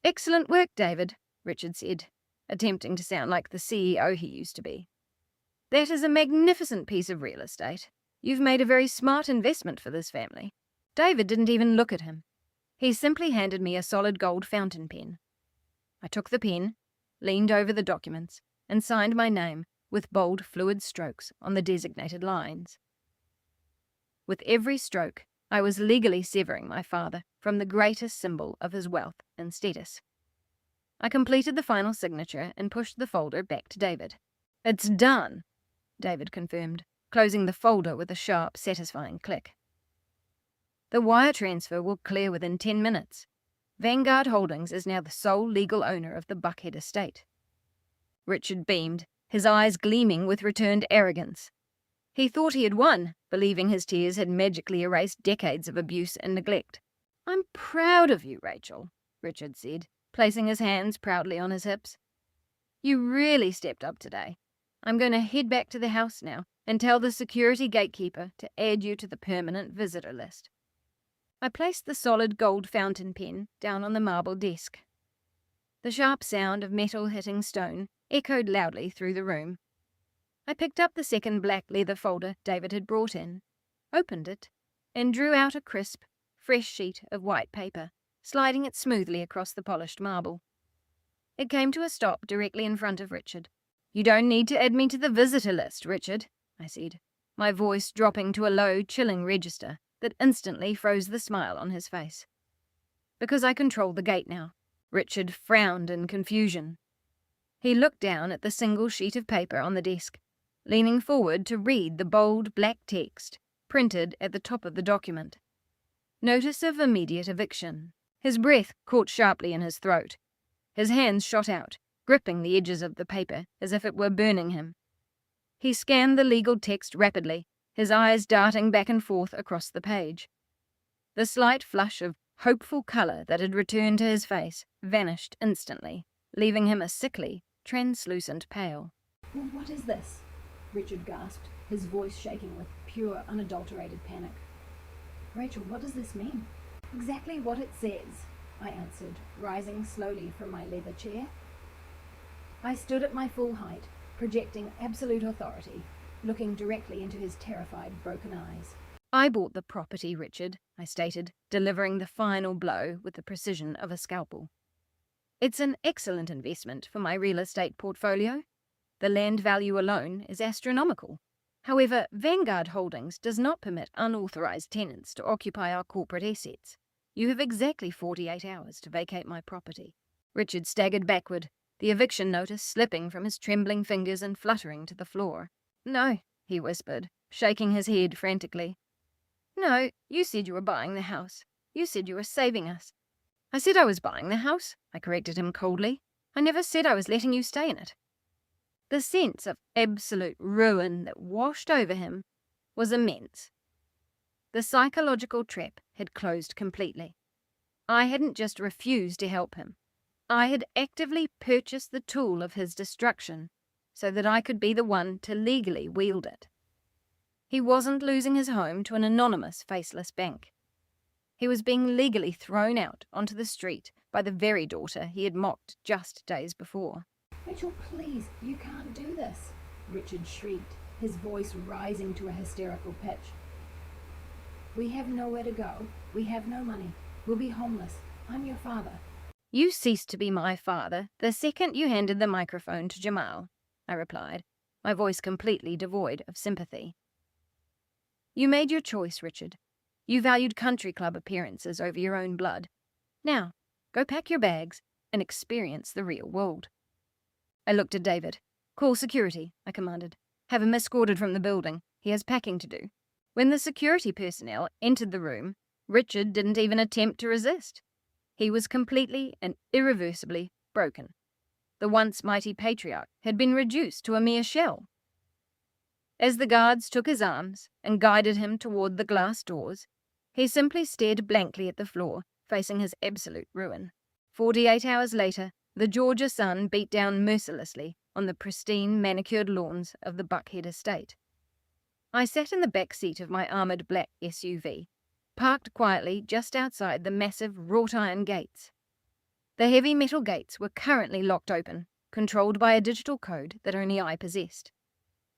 "Excellent work, David," Richard said, attempting to sound like the CEO he used to be. "That is a magnificent piece of real estate. You've made a very smart investment for this family." David didn't even look at him. He simply handed me a solid gold fountain pen. I took the pen, leaned over the documents, and signed my name with bold, fluid strokes on the designated lines. With every stroke, I was legally severing my father from the greatest symbol of his wealth and status. I completed the final signature and pushed the folder back to David. "It's done," David confirmed, closing the folder with a sharp, satisfying click. "The wire transfer will clear within 10 minutes. Vanguard Holdings is now the sole legal owner of the Buckhead estate." Richard beamed, his eyes gleaming with returned arrogance. He thought he had won, believing his tears had magically erased decades of abuse and neglect. "I'm proud of you, Rachel," Richard said, placing his hands proudly on his hips. "You really stepped up today. I'm going to head back to the house now and tell the security gatekeeper to add you to the permanent visitor list." I placed the solid gold fountain pen down on the marble desk. The sharp sound of metal hitting stone echoed loudly through the room. I picked up the second black leather folder David had brought in, opened it, and drew out a crisp, fresh sheet of white paper, sliding it smoothly across the polished marble. It came to a stop directly in front of Richard. "You don't need to add me to the visitor list, Richard," I said, my voice dropping to a low, chilling register that instantly froze the smile on his face. "Because I control the gate now." Richard frowned in confusion. He looked down at the single sheet of paper on the desk, leaning forward to read the bold black text printed at the top of the document. Notice of immediate eviction. His breath caught sharply in his throat. His hands shot out, gripping the edges of the paper as if it were burning him. He scanned the legal text rapidly, his eyes darting back and forth across the page. The slight flush of hopeful colour that had returned to his face vanished instantly, leaving him a sickly, translucent pale. "Well, what is this?" Richard gasped, his voice shaking with pure, unadulterated panic. "Rachel, what does this mean?" "Exactly what it says," I answered, rising slowly from my leather chair. I stood at my full height, projecting absolute authority, looking directly into his terrified, broken eyes. "I bought the property, Richard," I stated, delivering the final blow with the precision of a scalpel. "It's an excellent investment for my real estate portfolio. The land value alone is astronomical. However, Vanguard Holdings does not permit unauthorized tenants to occupy our corporate assets. You have exactly 48 hours to vacate my property." Richard staggered backward, the eviction notice slipping from his trembling fingers and fluttering to the floor. "No," he whispered, shaking his head frantically. "No, you said you were buying the house. You said you were saving us." "I said I was buying the house," I corrected him coldly. "I never said I was letting you stay in it." The sense of absolute ruin that washed over him was immense. The psychological trap had closed completely. I hadn't just refused to help him. I had actively purchased the tool of his destruction so that I could be the one to legally wield it. He wasn't losing his home to an anonymous, faceless bank. He was being legally thrown out onto the street by the very daughter he had mocked just days before. "Rachel, please, you can't do this," Richard shrieked, his voice rising to a hysterical pitch. "We have nowhere to go. We have no money. We'll be homeless. I'm your father." "You ceased to be my father the second you handed the microphone to Jamal," I replied, my voice completely devoid of sympathy. "You made your choice, Richard. You valued country club appearances over your own blood. Now, go pack your bags and experience the real world." I looked at David. "Call security," I commanded. "Have him escorted from the building. He has packing to do." When the security personnel entered the room, Richard didn't even attempt to resist. He was completely and irreversibly broken. The once mighty patriarch had been reduced to a mere shell. As the guards took his arms and guided him toward the glass doors, he simply stared blankly at the floor, facing his absolute ruin. 48 hours later, the Georgia sun beat down mercilessly on the pristine, manicured lawns of the Buckhead estate. I sat in the back seat of my armoured black SUV, parked quietly just outside the massive wrought-iron gates. The heavy metal gates were currently locked open, controlled by a digital code that only I possessed.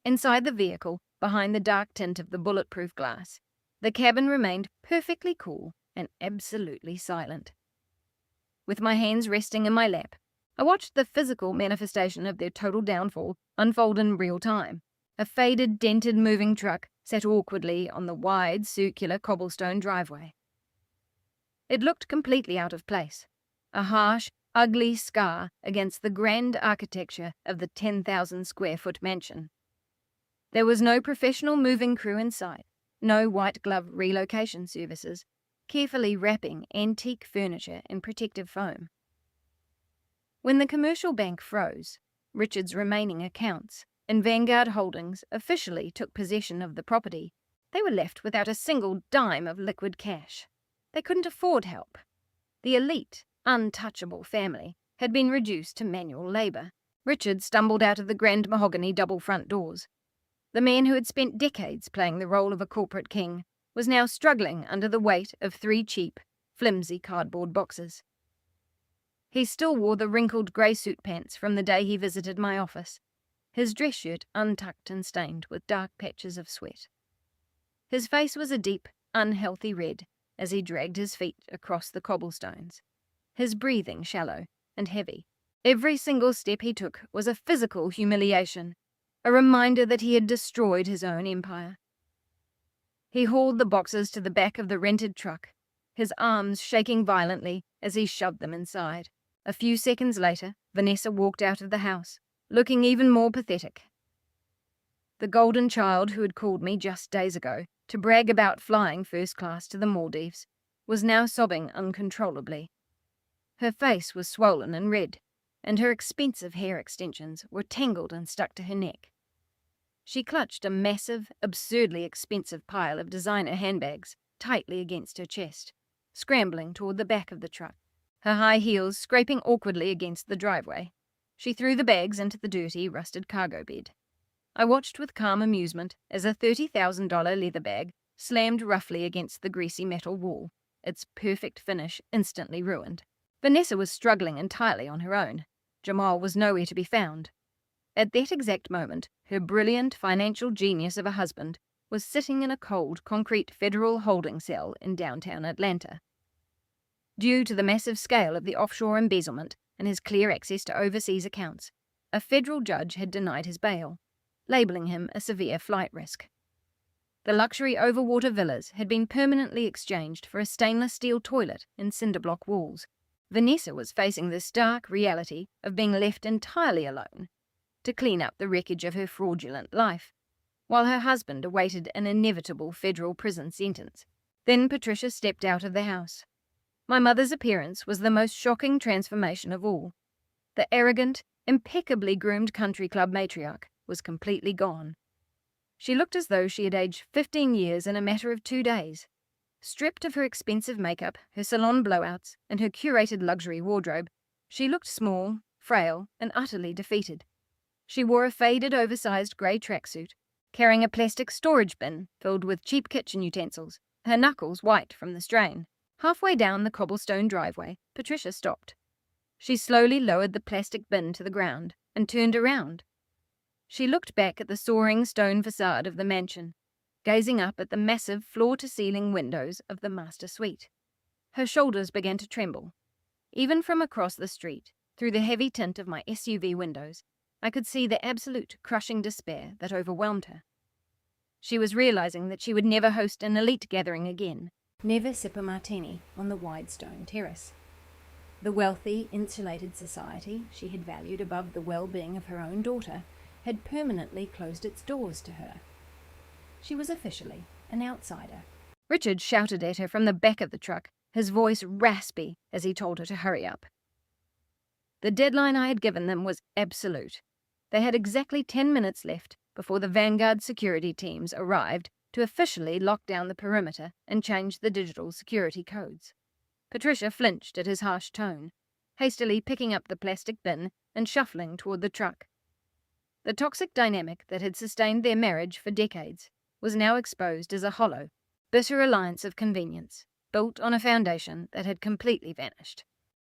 Inside the vehicle, behind the dark tint of the bulletproof glass, the cabin remained perfectly cool and absolutely silent. With my hands resting in my lap, I watched the physical manifestation of their total downfall unfold in real time. A faded, dented moving truck sat awkwardly on the wide, circular cobblestone driveway. It looked completely out of place, a harsh, ugly scar against the grand architecture of the 10,000-square-foot mansion. There was no professional moving crew in sight, no white-glove relocation services, carefully wrapping antique furniture in protective foam. When the commercial bank froze, Richard's remaining accounts, and Vanguard Holdings officially took possession of the property, they were left without a single dime of liquid cash. They couldn't afford help. The elite, untouchable family had been reduced to manual labour. Richard stumbled out of the grand mahogany double front doors. The man who had spent decades playing the role of a corporate king was now struggling under the weight of 3 cheap, flimsy cardboard boxes. He still wore the wrinkled grey suit pants from the day he visited my office, his dress shirt untucked and stained with dark patches of sweat. His face was a deep, unhealthy red, as he dragged his feet across the cobblestones, his breathing shallow and heavy. Every single step he took was a physical humiliation, a reminder that he had destroyed his own empire. He hauled the boxes to the back of the rented truck, his arms shaking violently as he shoved them inside. A few seconds later, Vanessa walked out of the house, looking even more pathetic. The golden child who had called me just days ago to brag about flying first class to the Maldives was now sobbing uncontrollably. Her face was swollen and red, and her expensive hair extensions were tangled and stuck to her neck. She clutched a massive, absurdly expensive pile of designer handbags tightly against her chest, scrambling toward the back of the truck, her high heels scraping awkwardly against the driveway. She threw the bags into the dirty, rusted cargo bed. I watched with calm amusement as a $30,000 leather bag slammed roughly against the greasy metal wall, its perfect finish instantly ruined. Vanessa was struggling entirely on her own. Jamal was nowhere to be found. At that exact moment, her brilliant financial genius of a husband was sitting in a cold, concrete federal holding cell in downtown Atlanta. Due to the massive scale of the offshore embezzlement and his clear access to overseas accounts, a federal judge had denied his bail, labeling him a severe flight risk. The luxury overwater villas had been permanently exchanged for a stainless steel toilet and cinder-block walls. Vanessa was facing the stark reality of being left entirely alone to clean up the wreckage of her fraudulent life, while her husband awaited an inevitable federal prison sentence. Then Patricia stepped out of the house. My mother's appearance was the most shocking transformation of all. The arrogant, impeccably groomed country club matriarch was completely gone. She looked as though she had aged 15 years in a matter of 2 days. Stripped of her expensive makeup, her salon blowouts, and her curated luxury wardrobe, she looked small, frail, and utterly defeated. She wore a faded, oversized grey tracksuit, carrying a plastic storage bin filled with cheap kitchen utensils, her knuckles white from the strain. Halfway down the cobblestone driveway, Patricia stopped. She slowly lowered the plastic bin to the ground and turned around. She looked back at the soaring stone facade of the mansion, gazing up at the massive floor-to-ceiling windows of the master suite. Her shoulders began to tremble. Even from across the street, through the heavy tint of my SUV windows, I could see the absolute crushing despair that overwhelmed her. She was realizing that she would never host an elite gathering again, never sip a martini on the wide stone terrace. The wealthy, insulated society she had valued above the well-being of her own daughter had permanently closed its doors to her. She was officially an outsider. Richard shouted at her from the back of the truck, his voice raspy as he told her to hurry up. The deadline I had given them was absolute. They had exactly 10 minutes left before the Vanguard security teams arrived to officially lock down the perimeter and change the digital security codes. Patricia flinched at his harsh tone, hastily picking up the plastic bin and shuffling toward the truck. The toxic dynamic that had sustained their marriage for decades was now exposed as a hollow, bitter alliance of convenience, built on a foundation that had completely vanished.